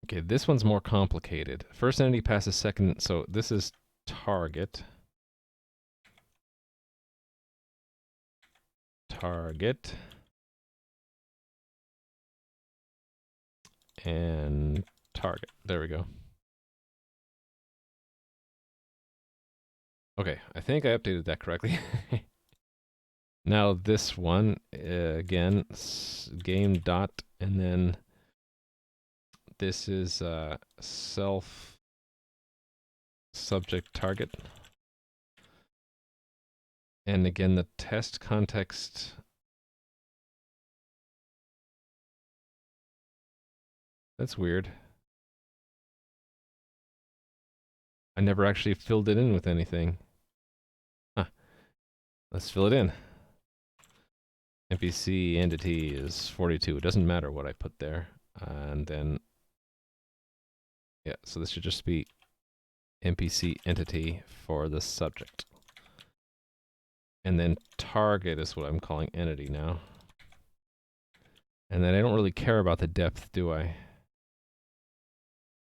Okay, this one's more complicated. First entity passes second, so this is target. Target. And target. There we go. Okay, I think I updated that correctly. Now this one, again, game dot, and then this is self subject target. And again, the test context. That's weird. I never actually filled it in with anything. Huh. Let's fill it in. NPC entity is 42. It doesn't matter what I put there. And then, yeah, so this should just be NPC entity for the subject. And then target is what I'm calling entity now. And then I don't really care about the depth, do I?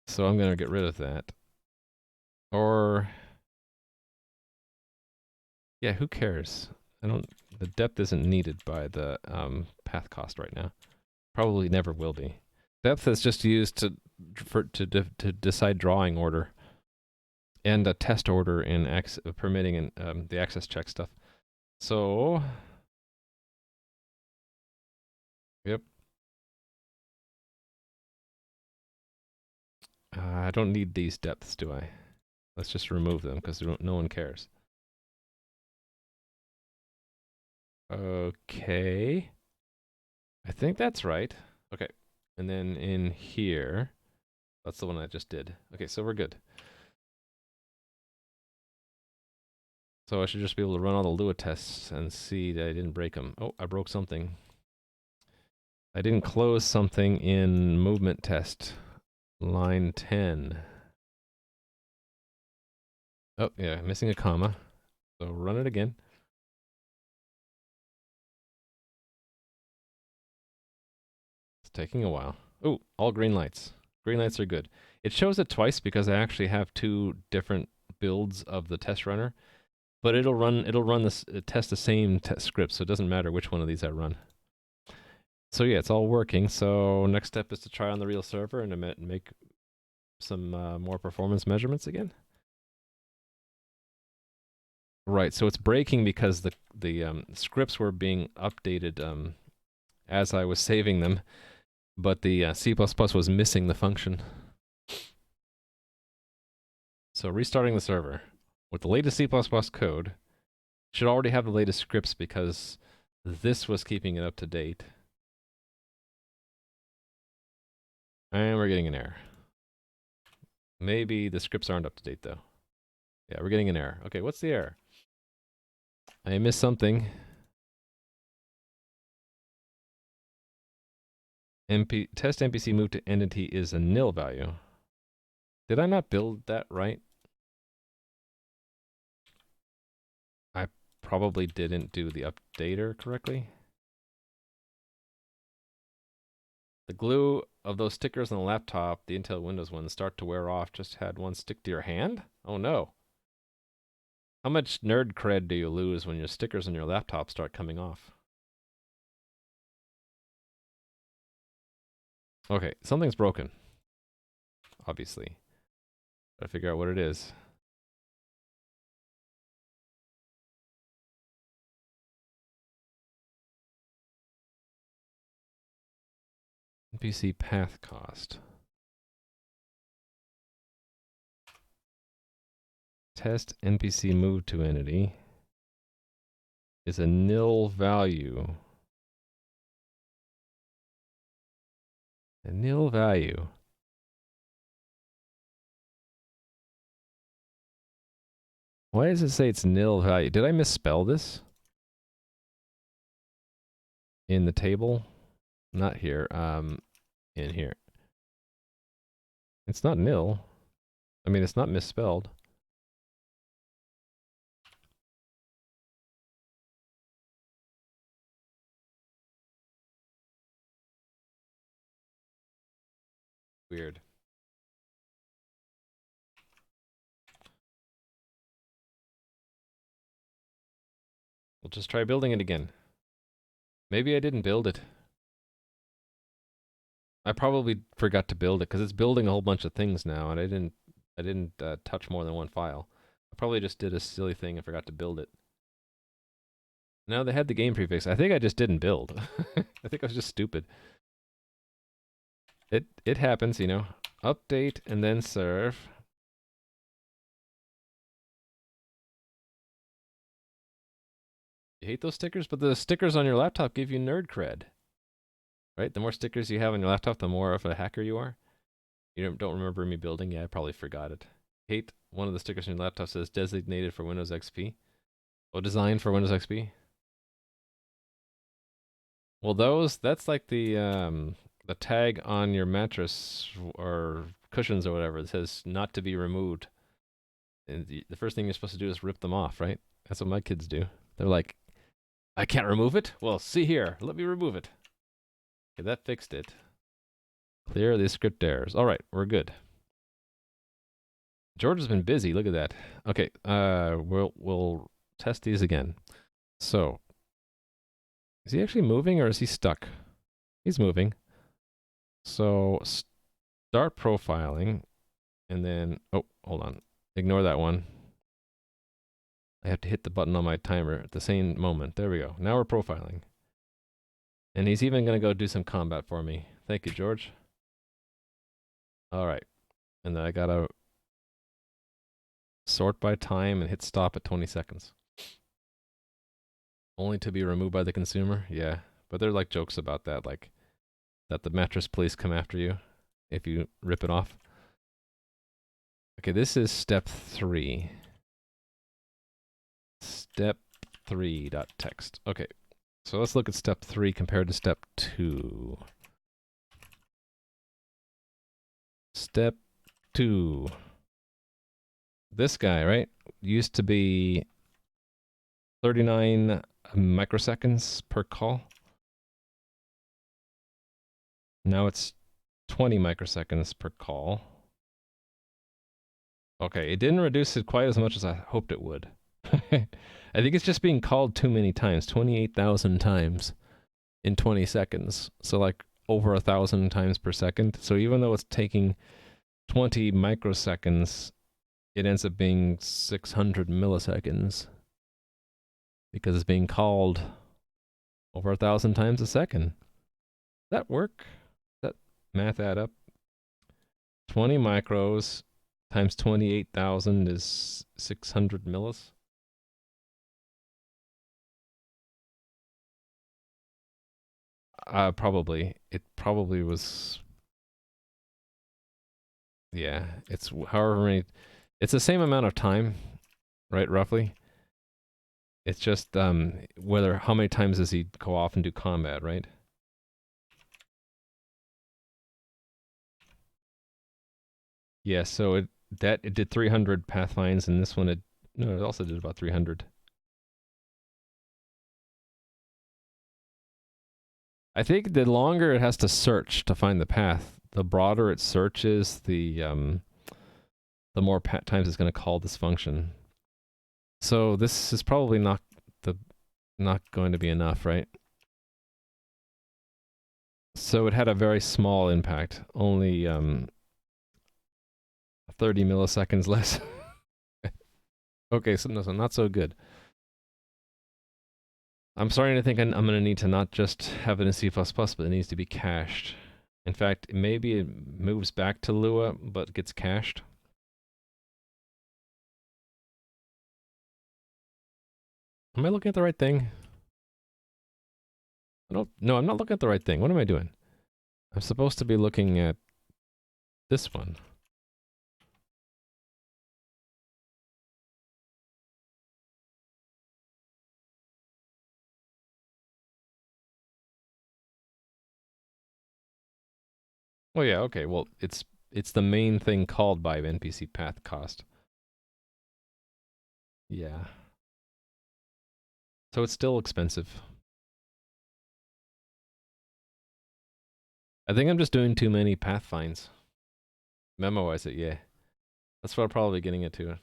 So I'm going to get rid of that. Or, yeah, who cares? The depth isn't needed by the path cost right now. Probably never will be. Depth is just used to decide drawing order and a test order in permitting and the access check stuff. So, yep. I don't need these depths, do I? Let's just remove them because no one cares. Okay. I think that's right. Okay. And then in here, that's the one I just did. Okay, so we're good. So I should just be able to run all the Lua tests and see that I didn't break them. Oh, I broke something. I didn't close something in movement test, line 10. Oh, yeah, missing a comma. So run it again. It's taking a while. Ooh, all green lights. Green lights are good. It shows it twice because I actually have two different builds of the test runner, but it'll run this test the same test script, so it doesn't matter which one of these I run. So yeah, it's all working. So next step is to try on the real server and make some more performance measurements again. Right. So it's breaking because the scripts were being updated as I was saving them, but the C++ was missing the function. So restarting the server with the latest C++ code should already have the latest scripts because this was keeping it up to date. And we're getting an error. Maybe the scripts aren't up to date though. Yeah, we're getting an error. Okay, what's the error? I missed something. Test NPC move to entity is a nil value. Did I not build that right? I probably didn't do the updater correctly. The glue of those stickers on the laptop, the Intel Windows ones, start to wear off. Just had one stick to your hand? Oh no. How much nerd cred do you lose when your stickers on your laptop start coming off? Okay, something's broken. Obviously. Gotta figure out what it is. NPC path cost. Test NPC move to entity is a nil value. A nil value. Why does it say it's nil value? Did I misspell this? In the table? Not here. In here. It's not nil. I mean, it's not misspelled. Weird. We'll just try building it again. Maybe I didn't build it. I probably forgot to build it because it's building a whole bunch of things now, and I didn't touch more than one file. I probably just did a silly thing and forgot to build it. No, they had the game prefix. I think I just didn't build. I think I was just stupid. It happens, you know. Update and then serve. You hate those stickers, but the stickers on your laptop give you nerd cred. Right? The more stickers you have on your laptop, the more of a hacker you are. You don't remember me building? Yeah, I probably forgot it. Hate one of the stickers on your laptop says designated for Windows XP. Oh, designed for Windows XP. Well, that's like the tag on your mattress or cushions or whatever. It says not to be removed. And the first thing you're supposed to do is rip them off, right? That's what my kids do. They're like, I can't remove it? Well, see here. Let me remove it. Okay, that fixed it. Clear the script errors. All right, we're good. George has been busy. Look at that. Okay, we'll test these again. So, is he actually moving or is he stuck? He's moving. So, start profiling, and then, oh, hold on. Ignore that one. I have to hit the button on my timer at the same moment. There we go. Now we're profiling. And he's even going to go do some combat for me. Thank you, George. All right. And then I got to sort by time and hit stop at 20 seconds. Only to be removed by the consumer? Yeah. But there are like jokes about that, like that the mattress police come after you if you rip it off. Okay, this is step 3. Step 3.text. Okay, so let's look at step 3 compared to step 2. Step 2. this guy, right, used to be 39 microseconds per call. Now it's 20 microseconds per call. Okay, it didn't reduce it quite as much as I hoped it would. I think it's just being called too many times, 28,000 times in 20 seconds. So like over 1,000 times per second. So even though it's taking 20 microseconds, it ends up being 600 milliseconds because it's being called over 1,000 times a second. Does that work? Does that math add up? 20 micros times 28,000 is 600 millis. Probably. It probably was. Yeah, it's however many. It's the same amount of time, right? Roughly. It's just how many times does he go off and do combat, right? Yeah, so it did 300 pathfinds, and this one it also did about 300. I think the longer it has to search to find the path, the broader it searches, the more times it's going to call this function. So this is probably not going to be enough, right? So it had a very small impact, only 30 milliseconds less. Okay, so not so good. I'm starting to think I'm going to need to not just have it in C++, but it needs to be cached. In fact, maybe it moves back to Lua, but gets cached. Am I looking at the right thing? No, I'm not looking at the right thing. What am I doing? I'm supposed to be looking at this one. Oh yeah, okay. Well, it's the main thing called by NPC path cost. Yeah. So it's still expensive. I think I'm just doing too many path finds. Memoize it, yeah. That's what I'm probably getting it to.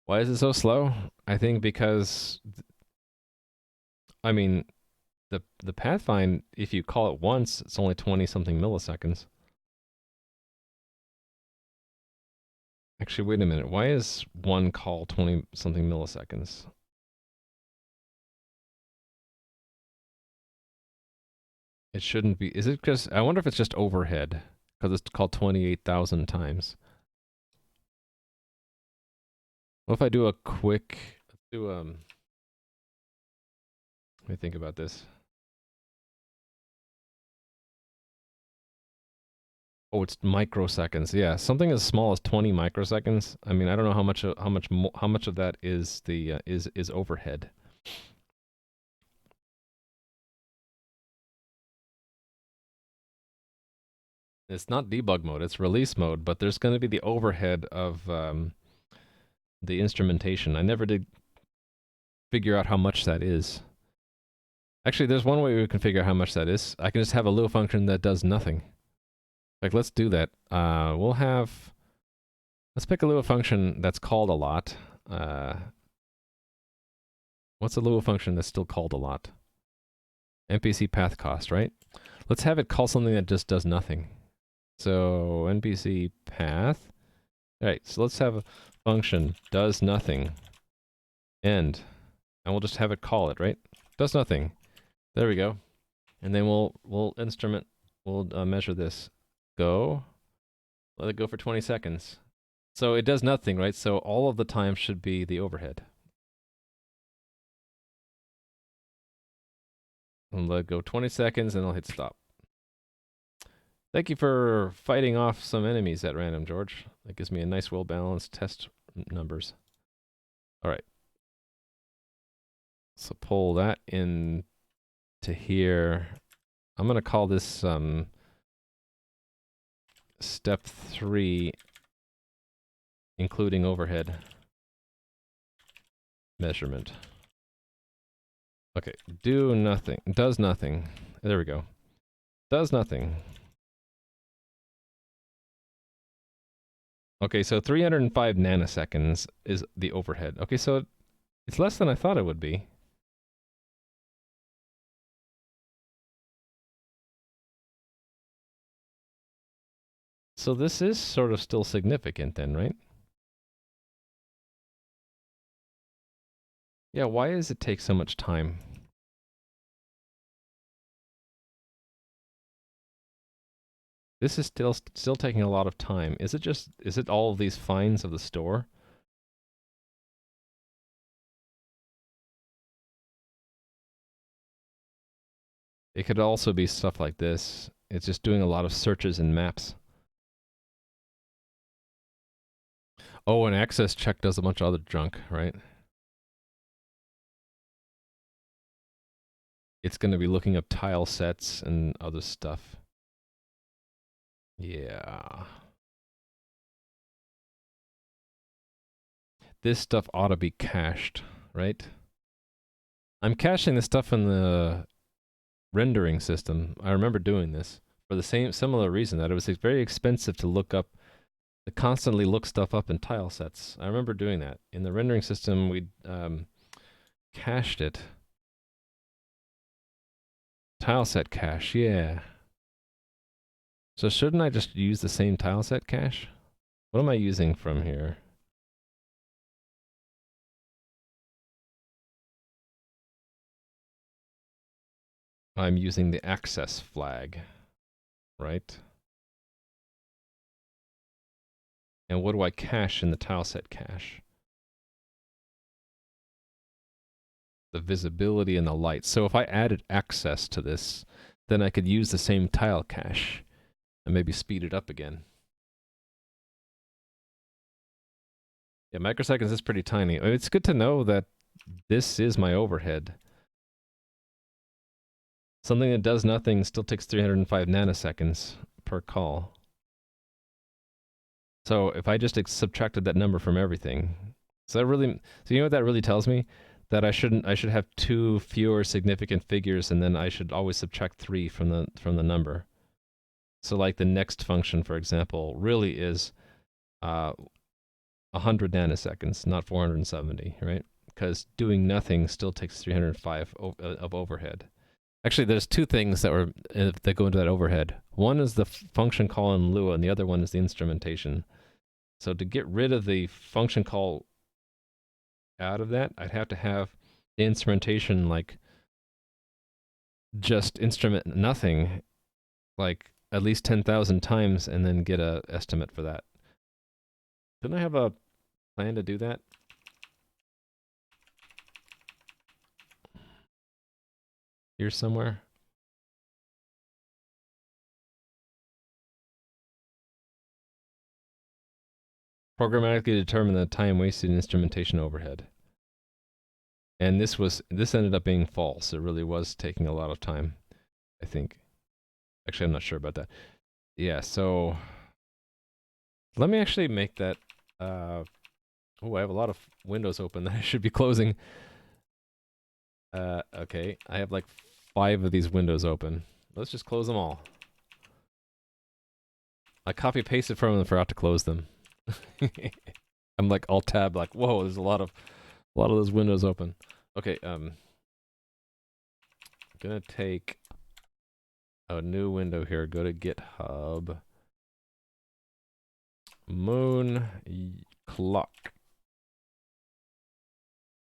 Why is it so slow? I think because, I mean, the path find, if you call it once, it's only 20 something milliseconds. Actually, wait a minute. Why is one call 20 something milliseconds? It shouldn't be. Is it just, I wonder if it's just overhead, because it's called 28,000 times. What if I do a quick, let's do, let me think about this. Oh, it's microseconds. Yeah, something as small as 20 microseconds. I mean, I don't know how much of that is the is overhead. It's not debug mode, it's release mode, but there's going to be the overhead of the instrumentation. I never did figure out how much that is. Actually, there's one way we can figure out how much that is. I can just have a Lua function that does nothing. Like, let's do that. Let's pick a Lua function that's called a lot. What's a Lua function that's still called a lot? NPC path cost, right? Let's have it call something that just does nothing. So NPC path. All right, so let's have a function does nothing. End. And we'll just have it call it, right? Does nothing. There we go. And then we'll measure this. Go. Let it go for 20 seconds. So it does nothing, right? So all of the time should be the overhead. And let it go 20 seconds and I'll hit stop. Thank you for fighting off some enemies at random, George. That gives me a nice, well-balanced test numbers. All right. So pull that in to here. I'm going to call this step 3 including overhead measurement. Okay, do nothing. Does nothing. There we go. Does nothing. Okay, so 305 nanoseconds is the overhead. Okay, so it's less than I thought it would be. So this is sort of still significant then, right? Yeah, why does it take so much time? This is still taking a lot of time. Is it all of these fines of the store? It could also be stuff like this. It's just doing a lot of searches and maps. Oh, an access check does a bunch of other junk, right? It's going to be looking up tile sets and other stuff. Yeah. This stuff ought to be cached, right? I'm caching this stuff in the rendering system. I remember doing this for the similar reason that it was very expensive to constantly look stuff up in tile sets. I remember doing that. In the rendering system, we cached it. Tile set cache, yeah. So shouldn't I just use the same tile set cache? What am I using from here? I'm using the access flag, right? And what do I cache in the tileset cache? The visibility and the light. So if I added access to this, then I could use the same tile cache and maybe speed it up again. Yeah, microseconds is pretty tiny. It's good to know that this is my overhead. Something that does nothing still takes 305 nanoseconds per call. So if I just subtracted that number from everything, so you know what that really tells me? That I should have 2 fewer significant figures, and then I should always subtract 3 from the number. So like the next function, for example, really is 100 nanoseconds, not 470, right? Because doing nothing still takes 305 of overhead. Actually, there's 2 things that go into that overhead. One is the function call in Lua, and the other one is the instrumentation. So to get rid of the function call out of that, I'd have to have the instrumentation like just instrument nothing like at least 10,000 times and then get a estimate for that. Didn't I have a plan to do that? Here somewhere? Programmatically determine the time wasted in instrumentation overhead. And this ended up being false. It really was taking a lot of time, I think. Actually, I'm not sure about that. Yeah, so let me actually make that oh, I have a lot of windows open that I should be closing. Okay, I have like 5 of these windows open. Let's just close them all. I copy pasted from them and forgot to close them. I'm like alt tab, like whoa, there's a lot of those windows open. Okay, I'm gonna take a new window here. Go to GitHub. Moon clock.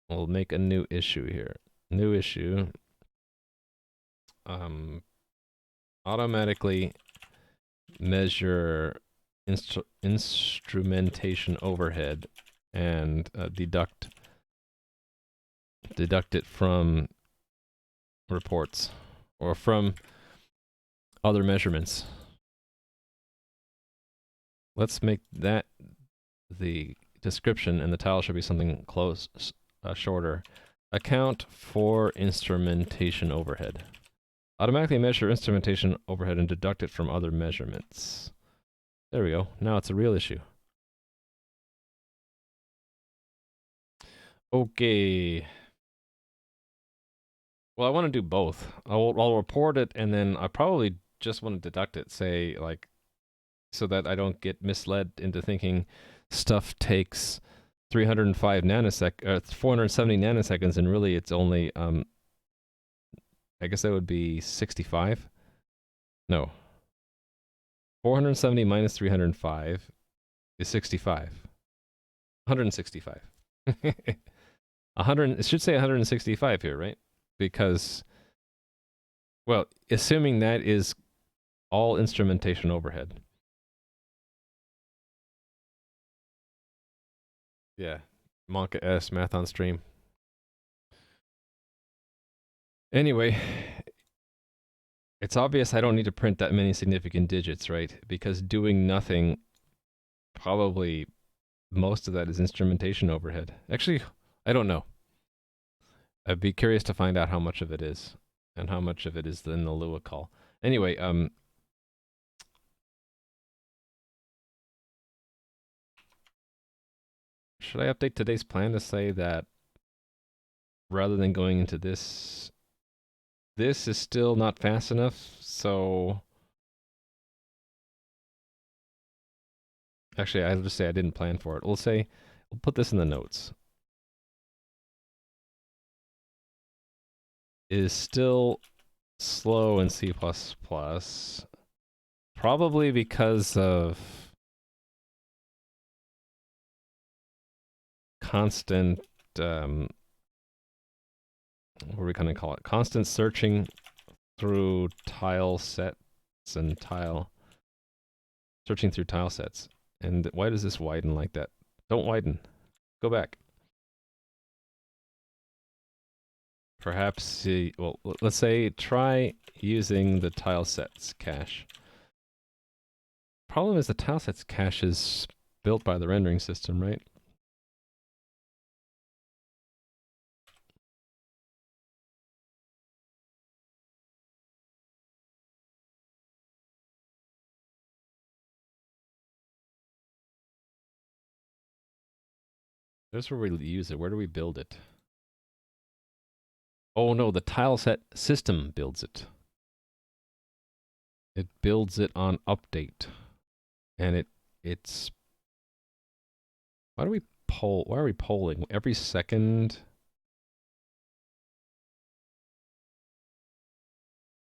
We'll make a new issue here. New issue. Automatically measure instrumentation overhead and deduct it from reports or from other measurements. Let's make that the description, and the title should be something shorter. Account for instrumentation overhead. Automatically measure instrumentation overhead and deduct it from other measurements. There we go. Now it's a real issue. Okay. Well, I want to do both. I'll report it, and then I probably just want to deduct it, say, like, so that I don't get misled into thinking stuff takes 305 nanosec 470 nanoseconds, and really it's only, I guess that would be 65? No. 470 minus 305 is 65. 165. 100, it should say 165 here, right? Because, well, assuming that is all instrumentation overhead. Yeah. Monka S, math on stream. Anyway, it's obvious I don't need to print that many significant digits, right? Because doing nothing, probably most of that is instrumentation overhead. Actually, I don't know. I'd be curious to find out how much of it is, and how much of it is in the Lua call. Anyway, should I update today's plan to say that rather than going into this, this is still not fast enough, so... Actually, I'll just say I didn't plan for it. We'll put this in the notes. Is still slow in C++, probably because of constant, what are we going to call it? Constant searching through tile sets and searching through tile sets. And why does this widen like that? Don't widen. Go back. Perhaps, well, let's say try using the tile sets cache. Problem is the tile sets cache is built by the rendering system, right? There's where we use it. Where do we build it? Oh no, the tile set system builds it. It builds it on update. And it's... Why are we polling? Every second?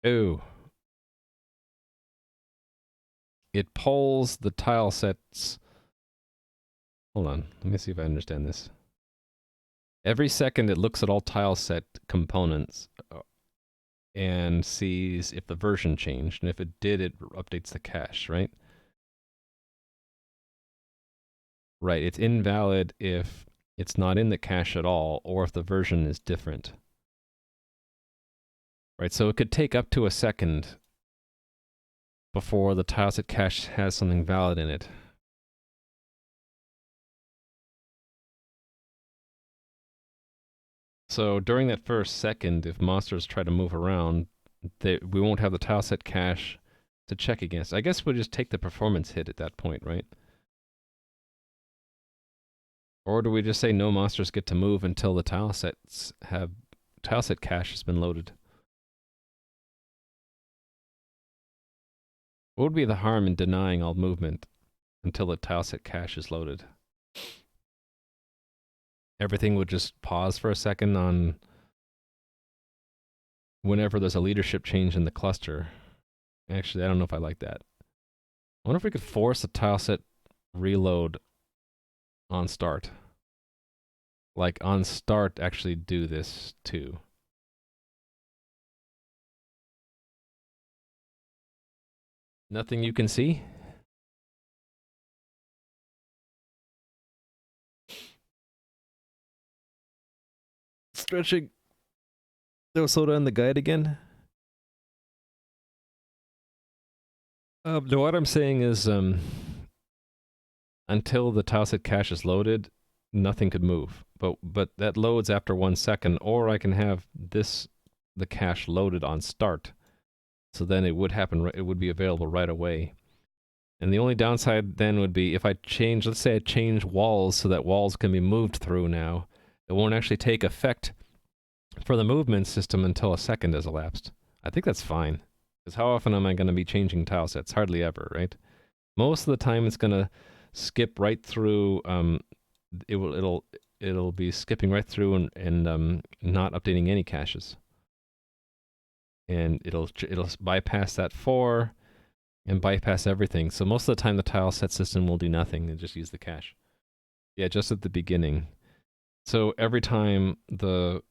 Oh. It polls the tile sets. Hold on, let me see if I understand this. Every second it looks at all tile set components and sees if the version changed, and if it did, it updates the cache, right? Right, it's invalid if it's not in the cache at all, or if the version is different. Right, so it could take up to a second before the tileset cache has something valid in it. So during that first second, if monsters try to move around, we won't have the tileset cache to check against. I guess we'll just take the performance hit at that point, right? Or do we just say no monsters get to move until the tileset cache has been loaded? What would be the harm in denying all movement until the tileset cache is loaded? Everything would just pause for a second on whenever there's a leadership change in the cluster. Actually, I don't know if I like that. I wonder if we could force a tileset reload on start. Like on start, actually do this too. Nothing you can see? Stretching. No soda in the guide again? No, what I'm saying is, until the tileset cache is loaded, nothing could move. But that loads after 1 second, or I can have the cache loaded on start. So then it would happen, it would be available right away. And the only downside then would be if I change, let's say I change walls so that walls can be moved through now, It won't actually take effect for the movement system until a second has elapsed. I think that's fine. Because how often am I going to be changing tile sets? Hardly ever, right? Most of the time it's going to skip right through, it'll be skipping right through and not updating any caches. And it'll bypass that 4 and bypass everything. So most of the time the tile set system will do nothing and just use the cache. Yeah, just at the beginning. So every time every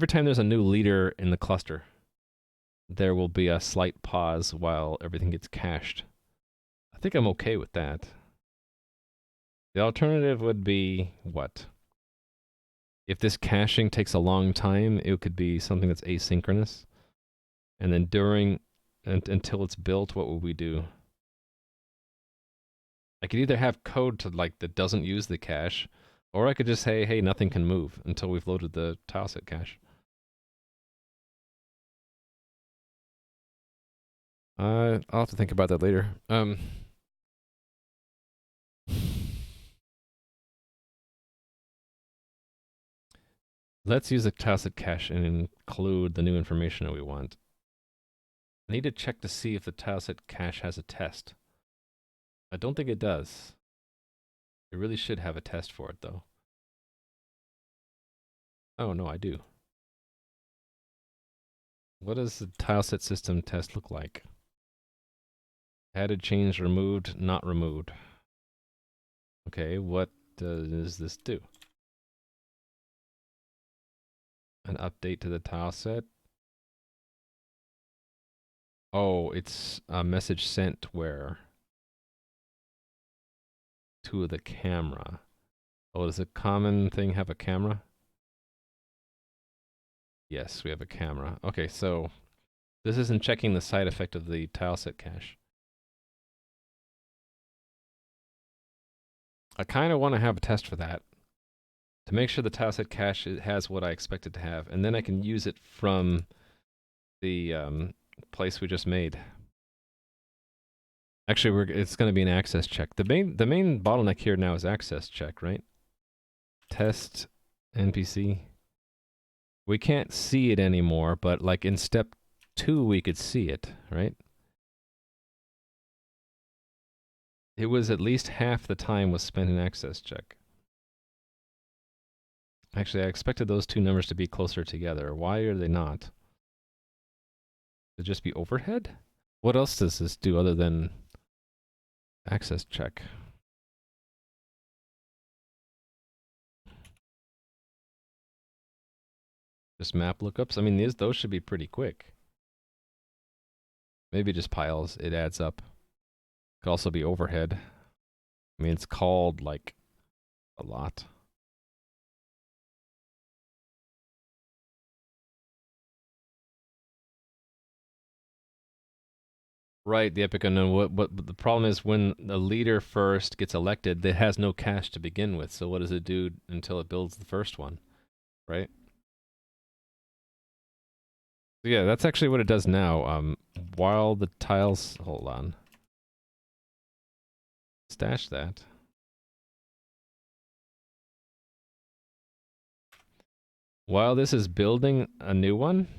time there's a new leader in the cluster, there will be a slight pause while everything gets cached. I think I'm okay with that. The alternative would be what? If this caching takes a long time, it could be something that's asynchronous. And then until it's built, what would we do? I could either have code that doesn't use the cache, or I could just say, hey, nothing can move until we've loaded the tileset cache. I'll have to think about that later. Let's use the tileset cache and include the new information that we want. I need to check to see if the tileset cache has a test. I don't think it does. It really should have a test for it, though. Oh, no, I do. What does the tileset system test look like? Added, changed, removed, not removed. Okay, what does this do? An update to the tileset. Oh, it's a message sent where? To the camera. Oh, does a common thing have a camera? Yes, we have a camera. Okay, so this isn't checking the side effect of the tileset cache. I kind of want to have a test for that to make sure the tileset cache has what I expect it to have, and then I can use it from the place we just made. Actually, it's going to be an access check. The main bottleneck here now is access check, right? Test NPC. We can't see it anymore, but like in step 2, we could see it, right? It was at least half the time was spent in access check. Actually, I expected those two numbers to be closer together. Why are they not? It'd just be overhead? What else does this do other than access check? Just map lookups? I mean, those should be pretty quick. Maybe just piles. It adds up. Could also be overhead. I mean, it's called, like, a lot. Right, the epic unknown. What the problem is when the leader first gets elected, it has no cache to begin with. So what does it do until it builds the first one, right? So yeah, that's actually what it does now. While the tiles, hold on, stash that. While this is building a new one,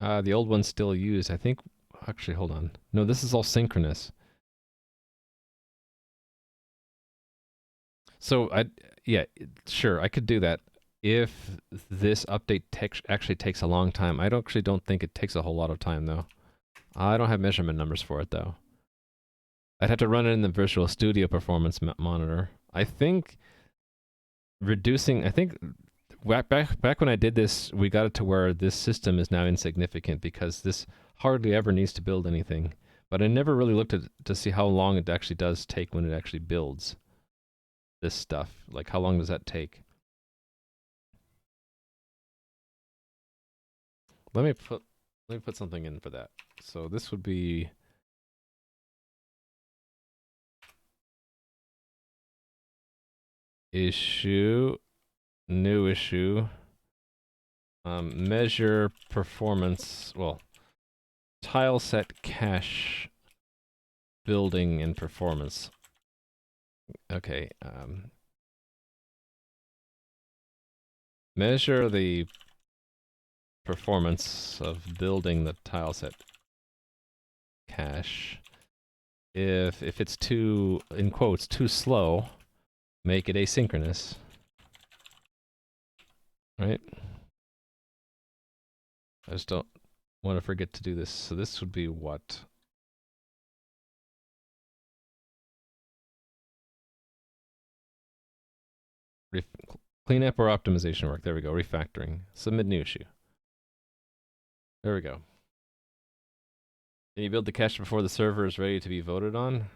the old one's still used. I think. Actually, hold on. No, this is all synchronous. So yeah, sure, I could do that if this update actually takes a long time. I actually don't think it takes a whole lot of time though. I don't have measurement numbers for it though. I'd have to run it in the Visual Studio Performance monitor. I think back when I did this, we got it to where this system is now insignificant because this hardly ever needs to build anything. But I never really looked at to see how long it actually does take when it actually builds this stuff. Like, how long does that take? Let me put something in for that. So this would be issue, new issue, measure performance, well, tile set cache building and performance. Okay. Measure the performance of building the tileset cache. If it's too, in quotes, too slow, make it asynchronous. Right? I just don't want to forget to do this. So this would be what? Cleanup or optimization work. There we go. Refactoring. Submit new issue. There we go. Can you build the cache before the server is ready to be voted on?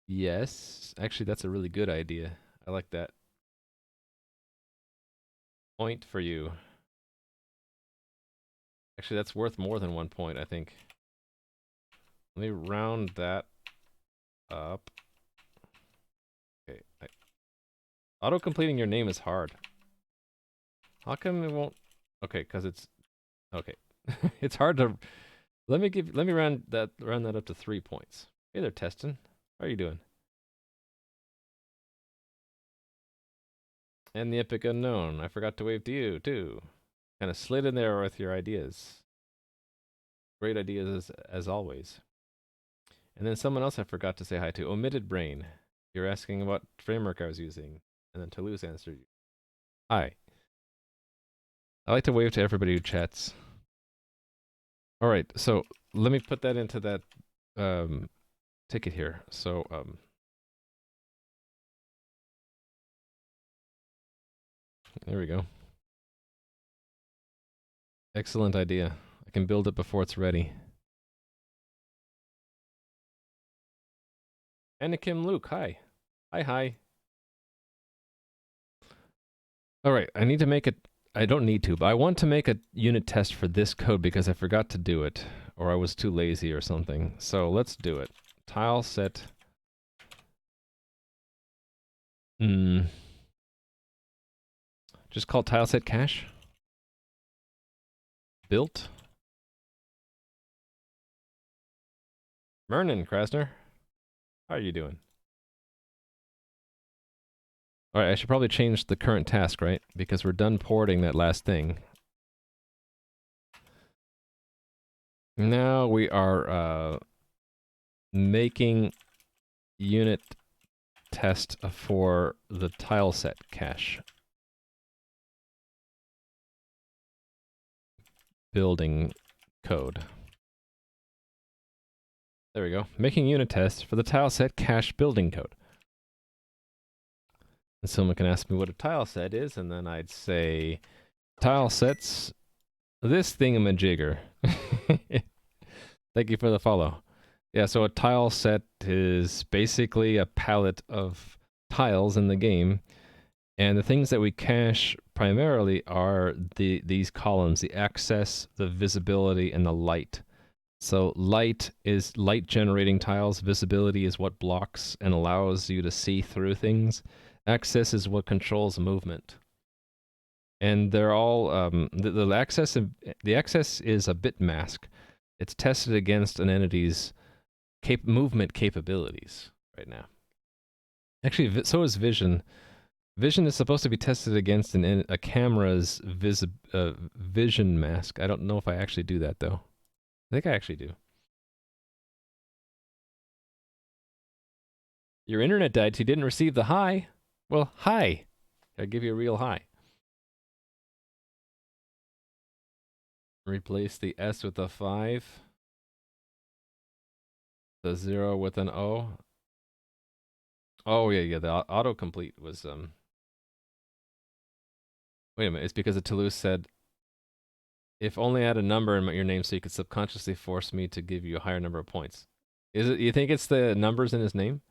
Yes. Actually, that's a really good idea. I like that. Point for you. Actually, that's worth more than 1 point, I think. Let me round that up. Okay. Auto-completing your name is hard. How come it won't? Okay, because it's... Okay. It's hard to... Let me round that up to 3 points. Hey there, Teston. How are you doing? And the Epic Unknown. I forgot to wave to you, too. Kind of slid in there with your ideas. Great ideas as always. And then someone else I forgot to say hi to. Omitted Brain. You're asking what framework I was using. And then Toulouse answered you. Hi. I like to wave to everybody who chats. Alright, so let me put that into that ticket here. So, there we go. Excellent idea. I can build it before it's ready. Anakim Luke, hi. Hi. Alright, I need to make it... I don't need to, but I want to make a unit test for this code because I forgot to do it. Or I was too lazy or something. So let's do it. Tile set... Just call tile set cache. Built. Mernin, Krasner. How are you doing? Alright, I should probably change the current task, right? Because we're done porting that last thing. Now we are making unit test for the tile set cache. Building code. There we go. Making unit test for the tile set cache building code. And someone can ask me what a tile set is, and then I'd say tile sets this thingamajigger. Thank you for the follow. Yeah, so a tile set is basically a palette of tiles in the game, and the things that we cache primarily are these columns: the access, the visibility, and the light. So light is light generating tiles, visibility is what blocks and allows you to see through things, access is what controls movement. And they're all the access is a bit mask. It's tested against an entity's movement capabilities right now. Actually, so is vision. Vision is supposed to be tested against a camera's vision mask. I don't know if I actually do that though. I think I actually do. Your internet died, so you didn't receive the hi. Well, hi. I give you a real hi. Replace the S with a 5. The 0 with an O. Oh, yeah, the autocomplete was, Wait a minute, it's because the Toulouse said, if only I had a number in your name so you could subconsciously force me to give you a higher number of points. Is it, you think it's the numbers in his name?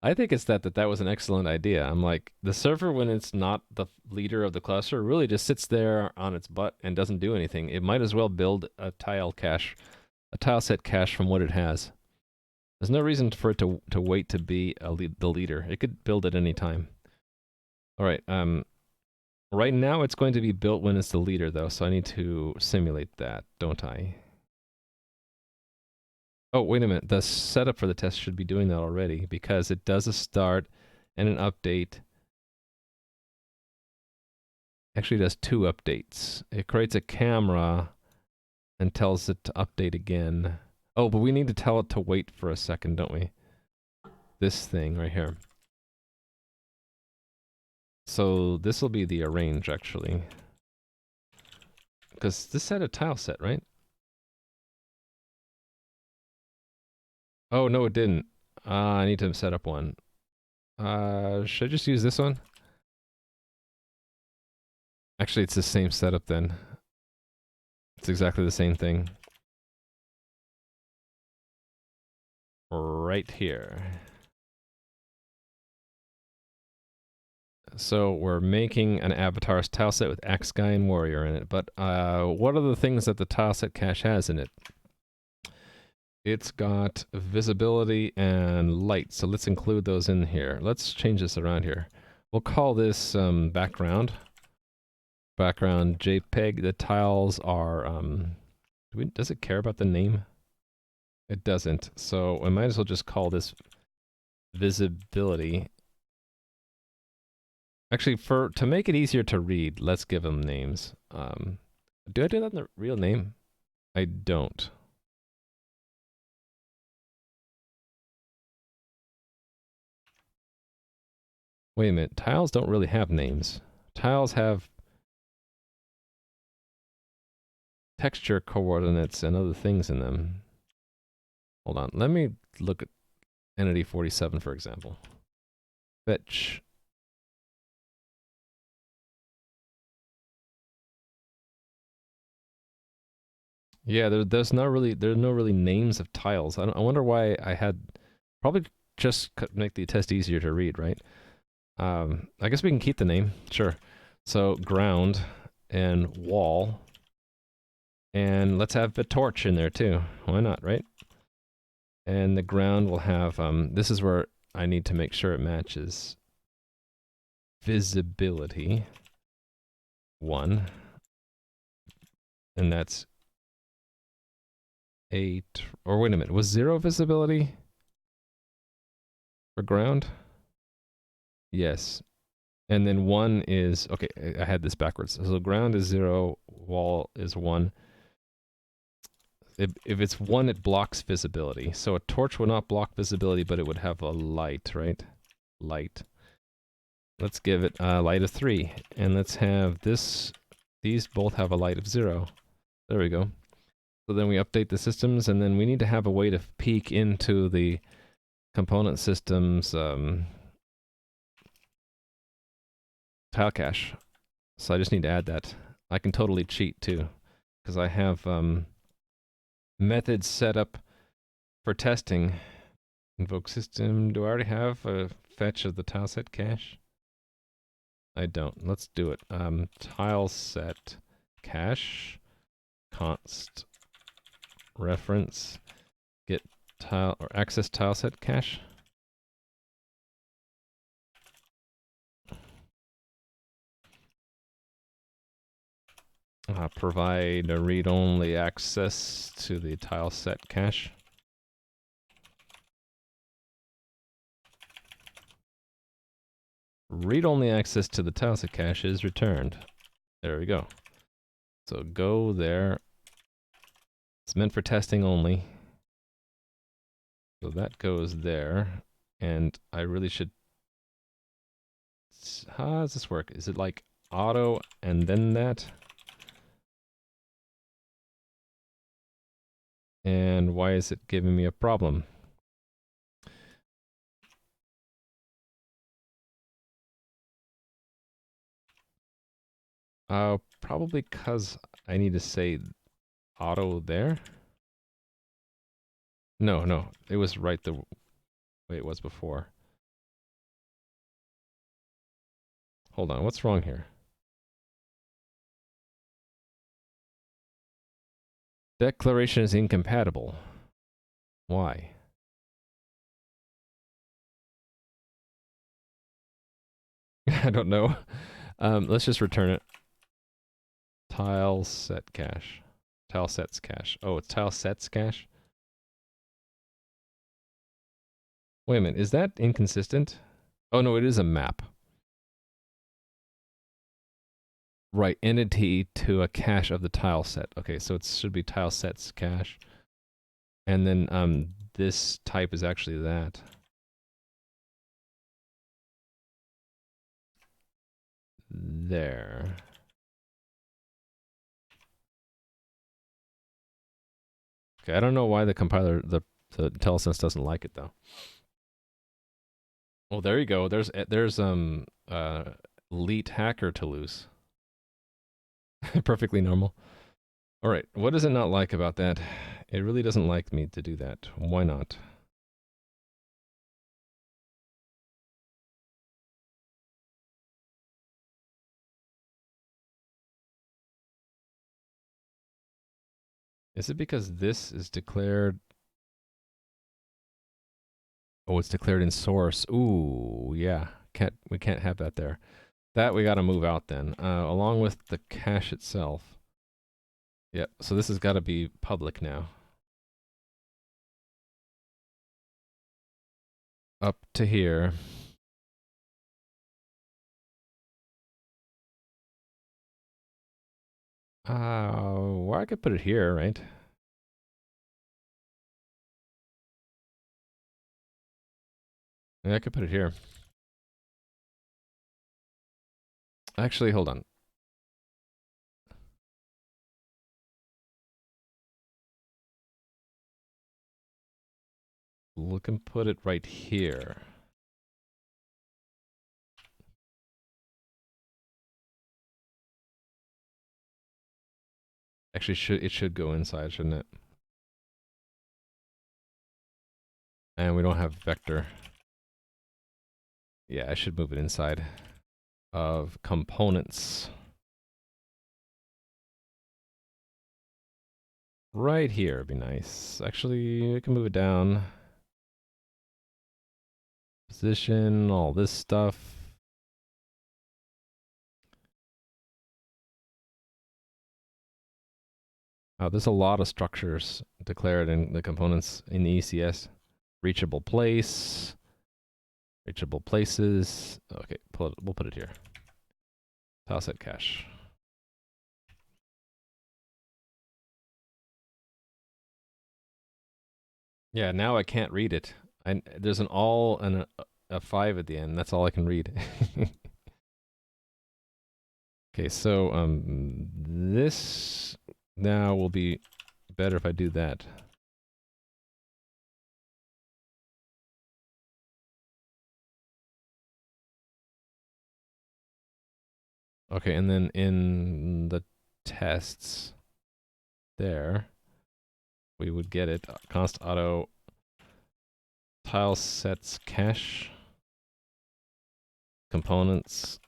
I think it's that was an excellent idea. I'm like, the server, when it's not the leader of the cluster, really just sits there on its butt and doesn't do anything. It might as well build a tile set cache from what it has. There's no reason for it to wait to be the leader. It could build at any time. All right. Right now it's going to be built when it's the leader, though, so I need to simulate that, don't I? Oh, wait a minute. The setup for the test should be doing that already because it does a start and an update. Actually, it does two updates. It creates a camera and tells it to update again. Oh, but we need to tell it to wait for a second, don't we? This thing right here. So this will be the arrange, actually. Because this had a tile set, right? Oh, no, it didn't. I need to set up one. Should I just use this one? Actually, it's the same setup then. It's exactly the same thing. Right here. So we're making an avatar's tile set with Axe Guy and Warrior in it, but what are the things that the tile set cache has in it? It's got visibility and light, so let's include those in here. Let's change this around here. We'll call this background. Background JPEG. The tiles are, does it care about the name? It doesn't, so I might as well just call this visibility. Actually, to make it easier to read, let's give them names. Do I do that in the real name? I don't. Wait a minute, tiles don't really have names. Tiles have texture coordinates and other things in them. Hold on, let me look at entity 47 for example. Fetch. Yeah, there's no really names of tiles. I wonder why I had probably just make the test easier to read, right? I guess we can keep the name, sure. So ground and wall, and let's have a torch in there too. Why not, right? And the ground will have this is where I need to make sure it matches visibility 1, and that's 8. Or wait a minute, was 0 visibility for ground? Yes. And then 1 is, okay, I had this backwards. So ground is 0, wall is 1. If it's 1, it blocks visibility. So a torch would not block visibility, but it would have a light, right? Light. Let's give it a light of 3. And let's have this, these both have a light of 0. There we go. So then we update the systems, and then we need to have a way to peek into the component systems tile cache. So I just need to add that. I can totally cheat too, because I have methods set up for testing. Invoke system. Do I already have a fetch of the tile set cache? I don't. Let's do it. Tile set cache const reference get tile or access tile set cache. Provide a read-only access to the tile set cache. Read-only access to the tile set cache is returned. There we go. So go there. It's meant for testing only. So that goes there. And I really should... How does this work? Is it like auto and then that? And why is it giving me a problem? Probably because I need to say auto there. No, it was right the way it was before. Hold on, what's wrong here? Declaration is incompatible. Why? I don't know. Let's just return it. Tile set cache. Tile sets cache. Oh, it's tile sets cache? Wait a minute, is that inconsistent? Oh no, it is a map. Right, entity to a cache of the tile set. Okay, so it should be tile sets cache. And then this type is actually that. There. Okay, I don't know why the compiler, the IntelliSense doesn't like it though. Well, there you go. There's elite hacker to lose. Perfectly normal. All right, what does it not like about that? It really doesn't like me to do that. Why not? Is it because this is declared? Oh, it's declared in source. Ooh, yeah. We can't have that there. That we got to move out then, along with the cache itself. Yep. So this has got to be public now. Up to here. Well, I could put it here, right? Yeah, I could put it here. Actually, hold on. We can put it right here. Actually, it should go inside, shouldn't it? And we don't have vector. Yeah, I should move it inside of components. Right here would be nice. Actually, we can move it down. Position, all this stuff. Oh, there's a lot of structures declared in the components in the ECS. Reachable place. Reachable places. Okay, we'll put it here. Tileset cache. Yeah, now I can't read it. There's an all and a 5 at the end. That's all I can read. Okay, so this now will be better if I do that. Okay, and then in the tests there, we would get it. Const auto tile sets cache components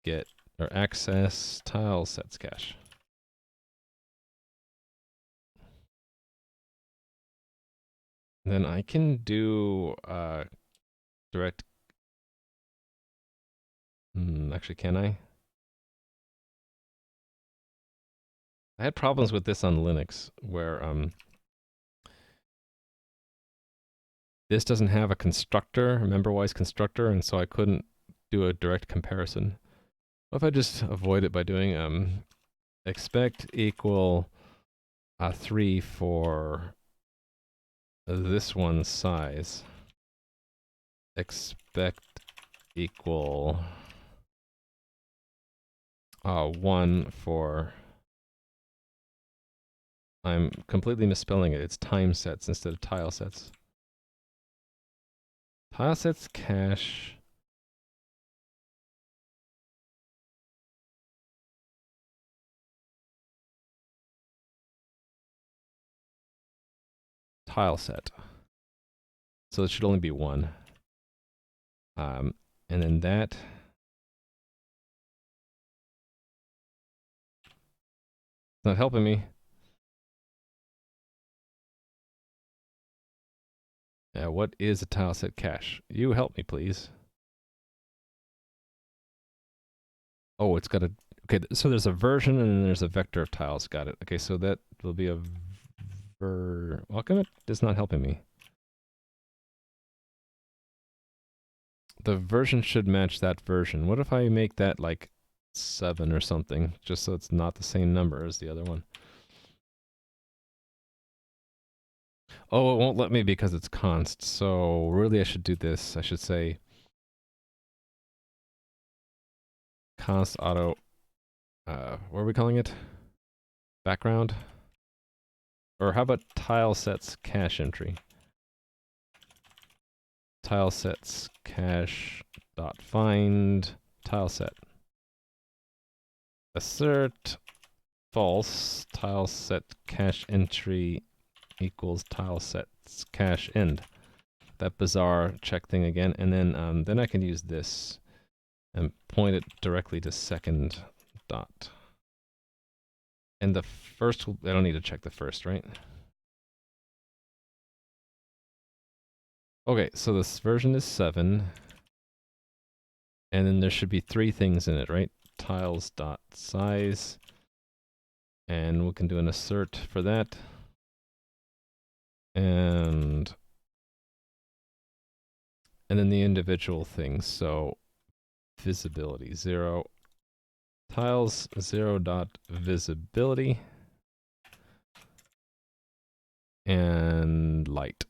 get or access tile sets cache. Then I can do direct. Actually, can I? I had problems with this on Linux where this doesn't have a constructor, a member-wise constructor, and so I couldn't do a direct comparison. What if I just avoid it by doing expect equal 3 for this one's size. Expect equal 1 for... I'm completely misspelling it. It's time sets instead of tile sets. Tile sets cache. Tile set. So it should only be 1. And then that. It's not helping me. What is a tile set cache? You help me, please. Oh, it's got a... Okay, so there's a version and then there's a vector of tiles. Got it. Okay, so that will be a... Well, come it is not helping me. the version should match that version. What if I make that like 7 or something, just so it's not the same number as the other one? Oh, it won't let me because it's const. So really I should do this. I should say const auto, what are we calling it? Background? Or how about tile sets cache entry? Tile sets cache dot find tile set. Assert false tile set cache entry equals tile sets cache end. That bizarre check thing again, and then I can use this and point it directly to second dot. And the first, I don't need to check the first, right? Okay, so this version is 7. And then there should be 3 things in it, right? Tiles dot size. And we can do an assert for that. And then the individual things. So visibility 0. Tiles 0 dot visibility. And light.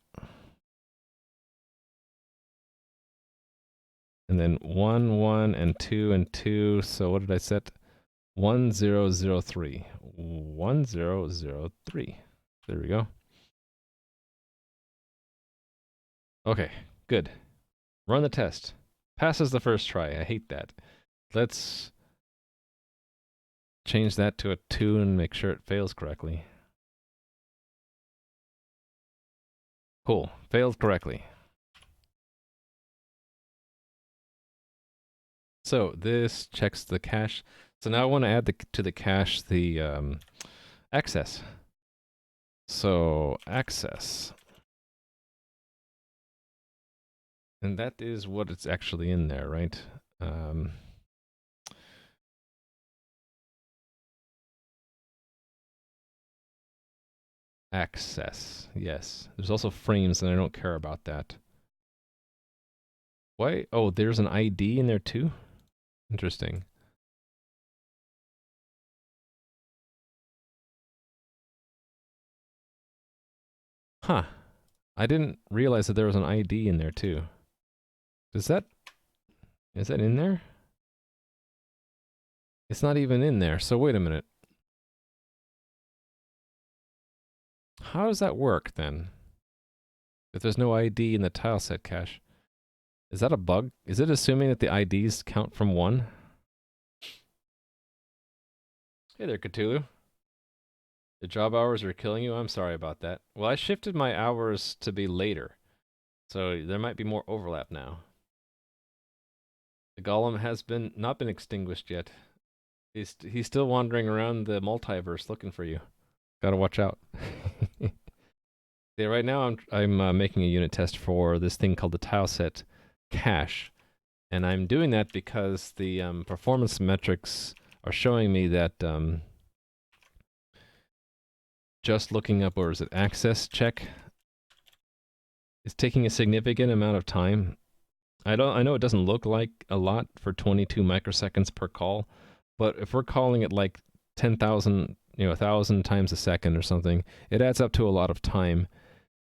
And then 1, 1, and 2, and 2. So what did I set? 1003. 1003. There we go. Okay, good. Run the test. Passes the first try. I hate that. Let's change that to a 2 and make sure it fails correctly. Cool. Failed correctly. So this checks the cache. So now I want to add to the cache the access. So access. And that is what it's actually in there, right? Access. Yes. There's also frames, and I don't care about that. Why? Oh, there's an ID in there too? Interesting. Huh. I didn't realize that there was an ID in there too. Is that in there? It's not even in there, so wait a minute. How does that work then? If there's no ID in the tileset cache. Is that a bug? Is it assuming that the IDs count from 1? Hey there, Cthulhu. The job hours are killing you? I'm sorry about that. Well, I shifted my hours to be later, so there might be more overlap now. The golem has not been extinguished yet. He's still wandering around the multiverse looking for you. Gotta watch out. Yeah, right now I'm making a unit test for this thing called the tileset cache, and I'm doing that because the performance metrics are showing me that just looking up, or is it access check, is taking a significant amount of time. I know it doesn't look like a lot for 22 microseconds per call, but if we're calling it like 10,000, 1,000 times a second or something, it adds up to a lot of time.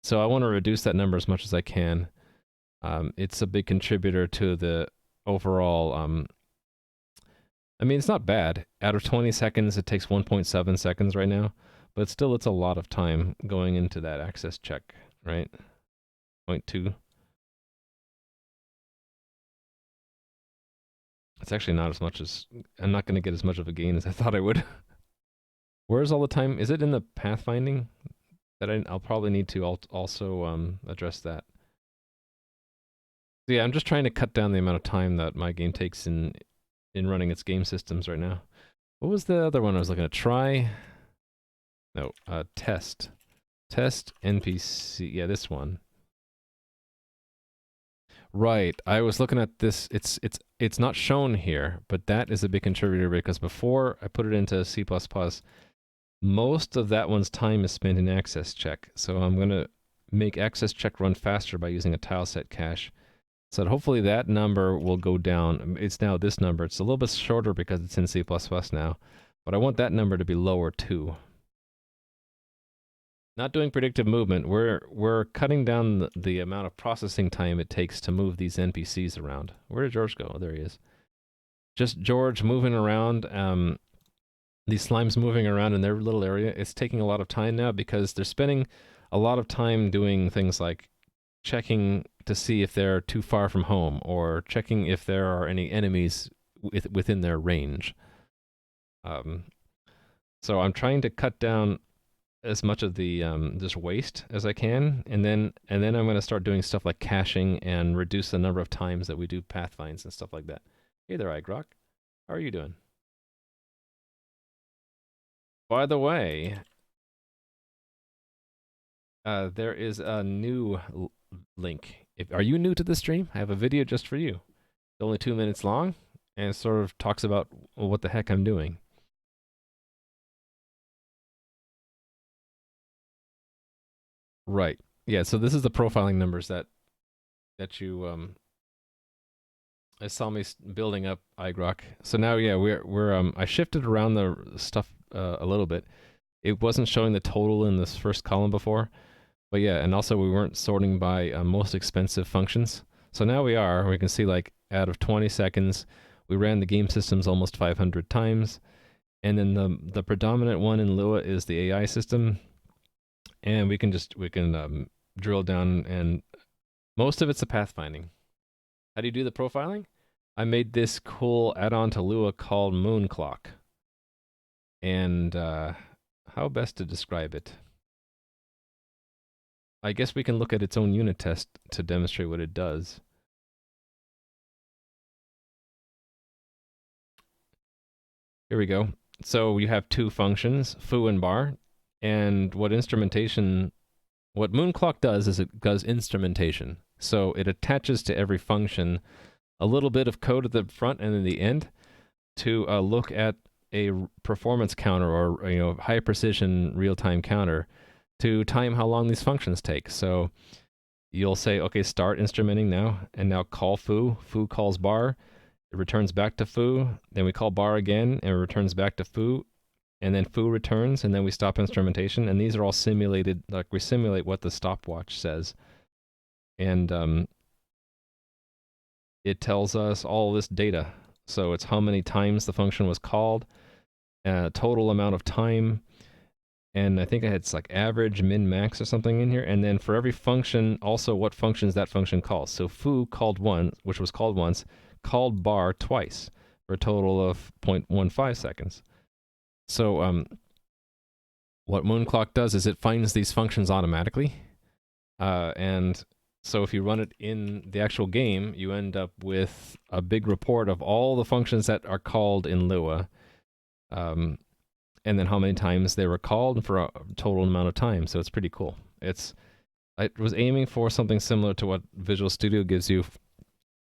So I want to reduce that number as much as I can. It's a big contributor to the overall, I mean, it's not bad. Out of 20 seconds, it takes 1.7 seconds right now, but still it's a lot of time going into that access check, right? 0.2. It's actually not as much as, I'm not going to get as much of a gain as I thought I would. Where's all the time? Is it in the pathfinding? That I'll probably need to also address that. So yeah, I'm just trying to cut down the amount of time that my game takes in running its game systems right now. What was the other one I was looking at? Try? No, test. Test NPC, yeah, this one. Right, I was looking at this, it's not shown here, but that is a big contributor because before I put it into C++, most of that one's time is spent in access check. So I'm going to make access check run faster by using a tileset cache. So hopefully that number will go down. It's now this number. It's a little bit shorter because it's in C++ now, but I want that number to be lower too. Not doing predictive movement. We're cutting down the amount of processing time it takes to move these NPCs around. Where did George go? Oh, there he is. Just George moving around. These slimes moving around in their little area. It's taking a lot of time now because they're spending a lot of time doing things like checking to see if they're too far from home or checking if there are any enemies within their range. So I'm trying to cut down as much of the this waste as I can, and then I'm going to start doing stuff like caching and reduce the number of times that we do pathfinds and stuff like that. Hey there, iGrok. How are you doing? By the way, there is a new link. Are you new to the stream? I have a video just for you. It's only 2 minutes long, and it sort of talks about what the heck I'm doing. Right. Yeah, so this is the profiling numbers that you I saw me building up iGrok. So now, yeah, we're I shifted around the stuff a little bit. It wasn't showing the total in this first column before, but yeah, and also we weren't sorting by most expensive functions. So now we are. We can see like out of 20 seconds, we ran the game systems almost 500 times, and then the predominant one in Lua is the AI system, and we can drill down, and most of it's the pathfinding. How do you do the profiling? I made this cool add-on to Lua called Moon Clock. And how best to describe it? I guess we can look at its own unit test to demonstrate what it does. Here we go. So you have two functions, foo and bar, and what Moon Clock does is it does instrumentation. So it attaches to every function a little bit of code at the front and in the end to look at a performance counter or high precision real-time counter to time how long these functions take. So you'll say, okay, start instrumenting now, and now call foo. Foo calls bar. It returns back to foo. Then we call bar again, and it returns back to foo. And then foo returns, and then we stop instrumentation. And these are all simulated, like we simulate what the stopwatch says. And it tells us all this data. So it's how many times the function was called, total amount of time, and I think I had like average, min, max or something in here. And then for every function, also what functions that function calls. So foo called one, which was called once, called bar twice for a total of 0.15 seconds. So what Moon Clock does is it finds these functions automatically. And so if you run it in the actual game, you end up with a big report of all the functions that are called in Lua. And then how many times they were called for a total amount of time. So it's pretty cool. I was aiming for something similar to what Visual Studio gives you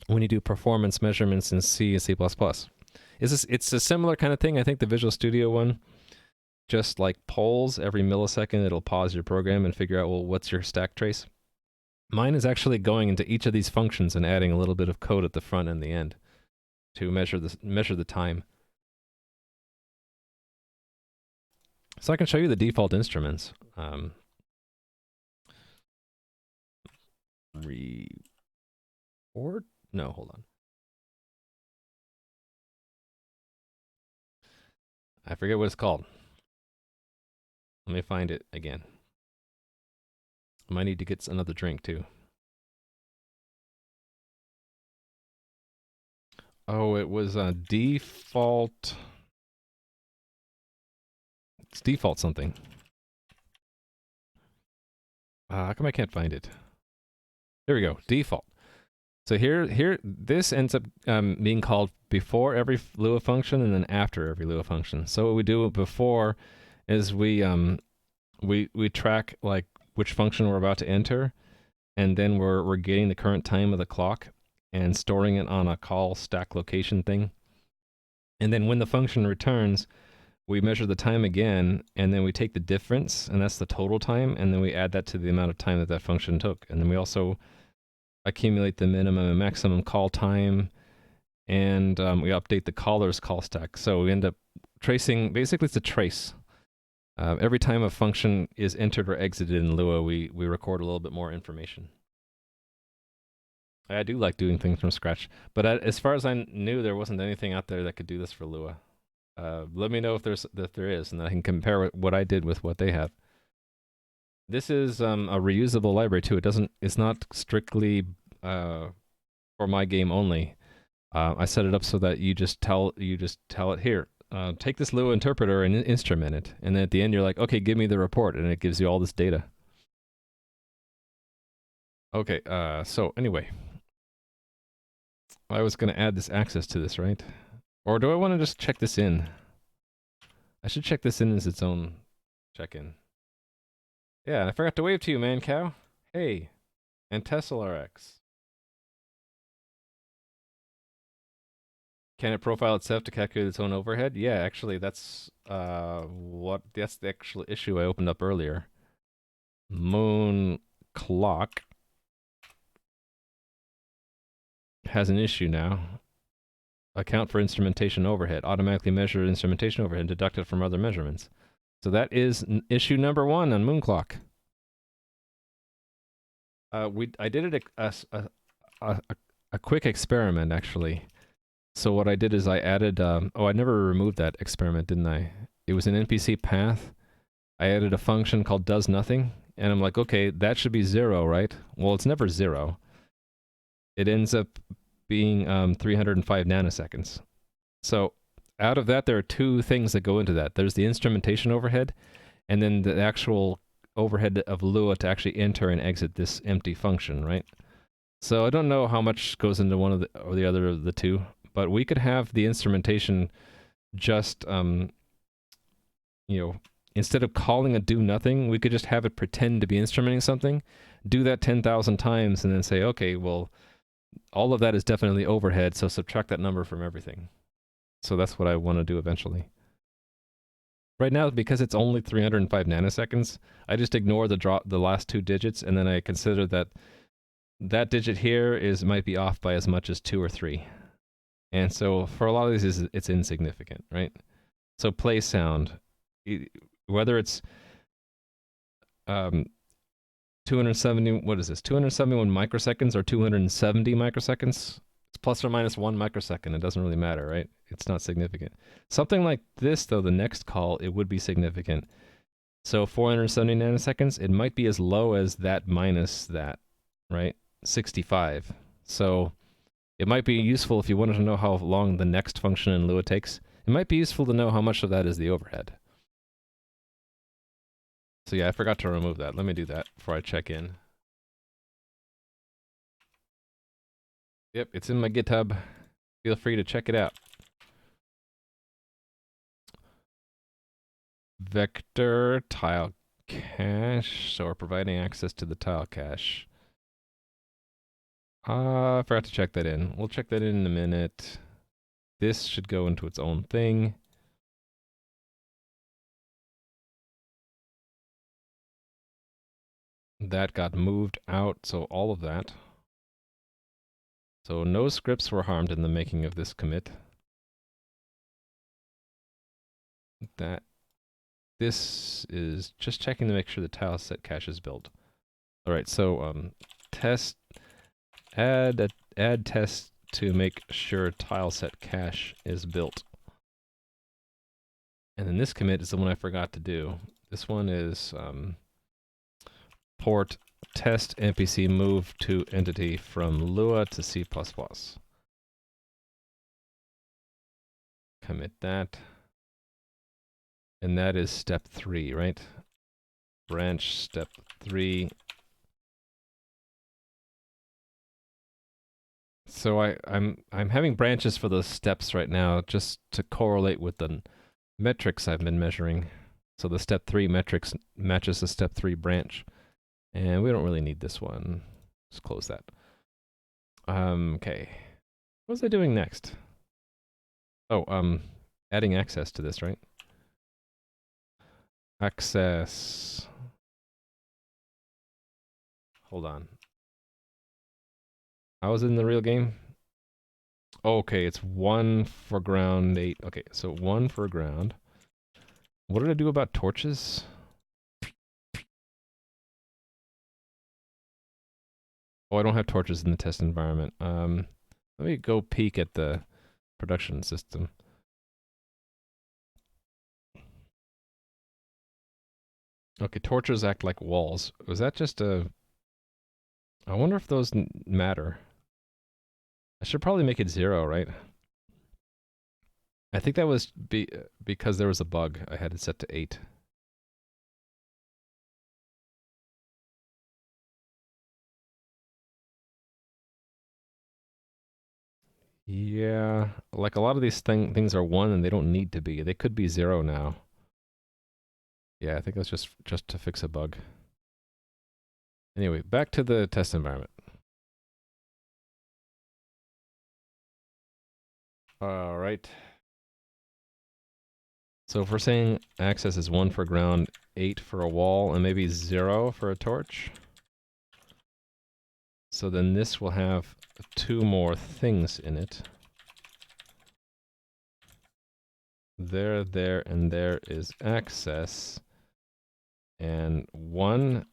when you do performance measurements in C and C++. It's a similar kind of thing. I think the Visual Studio one just like polls every millisecond. It'll pause your program and figure out, well, what's your stack trace? Mine is actually going into each of these functions and adding a little bit of code at the front and the end to measure the time. So I can show you the default instruments. Report? No, hold on. I forget what it's called. Let me find it again. I might need to get another drink too. Oh, it was a default. It's default something. How come I can't find it? Here we go, default. So here, this ends up being called before every Lua function and then after every Lua function. So what we do before is we track like which function we're about to enter, and then we're getting the current time of the clock and storing it on a call stack location thing. And then when the function returns, we measure the time again, and then we take the difference, and that's the total time, and then we add that to the amount of time that function took. And then we also accumulate the minimum and maximum call time, and we update the caller's call stack. So we end up tracing, basically it's a trace. Every time a function is entered or exited in Lua, we record a little bit more information. I do like doing things from scratch, but as far as I knew, there wasn't anything out there that could do this for Lua. Let me know if there is, and I can compare what I did with what they have. This is a reusable library too. It's not strictly for my game only. I set it up so that you just tell it here. Take this Lua interpreter and instrument it, and then at the end you're like, okay, give me the report, and it gives you all this data. Okay. So anyway, I was gonna add this access to this, right? Or do I want to just check this in? I should check this in as its own check-in. Yeah, and I forgot to wave to you, man cow. Hey, and TeslaRx. Can it profile itself to calculate its own overhead? Yeah, actually, that's that's the actual issue I opened up earlier. Moon clock has an issue now. Account for instrumentation overhead. Automatically measure instrumentation overhead and deduct it from other measurements. So that is issue number 1 on Moon clock. I did it a quick experiment actually. So what I did is I added, I never removed that experiment, didn't I? It was an NPC path. I added a function called does nothing, and I'm like, okay, that should be 0, right? Well, it's never 0. It ends up being 305 nanoseconds. So out of that, there are 2 things that go into that. There's the instrumentation overhead, and then the actual overhead of Lua to actually enter and exit this empty function, right? So I don't know how much goes into one of the or the other of the 2. But we could have the instrumentation just, instead of calling a do nothing, we could just have it pretend to be instrumenting something, do that 10,000 times, and then say, okay, well, all of that is definitely overhead, so subtract that number from everything. So that's what I want to do eventually. Right now, because it's only 305 nanoseconds, I just ignore the last 2 digits, and then I consider that digit here might be off by as much as 2 or 3. And so for a lot of these, it's insignificant, right? So play sound, whether it's 270, what is this? 271 microseconds or 270 microseconds? It's plus or minus 1 microsecond. It doesn't really matter, right? It's not significant. Something like this, though, the next call, it would be significant. So 470 nanoseconds, it might be as low as that minus that, right? 65. So it might be useful if you wanted to know how long the next function in Lua takes. It might be useful to know how much of that is the overhead. So yeah, I forgot to remove that. Let me do that before I check in. Yep, it's in my GitHub. Feel free to check it out. Vector tile cache. So we're providing access to the tile cache. I forgot to check that in. We'll check that in a minute. This should go into its own thing. That got moved out, so all of that. So no scripts were harmed in the making of this commit. This is just checking to make sure the tile set cache is built. All right, so test add test to make sure tile set cache is built. And then this commit is the one I forgot to do. This one is port test NPC move to entity from Lua to C++. Commit that. And that is step 3, right? Branch step 3. So I'm having branches for those steps right now just to correlate with the metrics I've been measuring. So the step 3 metrics matches the step 3 branch. And we don't really need this one. Just close that. Okay. What was I doing next? Oh, adding access to this, right? Access. Hold on. How is it in the real game? Okay, it's 1 for ground, 8. Okay, so 1 for ground. What did I do about torches? Oh, I don't have torches in the test environment. Let me go peek at the production system. Okay, torches act like walls. Was that just a... I wonder if those matter. I should probably make it 0, right? I think that was because there was a bug. I had it set to 8. Yeah, like a lot of these things are 1 and they don't need to be. They could be 0 now. Yeah, I think that's just to fix a bug. Anyway, back to the test environment. All right. So if we're saying access is 1 for ground, 8 for a wall, and maybe 0 for a torch. So then this will have 2 more things in it. There, and there is access. And 1,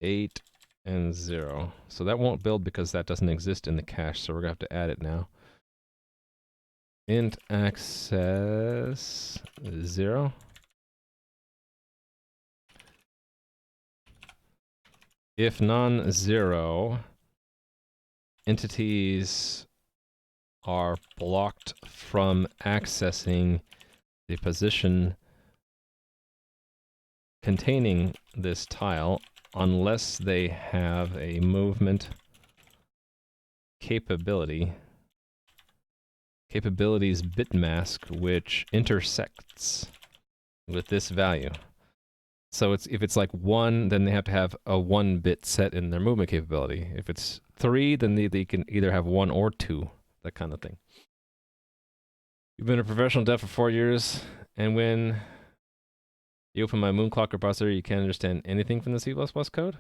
8, and 0. So that won't build because that doesn't exist in the cache, so we're going to have to add it now. Int access 0. If non-zero, entities are blocked from accessing the position containing this tile unless they have a movement capabilities bit mask which intersects with this value. So if it's like 1, then they have to have a 1-bit set in their movement capability. If it's 3, then they can either have 1 or 2, that kind of thing. You've been a professional dev for 4 years, and when you open my Moonclock repository, you can't understand anything from the C++ code?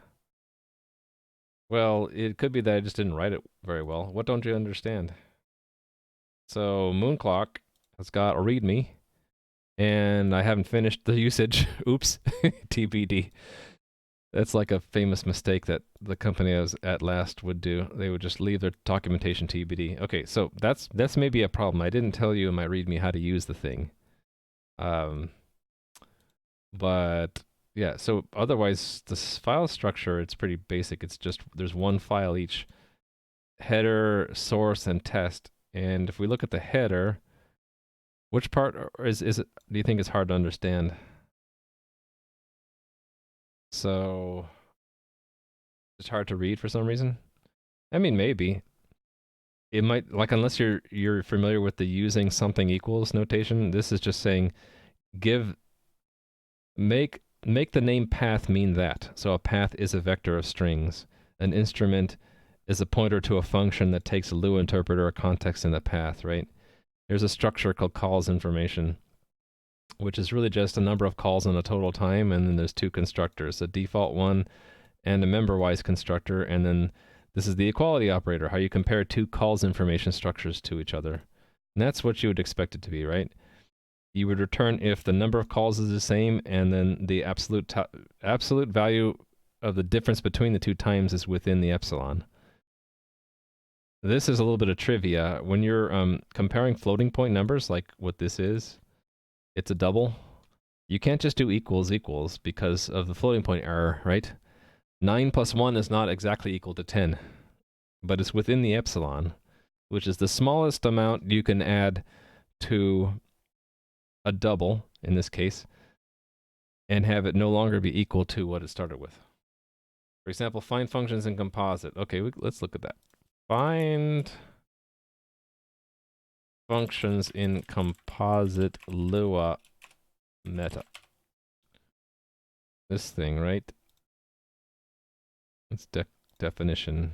Well, it could be that I just didn't write it very well. What don't you understand? So Moonclock has got a README, and I haven't finished the usage. Oops, TBD. That's like a famous mistake that the company I was at last would do. They would just leave their documentation TBD. Okay, so that's maybe a problem. I didn't tell you in my README how to use the thing. But yeah, so otherwise this file structure, it's pretty basic. It's just there's one file each: header, source, and test. And if we look at the header, which part is it, do you think is hard to understand? So it's hard to read for some reason? I mean, maybe. It might, like, unless you're familiar with the using something equals notation, this is just saying make the name path mean that. So a path is a vector of strings. An instrument is a pointer to a function that takes a Lua interpreter or context in the path, right? There's a structure called calls information, which is really just a number of calls in a total time, and then there's 2 constructors, a default one and a member-wise constructor, and then this is the equality operator, how you compare 2 calls information structures to each other. And that's what you would expect it to be, right? You would return if the number of calls is the same, and then the absolute value of the difference between the 2 times is within the epsilon. This is a little bit of trivia. When you're comparing floating point numbers, like what this is, it's a double. You can't just do equals equals because of the floating point error, right? 9 plus 1 is not exactly equal to 10, but it's within the epsilon, which is the smallest amount you can add to a double, in this case, and have it no longer be equal to what it started with. For example, find functions in composite. Okay, let's look at that. Find functions in composite Lua meta. This thing, right? It's definition.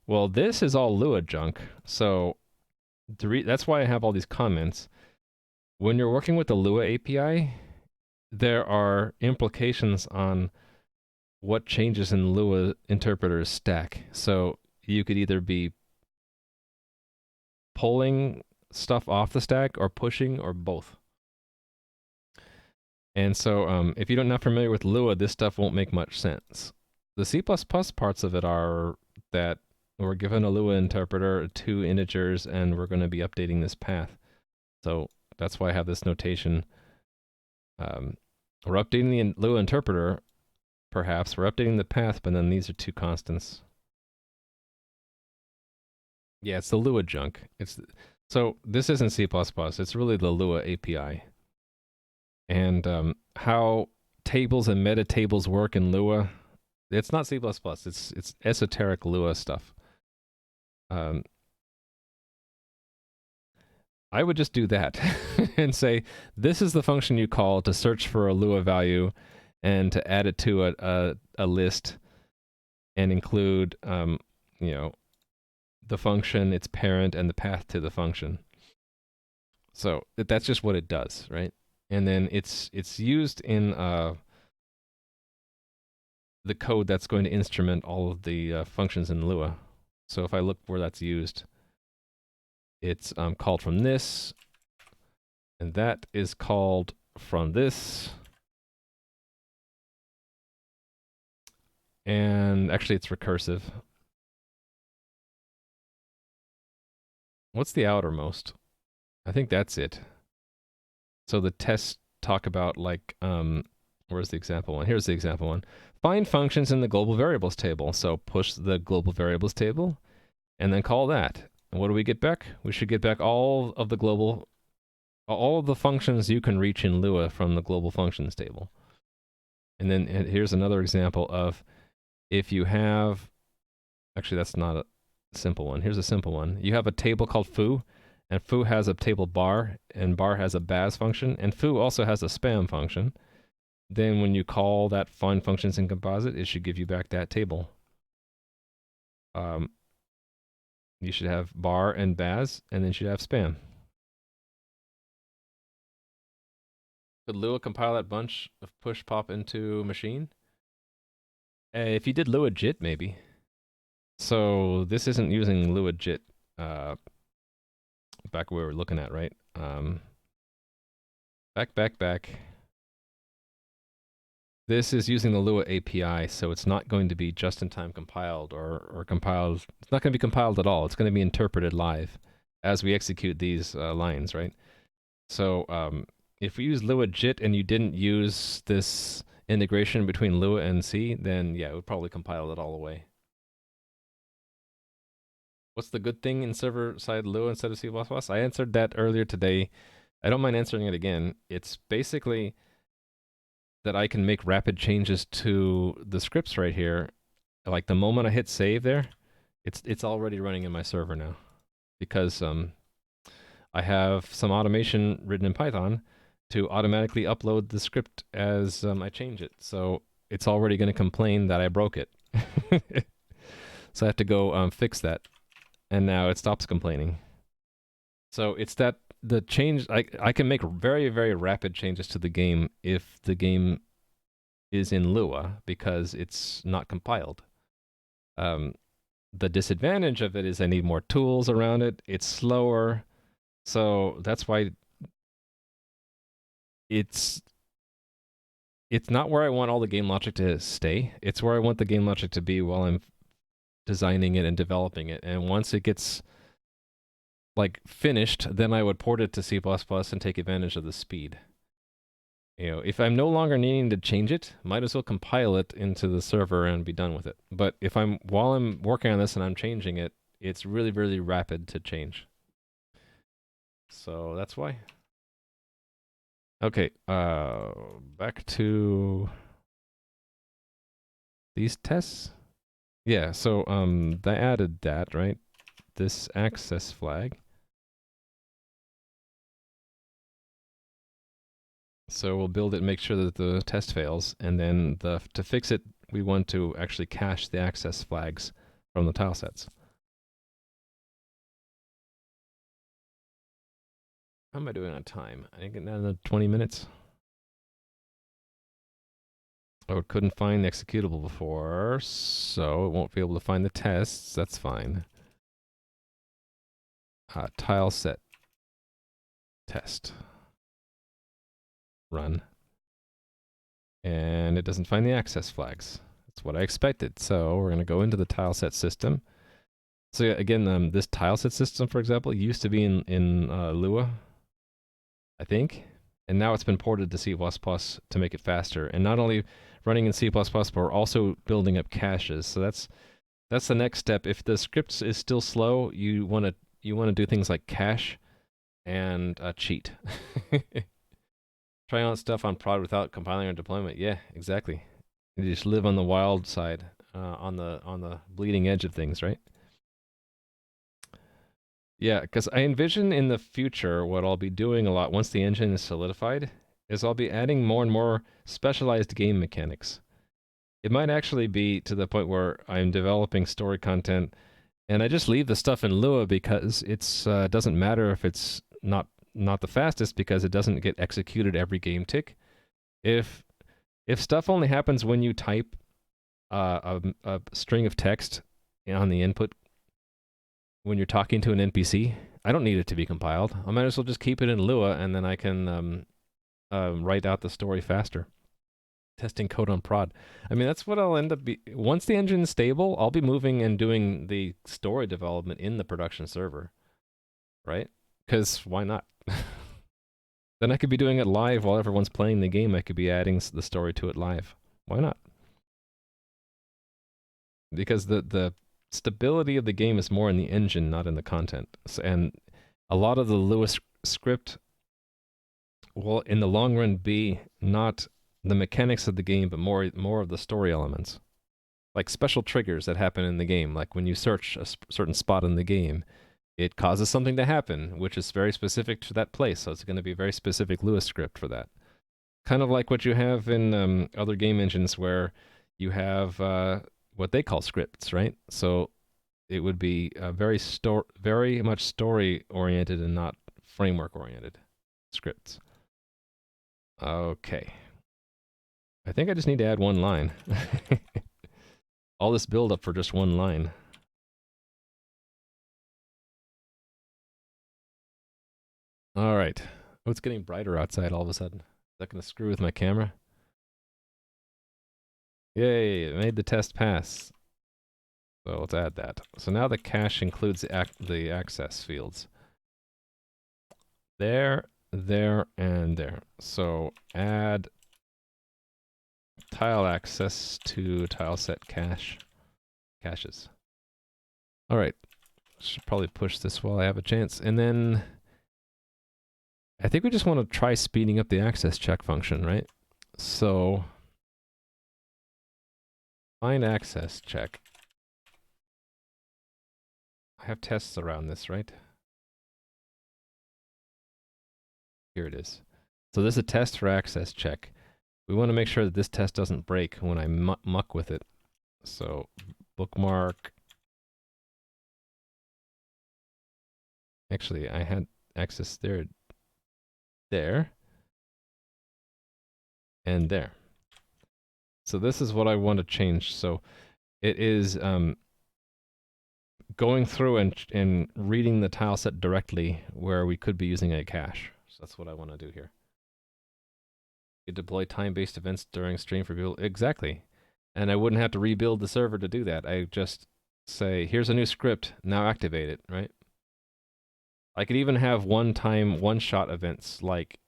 Well, this is all Lua junk, so that's why I have all these comments. When you're working with the Lua API, there are implications on what changes in Lua interpreter's stack. So you could either be pulling stuff off the stack or pushing or both. And so if you're not familiar with Lua, this stuff won't make much sense. The C++ parts of it are that we're given a Lua interpreter, 2 integers, and we're going to be updating this path. So that's why I have this notation. We're updating the Lua interpreter, perhaps. We're updating the path, but then these are 2 constants. Yeah, it's the Lua junk. So this isn't C++. It's really the Lua API. And how tables and meta tables work in Lua, it's not C++. It's esoteric Lua stuff. I would just do that and say, this is the function you call to search for a Lua value and to add it to a list and include, you know, the function, its parent, and the path to the function. So that's just what it does, right? And then it's used in the code that's going to instrument all of the functions in Lua. So if I look where that's used, it's called from this, and that is called from this. And actually, it's recursive. What's the outermost? I think that's it. So the tests talk about like, where's the example one? Here's the example one. Find functions in the global variables table. So push the global variables table and then call that. And what do we get back? We should get back all of the functions you can reach in Lua from the global functions table. And then here's another example of if you have, actually that's not a simple one. Here's a simple one. You have a table called foo, and foo has a table bar, and bar has a baz function, and foo also has a spam function. Then when you call that find functions in composite, it should give you back that table. You should have bar and baz, and then you should have spam. Could Lua compile that bunch of push pop into machine? If you did Lua JIT, maybe. So this isn't using Lua JIT back where we were looking at, right? Back. This is using the Lua API, so it's not going to be just-in-time compiled or compiled. It's not going to be compiled at all. It's going to be interpreted live as we execute these lines, right? So if we use Lua JIT and you didn't use this integration between Lua and C, then yeah, it would probably compile it all away. What's the good thing in server-side Lua instead of C++? I answered that earlier today. I don't mind answering it again. It's basically that I can make rapid changes to the scripts right here. Like the moment I hit save there, it's already running in my server now. Because I have some automation written in Python to automatically upload the script as I change it. So it's already going to complain that I broke it. So I have to go fix that. And now it stops complaining. So it's that the change, I can make very, very rapid changes to the game if the game is in Lua because it's not compiled. The disadvantage of it is I need more tools around it. It's slower. So that's why it's not where I want all the game logic to stay. It's where I want the game logic to be while I'm designing it and developing it. And once it gets like finished, then I would port it to C++ and take advantage of the speed. You know, if I'm no longer needing to change it, might as well compile it into the server and be done with it. But if while I'm working on this and I'm changing it, it's really, really rapid to change. So that's why. Okay, back to these tests. Yeah, so I added that, right? This access flag. So we'll build it, make sure that the test fails, and then to fix it, we want to actually cache the access flags from the tile sets. How am I doing on time? I think another 20 minutes. Oh, it couldn't find the executable before, so it won't be able to find the tests. That's fine. Tile set test. Run. And it doesn't find the access flags. That's what I expected. So we're going to go into the tile set system. So yeah, again, this tile set system, for example, used to be in Lua, I think. And now it's been ported to C++ to make it faster. And not only running in C++, but we're also building up caches. So that's the next step. If the script is still slow, you want to do things like cache and cheat. Try out stuff on prod without compiling or deployment. Yeah, exactly. You just live on the wild side, on the bleeding edge of things, right? Yeah, because I envision in the future what I'll be doing a lot once the engine is solidified is I'll be adding more and more specialized game mechanics. It might actually be to the point where I'm developing story content and I just leave the stuff in Lua because it's doesn't matter if it's not the fastest because it doesn't get executed every game tick. If stuff only happens when you type a string of text on the input when you're talking to an NPC, I don't need it to be compiled. I might as well just keep it in Lua, and then I can write out the story faster. Testing code on prod. I mean, that's what I'll end up be. Once the engine's stable, I'll be moving and doing the story development in the production server, right? Because why not? Then I could be doing it live while everyone's playing the game. I could be adding the story to it live. Why not? Because the stability of the game is more in the engine, not in the content. So, and a lot of the Lewis script will, in the long run, be not the mechanics of the game, but more of the story elements, like special triggers that happen in the game. Like when you search a certain spot in the game, it causes something to happen, which is very specific to that place. So it's going to be a very specific Lewis script for that. Kind of like what you have in other game engines where you have what they call scripts, right? So it would be very much story oriented and not framework oriented scripts. Okay. I think I just need to add one line. All this build up for just one line. All right. Oh, it's getting brighter outside all of a sudden. Is that going to screw with my camera? Yay, it made the test pass. So let's add that. So now the cache includes the access fields. There, and there. So add tile access to tile set caches. All right. Should probably push this while I have a chance. And then I think we just want to try speeding up the access check function, right? So find access check. I have tests around this, right? Here it is. So this is a test for access check. We want to make sure that this test doesn't break when I muck with it. So bookmark. Actually, I had access there, and there. So this is what I want to change. So it is going through and reading the tile set directly where we could be using a cache. So that's what I want to do here. You deploy time-based events during stream for people. Exactly. And I wouldn't have to rebuild the server to do that. I just say, here's a new script, now activate it, right? I could even have one-time, one-shot events, like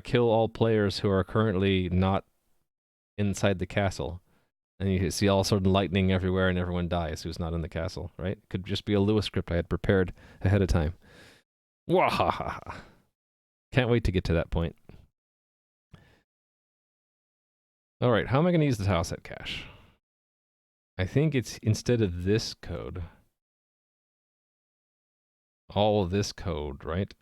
kill all players who are currently not inside the castle. And you see all sort of lightning everywhere and everyone dies who's not in the castle, right? Could just be a Lewis script I had prepared ahead of time. Wahaha. Can't wait to get to that point. All right, how am I going to use the tile set cache? I think it's instead of this code, all of this code, right?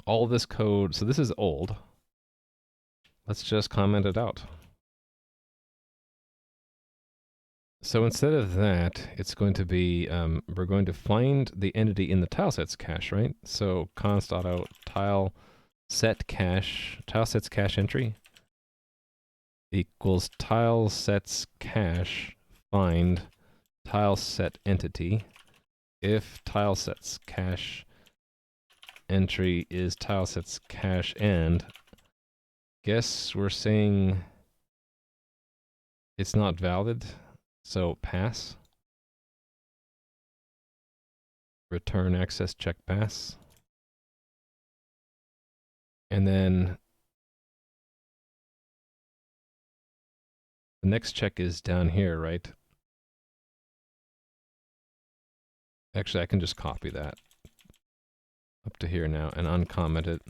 All of this code, so this is old. Let's just comment it out. So instead of that, it's going to be, we're going to find the entity in the tile sets cache, right? So const auto tile set cache, tile sets cache entry. equals tile sets cache find tile set entity. If tile sets cache entry is tile sets cache and guess we're saying it's not valid, so pass. Return access check pass. And then the next check is down here, right? Actually, I can just copy that up to here now and uncomment it.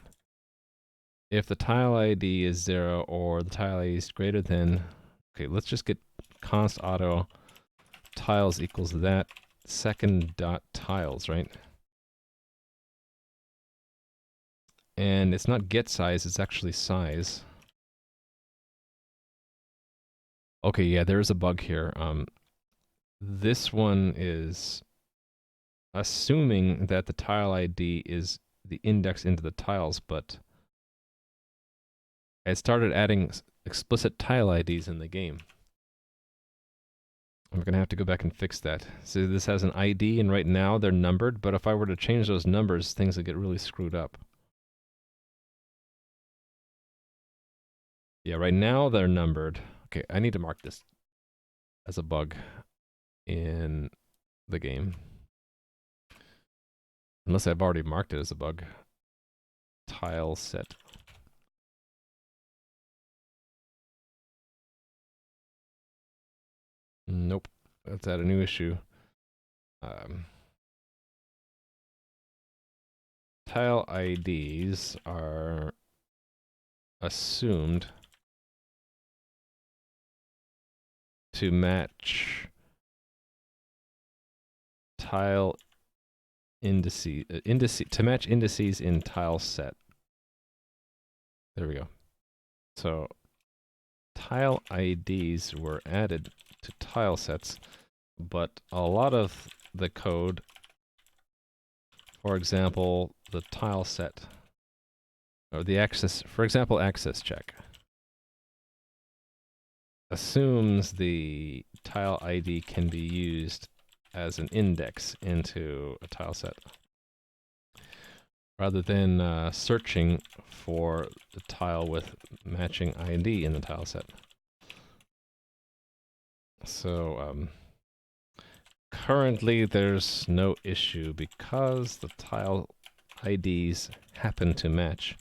If the tile ID is 0 or the tile ID is greater than, okay, let's just get const auto tiles equals that second dot tiles, right? And it's not get size, it's actually size. Okay, yeah, there's a bug here. This one is assuming that the tile ID is the index into the tiles, but I started adding explicit tile IDs in the game. I'm going to have to go back and fix that. So this has an ID, and right now they're numbered, but if I were to change those numbers, things would get really screwed up. Yeah, right now they're numbered. Okay, I need to mark this as a bug in the game. Unless I've already marked it as a bug. Tile set. Nope. Let's add a new issue. Tile IDs are assumed to match tile indices, to match indices in tile set. There we go. So tile IDs were added to tile sets, but a lot of the code, for example, the tile set, or the access, for example, access check, assumes the tile ID can be used as an index into a tile set, rather than searching for the tile with matching ID in the tile set. So currently there's no issue because the tile IDs happen to match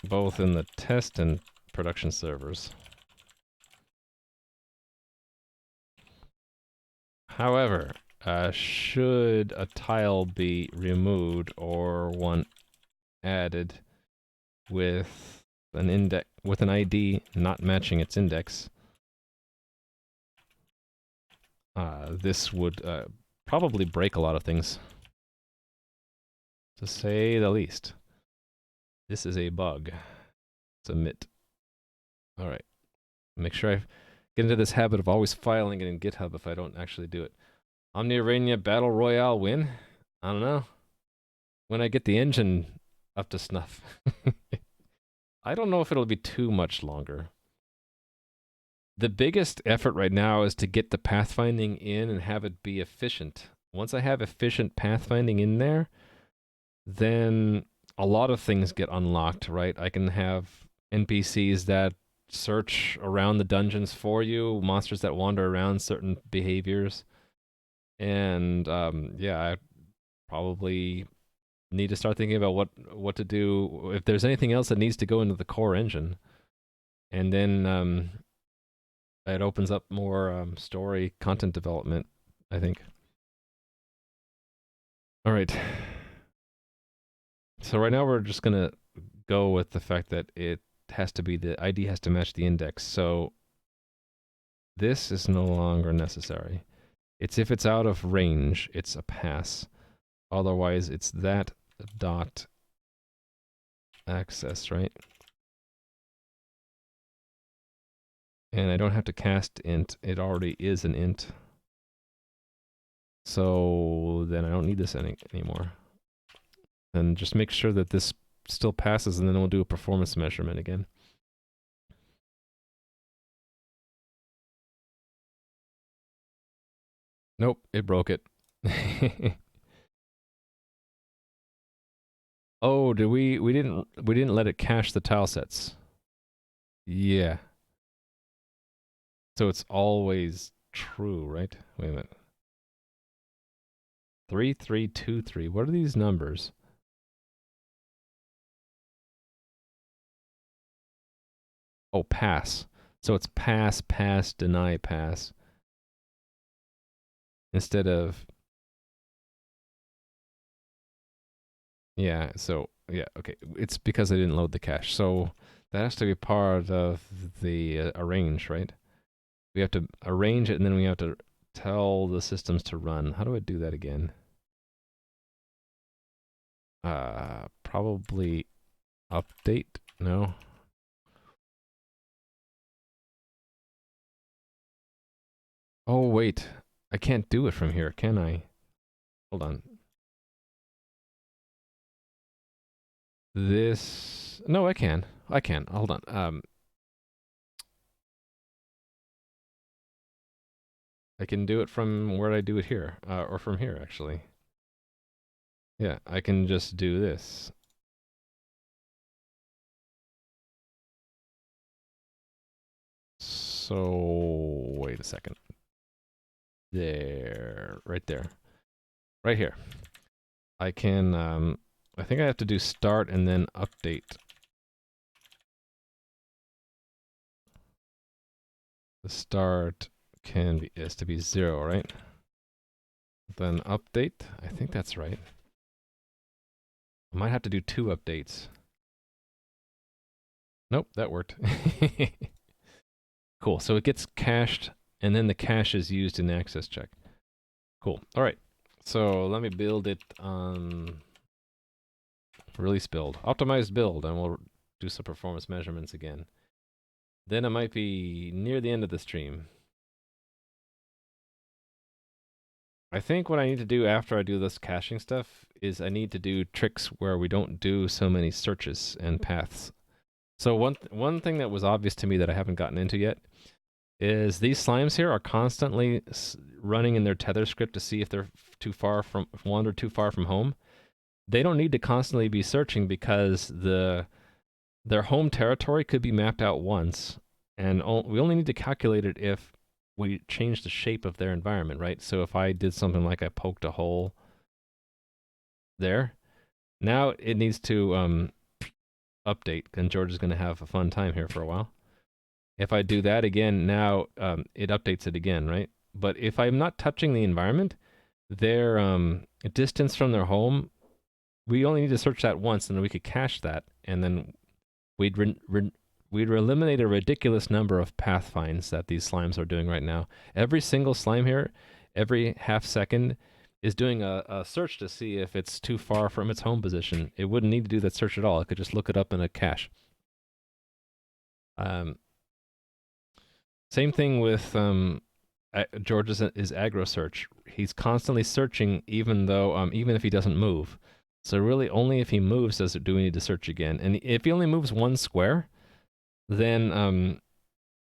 both in the test and production servers. However, should a tile be removed or one added with an index with an ID not matching its index, this would probably break a lot of things, to say the least. This is a bug. Submit. All right. Make sure I get into this habit of always filing it in GitHub if I don't actually do it. Omni-Arena Battle Royale win? I don't know. When I get the engine up to snuff. I don't know if it'll be too much longer. The biggest effort right now is to get the pathfinding in and have it be efficient. Once I have efficient pathfinding in there, then a lot of things get unlocked, right? I can have NPCs that search around the dungeons for you, monsters that wander around certain behaviors. And yeah, I probably need to start thinking about what to do if there's anything else that needs to go into the core engine. And then it opens up more story content development, I think. All right. So right now we're just gonna go with the fact that it has to be, the ID has to match the index. So this is no longer necessary. It's if it's out of range, it's a pass. Otherwise, it's that dot access, right? And I don't have to cast int. It already is an int. So then I don't need this anymore. And just make sure that this still passes, and then we'll do a performance measurement again. Nope, it broke it. Oh, did we didn't let it cache the tile sets. Yeah. So it's always true, right? Wait a minute. 3323. What are these numbers? Oh, pass. So it's pass, pass, deny, pass. Instead of, yeah, so, yeah, okay. It's because I didn't load the cache. So that has to be part of the arrange, right? We have to arrange it and then we have to tell the systems to run. How do I do that again? Probably update? No. Oh, wait. I can't do it from here, can I? Hold on. This... No, I can. I can. Hold on. I can do it from where I do it here. Or from here, actually. Yeah, I can just do this. So... Wait a second. There. Right there. Right here. I can... I think I have to do start and then update. The start is to be 0, right? Then update. I think that's right. I might have to do 2 updates. Nope, that worked. Cool. So it gets cached, and then the cache is used in access check. Cool. All right. So let me build it on release build, optimized build, and we'll do some performance measurements again. Then it might be near the end of the stream. I think what I need to do after I do this caching stuff is I need to do tricks where we don't do so many searches and paths. So one thing that was obvious to me that I haven't gotten into yet is these slimes here are constantly running in their tether script to see if they're wandered too far from home. They don't need to constantly be searching because their home territory could be mapped out once, and we only need to calculate it if we change the shape of their environment, right? So if I did something like I poked a hole there, now it needs to update, and George is going to have a fun time here for a while. If I do that again, now it updates it again, right? But if I'm not touching the environment, their distance from their home, we only need to search that once, and then we could cache that, and then we'd eliminate a ridiculous number of path finds that these slimes are doing right now. Every single slime here, every half second, is doing a search to see if it's too far from its home position. It wouldn't need to do that search at all. It could just look it up in a cache. Same thing with George's is aggro search. He's constantly searching, even though even if he doesn't move. So really, only if he moves do we need to search again. And if he only moves 1 square, then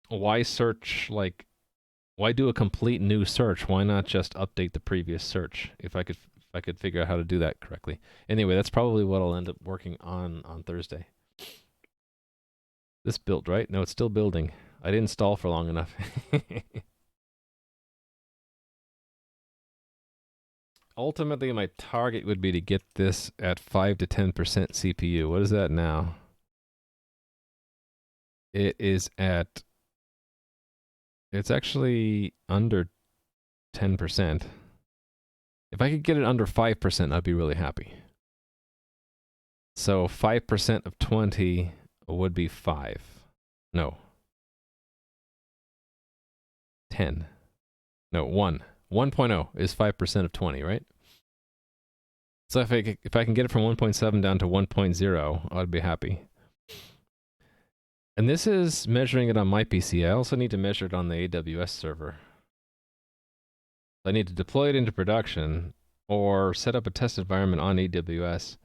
why search why do a complete new search? Why not just update the previous search? If I could figure out how to do that correctly. Anyway, that's probably what I'll end up working on Thursday. This built, right? No, it's still building. I didn't stall for long enough. Ultimately, my target would be to get this at 5 to 10% CPU. What is that now? It is at... It's actually under 10%. If I could get it under 5%, I'd be really happy. So 5% of 20 would be 5. No. 10. No, 1. 1.0 is 5% of 20, right? So if I can get it from 1.7 down to 1.0, I'd be happy. And this is measuring it on my PC. I also need to measure it on the AWS server. I need to deploy it into production or set up a test environment on AWS,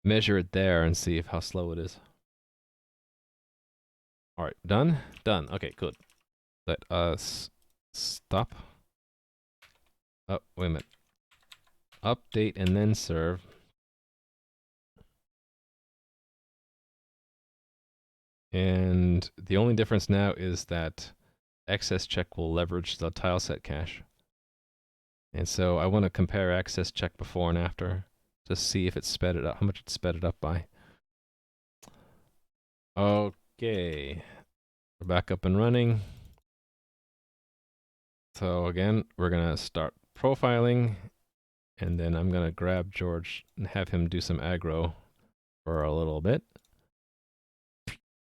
measure it there, and see how slow it is. All right, done? Done. Okay, good. Let us stop. Oh, wait a minute. Update and then serve. And the only difference now is that access check will leverage the tileset cache. And so I want to compare access check before and after to see if it sped it up, how much it sped it up by. Okay. We're back up and running. So again, we're going to start profiling, and then I'm going to grab George and have him do some aggro for a little bit.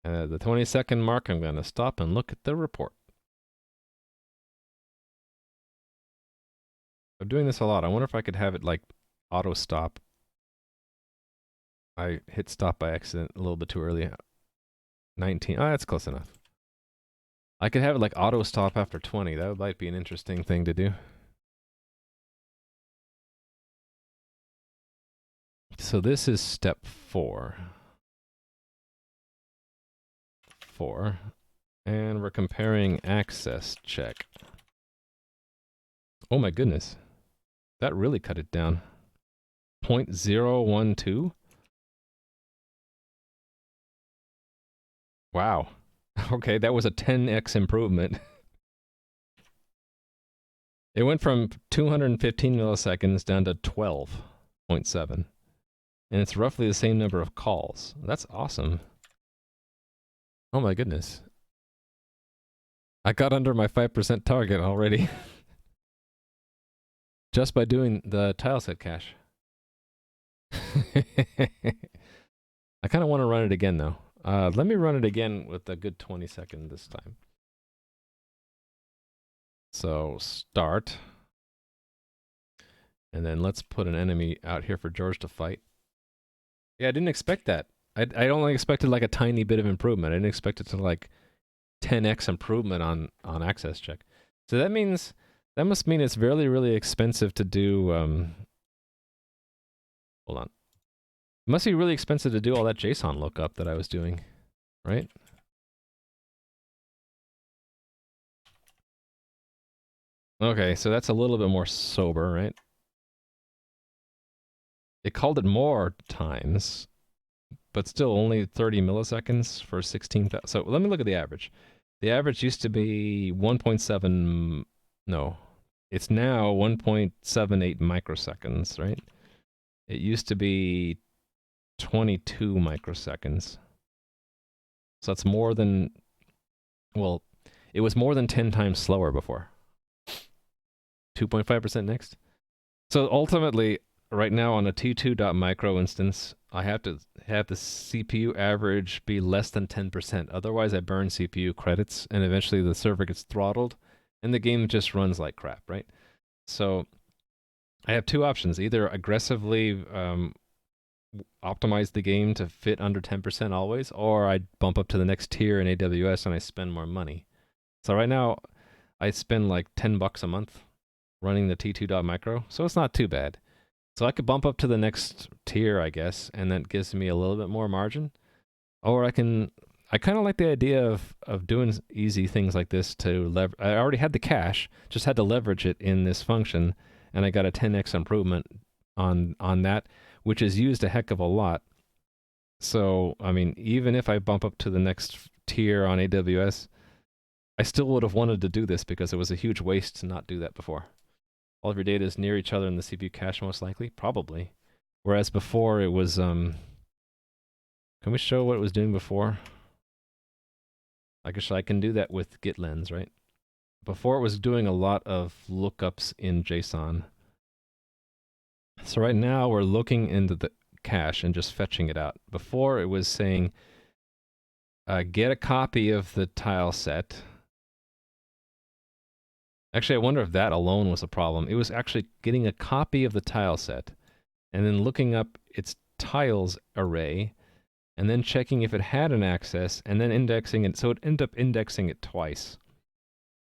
And at the 20-second mark, I'm going to stop and look at the report. I'm doing this a lot. I wonder if I could have it like auto stop. I hit stop by accident a little bit too early. 19. Oh, that's close enough. I could have it like auto stop after 20. That might be an interesting thing to do. So this is step 4. And we're comparing access check. Oh my goodness. That really cut it down. 0.012? Wow. Okay, that was a 10x improvement. It went from 215 milliseconds down to 12.7. And it's roughly the same number of calls. That's awesome. Oh my goodness. I got under my 5% target already. Just by doing the tileset cache. I kind of want to run it again though. Let me run it again with a good 20 second this time. So start. And then let's put an enemy out here for George to fight. Yeah, I didn't expect that. I only expected like a tiny bit of improvement. I didn't expect it to like 10x improvement on access check. So that must mean it's really, really expensive to do hold on. It must be really expensive to do all that JSON lookup that I was doing, right? Okay, so that's a little bit more sober, right? It called it more times, but still only 30 milliseconds for 16,000. So let me look at the average. The average used to be 1.7, no, it's now 1.78 microseconds, right? It used to be 22 microseconds. So that's more than, well, it was more than 10 times slower before. 2.5% next. So ultimately, right now on a T2.micro instance, I have to have the CPU average be less than 10%. Otherwise, I burn CPU credits, and eventually the server gets throttled, and the game just runs like crap, right? So I have two options. Either aggressively optimize the game to fit under 10% always, or I bump up to the next tier in AWS and I spend more money. So right now, I spend like $10 a month running the T2.micro, so it's not too bad. So I could bump up to the next tier, I guess, and that gives me a little bit more margin. Or I kind of like the idea of doing easy things like this to I already had the cache, just had to leverage it in this function, and I got a 10x improvement on that, which is used a heck of a lot. So, I mean, even if I bump up to the next tier on AWS, I still would have wanted to do this because it was a huge waste to not do that before. All of your data is near each other in the CPU cache, most likely? Probably. Whereas before it was, can we show what it was doing before? I guess I can do that with GitLens, right? Before it was doing a lot of lookups in JSON. So right now we're looking into the cache and just fetching it out. Before it was saying, get a copy of the tile set. Actually, I wonder if that alone was a problem. It was actually getting a copy of the tile set and then looking up its tiles array and then checking if it had an access and then indexing it. So it ended up indexing it twice.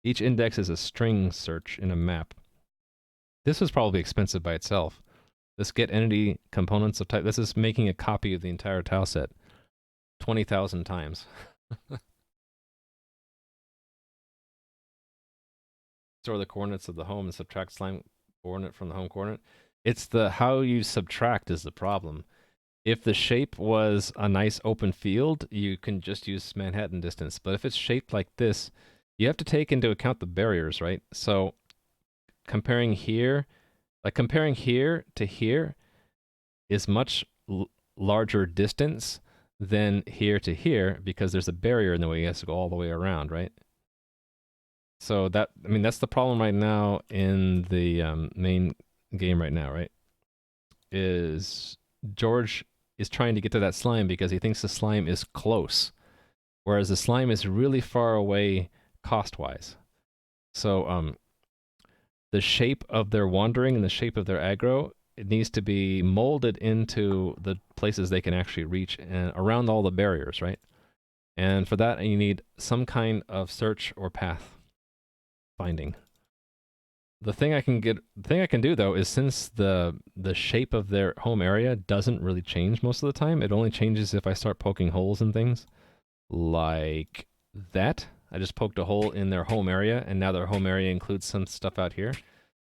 Each index is a string search in a map. This was probably expensive by itself. This get entity components of type, this is making a copy of the entire tile set 20,000 times. Store the coordinates of the home and subtract slime coordinate from the home coordinate. It's the how you subtract is the problem. If the shape was a nice open field, you can just use Manhattan distance. But if it's shaped like this, you have to take into account the barriers, right? So comparing here, like comparing here to here is much larger distance than here to here because there's a barrier in the way. It has to go all the way around, right? So that, I mean, that's the problem right now in the main game right now, right? Is George is trying to get to that slime because he thinks the slime is close, whereas the slime is really far away cost-wise. So the shape of their wandering and the shape of their aggro, it needs to be molded into the places they can actually reach and around all the barriers, right? And for that, you need some kind of search or path finding. The thing I can do though is since the shape of their home area doesn't really change most of the time, it only changes if I start poking holes in things. Like that. I just poked a hole in their home area, and now their home area includes some stuff out here.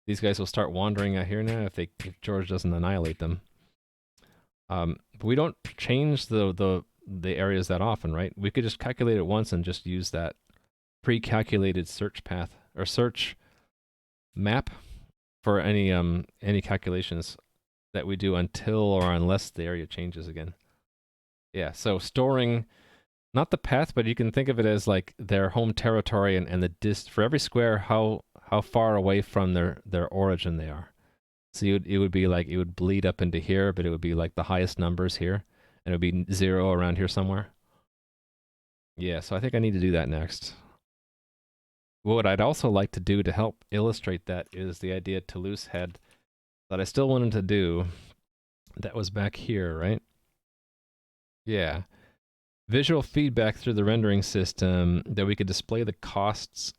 These guys will start wandering out here now if George doesn't annihilate them. But we don't change the areas that often, right? We could just calculate it once and just use that pre-calculated search path or search map for any calculations that we do until or unless the area changes again. Yeah, so storing not the path, but you can think of it as like their home territory and the for every square how far away from their origin they are. So it would be like it would bleed up into here, but it would be like the highest numbers here, and it would be 0 around here somewhere. Yeah, so I think I need to do that next. What I'd also like to do to help illustrate that is the idea Toulouse had that I still wanted to do. That was back here, right? Yeah. Visual feedback through the rendering system that we could display the costs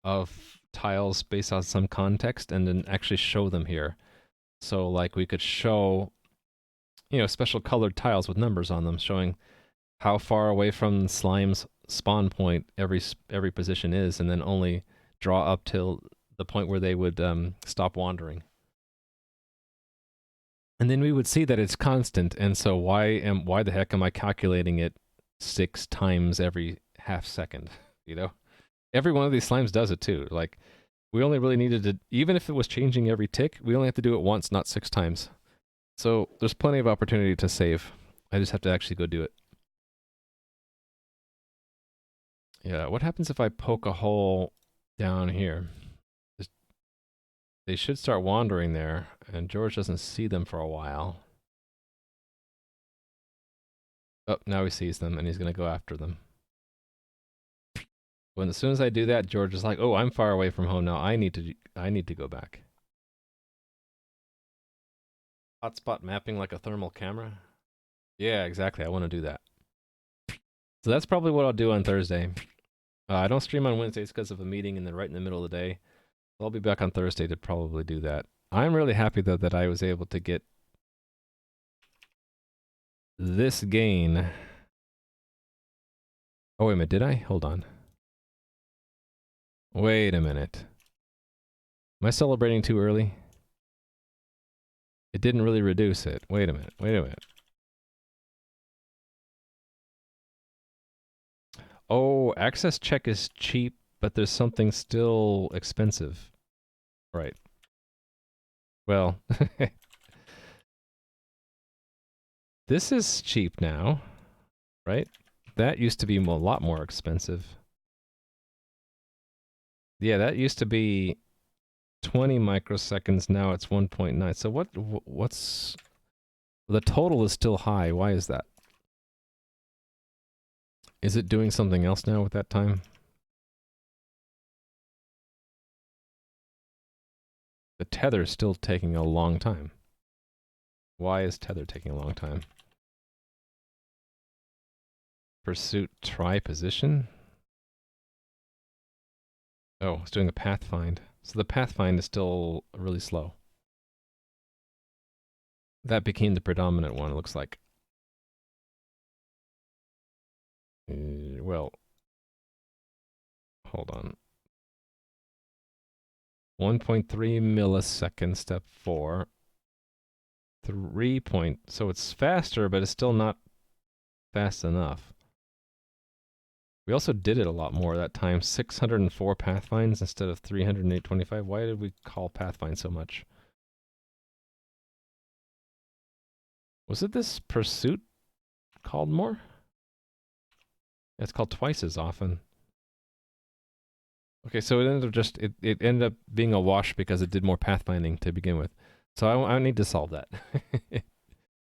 of tiles based on some context and then actually show them here. So like we could show, special colored tiles with numbers on them showing how far away from slime's spawn point every position is, and then only draw up till the point where they would stop wandering. And then we would see that it's constant, and so why the heck am I calculating it 6 times every half second? Every one of these slimes does it too. Like we only really needed to, even if it was changing every tick, we only have to do it once, not 6 times. So there's plenty of opportunity to save. I just have to actually go do it. Yeah, what happens if I poke a hole down here? They should start wandering there, and George doesn't see them for a while. Oh, now he sees them, and he's going to go after them. When as soon as I do that, George is like, "Oh, I'm far away from home now. I need to go back." Hotspot mapping like a thermal camera. Yeah, exactly. I want to do that. So that's probably what I'll do on Thursday. I don't stream on Wednesdays because of a meeting and then right in the middle of the day. I'll be back on Thursday to probably do that. I'm really happy though that I was able to get this gain. Oh wait a minute, did I? Hold on. Wait a minute. Am I celebrating too early? It didn't really reduce it. Wait a minute. Wait a minute. Oh, access check is cheap, but there's something still expensive. Right. Well, this is cheap now, right? That used to be a lot more expensive. Yeah, that used to be 20 microseconds. Now it's 1.9. So what's the total is still high. Why is that? Is it doing something else now with that time? The tether is still taking a long time. Why is tether taking a long time? Pursuit try position? Oh, it's doing a path find. So the path find is still really slow. That became the predominant one, it looks like. Well, hold on. 1.3 milliseconds, step 4. 3 point, so it's faster, but it's still not fast enough. We also did it a lot more that time. 604 pathfinds instead of 325. Why did we call pathfind so much? Was it this pursuit called more? It's called twice as often. Okay, so it ended up just it ended up being a wash because it did more pathfinding to begin with. So I need to solve that.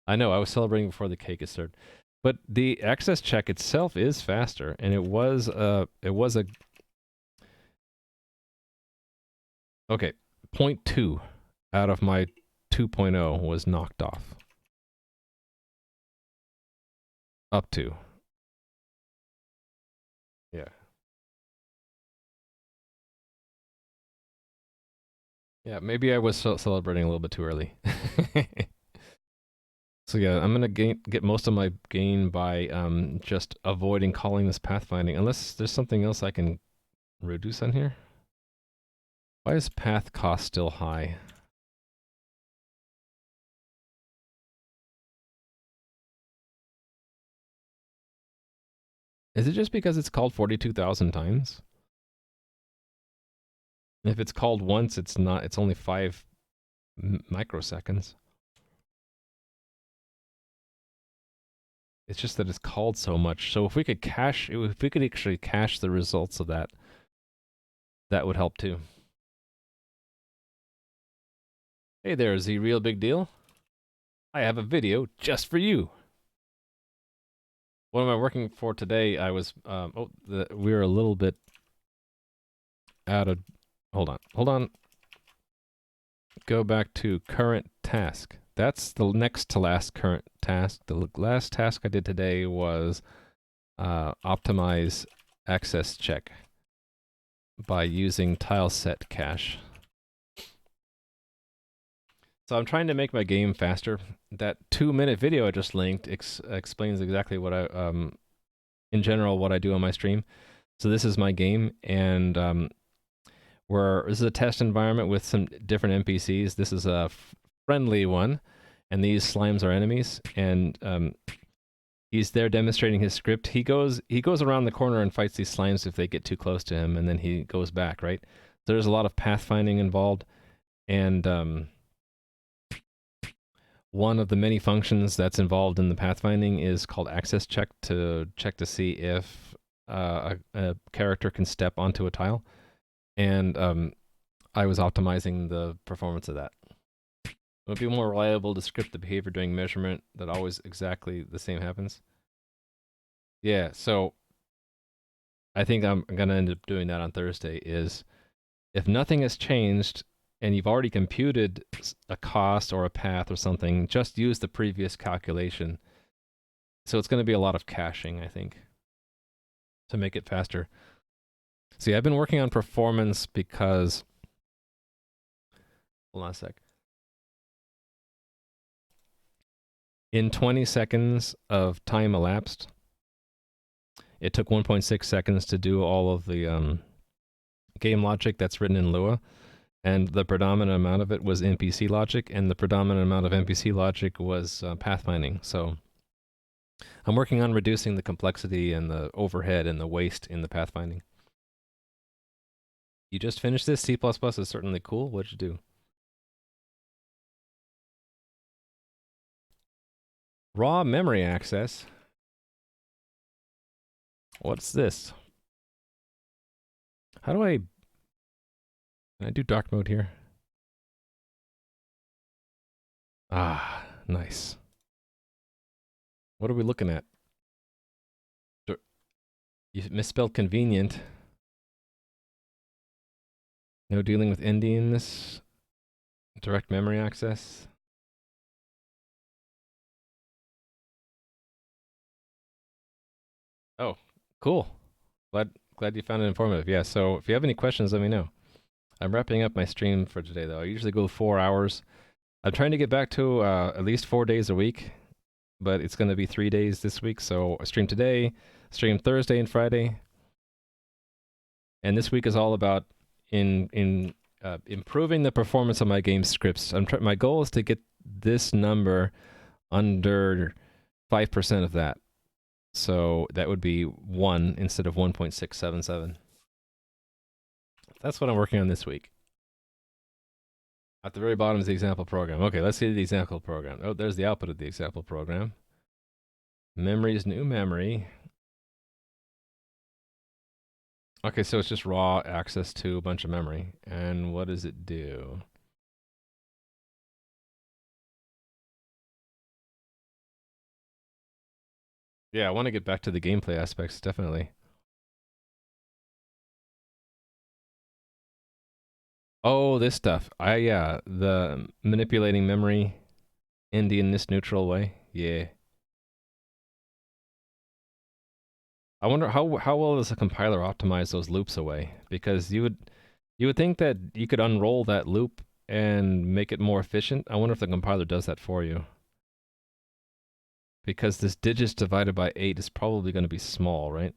I know, I was celebrating before the cake is served. But the access check itself is faster, and it was a okay, 0.2 out of my 2.0 was knocked off. Up to. Yeah. Yeah, maybe I was celebrating a little bit too early. So yeah, I'm gonna get most of my gain by just avoiding calling this pathfinding, unless there's something else I can reduce on here. Why is path cost still high? Is it just because it's called 42,000 times? If it's called once, it's not. It's only 5 microseconds. It's just that it's called so much. So if we could actually cache the results of that, that would help too. Hey there, Z Real Big Deal. I have a video just for you. What am I working for today? I was we're a little bit out of. Hold on. Go back to current task. That's the next to last current task. The last task I did today was optimize access check by using tile set cache. So I'm trying to make my game faster. That 2-minute video I just linked explains exactly what I, in general, what I do on my stream. So this is my game, and this is a test environment with some different NPCs. This is a friendly one, and these slimes are enemies. And he's there demonstrating his script. He goes around the corner and fights these slimes if they get too close to him, and then he goes back. Right. So there's a lot of pathfinding involved, and one of the many functions that's involved in the pathfinding is called access check to see if a character can step onto a tile. And I was optimizing the performance of that. It would be more reliable to script the behavior during measurement that always exactly the same happens. Yeah, so I think I'm going to end up doing that on Thursday is if nothing has changed and you've already computed a cost or a path or something, just use the previous calculation. So it's going to be a lot of caching, I think, to make it faster. See, I've been working on performance because... Hold on a sec. In 20 seconds of time elapsed, it took 1.6 seconds to do all of the game logic that's written in Lua. And the predominant amount of it was NPC logic, and the predominant amount of NPC logic was pathfinding. So I'm working on reducing the complexity and the overhead and the waste in the pathfinding. You just finished this? C++ is certainly cool. What'd you do? Raw memory access? What's this? How do can I do dark mode here? Ah, nice. What are we looking at? You misspelled convenient. No dealing with Indianness. Direct memory access. Oh, cool. Glad you found it informative. Yeah, so if you have any questions, let me know. I'm wrapping up my stream for today, though. I usually go 4 hours. I'm trying to get back to at least 4 days a week, but it's going to be 3 days this week. So I stream today, stream Thursday and Friday. And this week is all about in improving the performance of my game scripts. My goal is to get this number under 5% of that. So that would be 1 instead of 1.677. That's what I'm working on this week. At the very bottom is the example program. Okay, let's see the example program. Oh, there's the output of the example program. Memory is new memory. Okay, so it's just raw access to a bunch of memory. And what does it do? Yeah, I want to get back to the gameplay aspects, definitely. Oh, this stuff. Yeah, the manipulating memory in the neutral way. Yeah. I wonder how well does a compiler optimize those loops away? Because you would think that you could unroll that loop and make it more efficient. I wonder if the compiler does that for you. Because this digits divided by 8 is probably going to be small, right?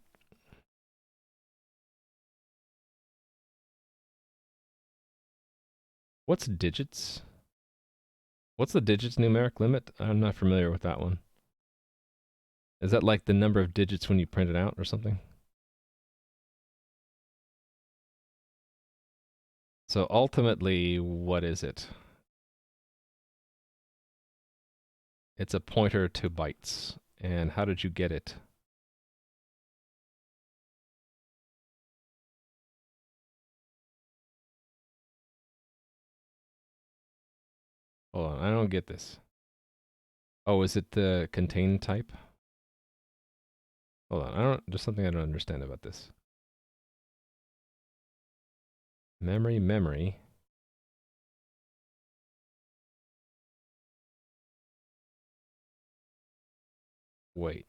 What's digits? What's the digits numeric limit? I'm not familiar with that one. Is that like the number of digits when you print it out or something? So ultimately, what is it? It's a pointer to bytes. And how did you get it? Hold on, I don't get this. Oh, is it the contain type? Hold on, there's something I don't understand about this. Memory. Wait.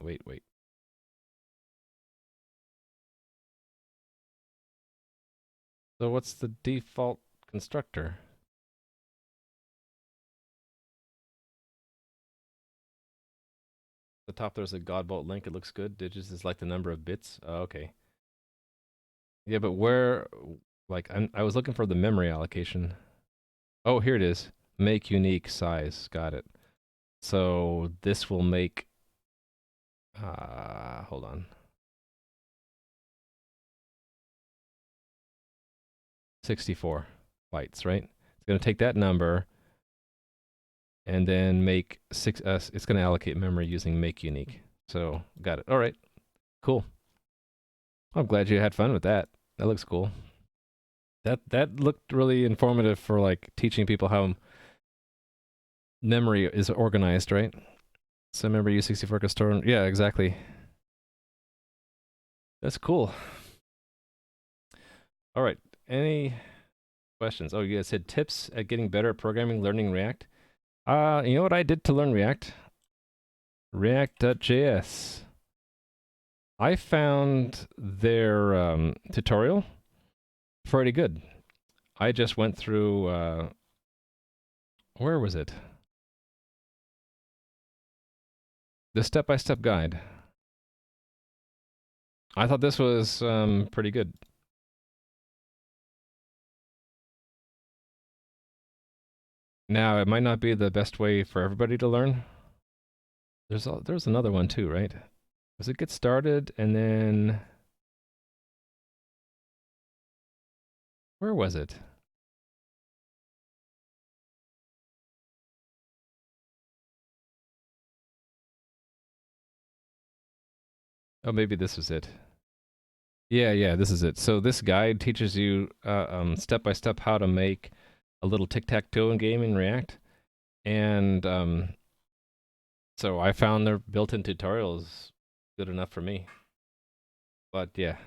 So what's the default constructor? The top there's a Godbolt link. It looks good. Digits is like the number of bits. Oh, okay. Yeah, but where? Like I was looking for the memory allocation. Oh, here it is. Make unique size. Got it. So this will make. Hold on. 64 bytes, right? It's gonna take that number and then make six. It's gonna allocate memory using make unique. So got it. All right. Cool. I'm glad you had fun with that. That looks cool. That looked really informative for like teaching people how memory is organized, right? So memory U64 can store. Yeah, exactly. That's cool. All right. Any questions? Oh, you guys said tips at getting better at programming, learning React. You know what I did to learn React? React.js. I found their tutorial pretty good. I just went through, where was it? The step-by-step guide. I thought this was pretty good. Now, it might not be the best way for everybody to learn. There's another one too, right? Was it get started and then where was it? Oh, maybe this was it. Yeah, this is it. So this guide teaches you step by step how to make a little tic-tac-toe game in React. And so I found their built-in tutorials good enough for me. But yeah,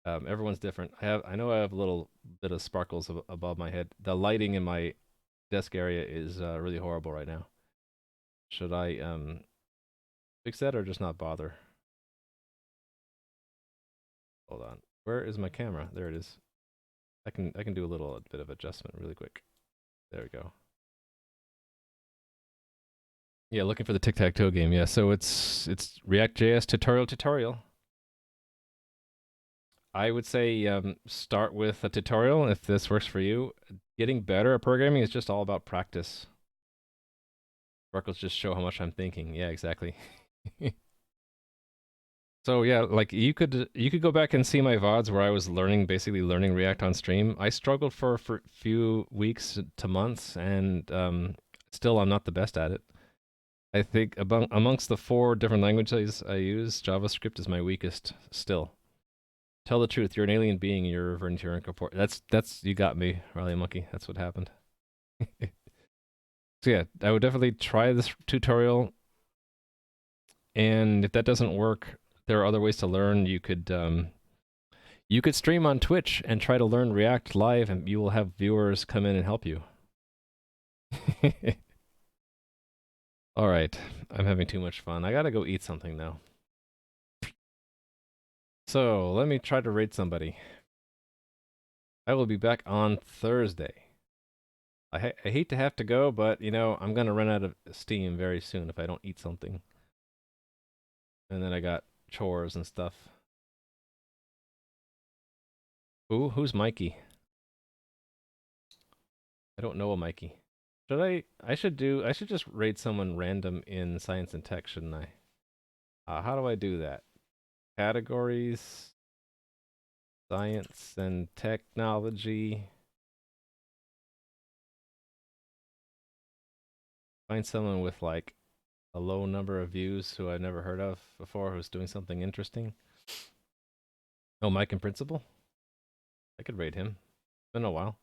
everyone's different. I know I have a little bit of sparkles above my head. The lighting in my desk area is really horrible right now. Should I fix that or just not bother? Hold on. Where is my camera? There it is. I can do a little bit of adjustment really quick. There we go. Yeah, looking for the tic-tac-toe game. Yeah, so it's React.js tutorial. I would say start with a tutorial if this works for you. Getting better at programming is just all about practice. Sparkles just show how much I'm thinking. Yeah, exactly. So yeah, like you could go back and see my VODs where I was basically learning React on stream. I struggled for a few weeks to months, and still I'm not the best at it. I think amongst the four different languages I use, JavaScript is my weakest still. Tell the truth, you're an alien being and you're reverting to your report. That's you got me, Riley Monkey. That's what happened. So yeah, I would definitely try this tutorial, and if that doesn't work, there are other ways to learn. You could stream on Twitch and try to learn React live, and you will have viewers come in and help you. All right, I'm having too much fun. I gotta go eat something now. So let me try to rate somebody. I will be back on Thursday. I hate to have to go, but you know I'm gonna run out of steam very soon if I don't eat something. And then I got chores and stuff. Ooh, who's Mikey? I don't know a Mikey. Should I? I should just rate someone random in science and tech, shouldn't I? How do I do that? Categories, science and technology. Find someone with like a low number of views who I've never heard of before who's doing something interesting. Oh, Mike in Principal? I could rate him. It's been a while.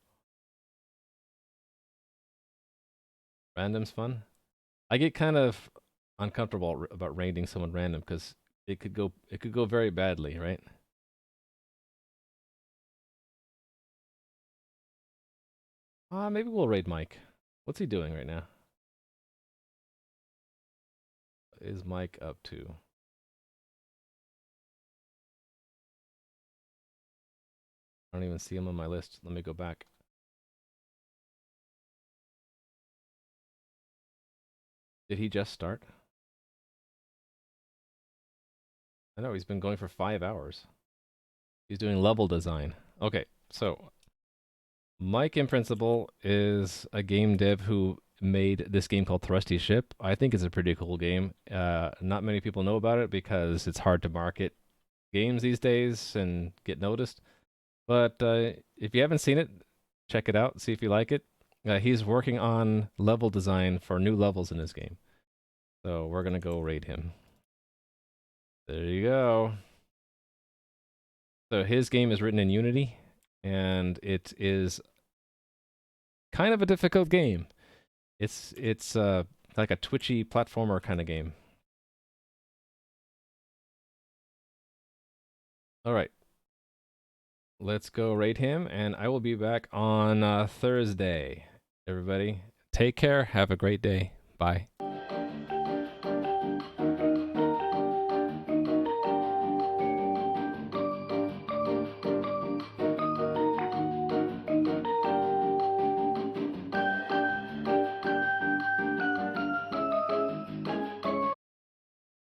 Random's fun. I get kind of uncomfortable about rating someone random because it could go very badly, right? Maybe we'll rate Mike. What's he doing right now? What is Mike up to? I don't even see him on my list. Let me go back. Did he just start? I know he's been going for 5 hours. He's doing level design. Okay, so Mike in Principle is a game dev who made this game called Thrusty Ship. I think it's a pretty cool game. Not many people know about it because it's hard to market games these days and get noticed. But if you haven't seen it, check it out. See if you like it. He's working on level design for new levels in his game. So we're gonna go rate him. There you go. So his game is written in Unity, and it is kind of a difficult game. It's like a twitchy platformer kind of game. All right, let's go rate him, and I will be back on Thursday. Everybody, take care. Have a great day. Bye.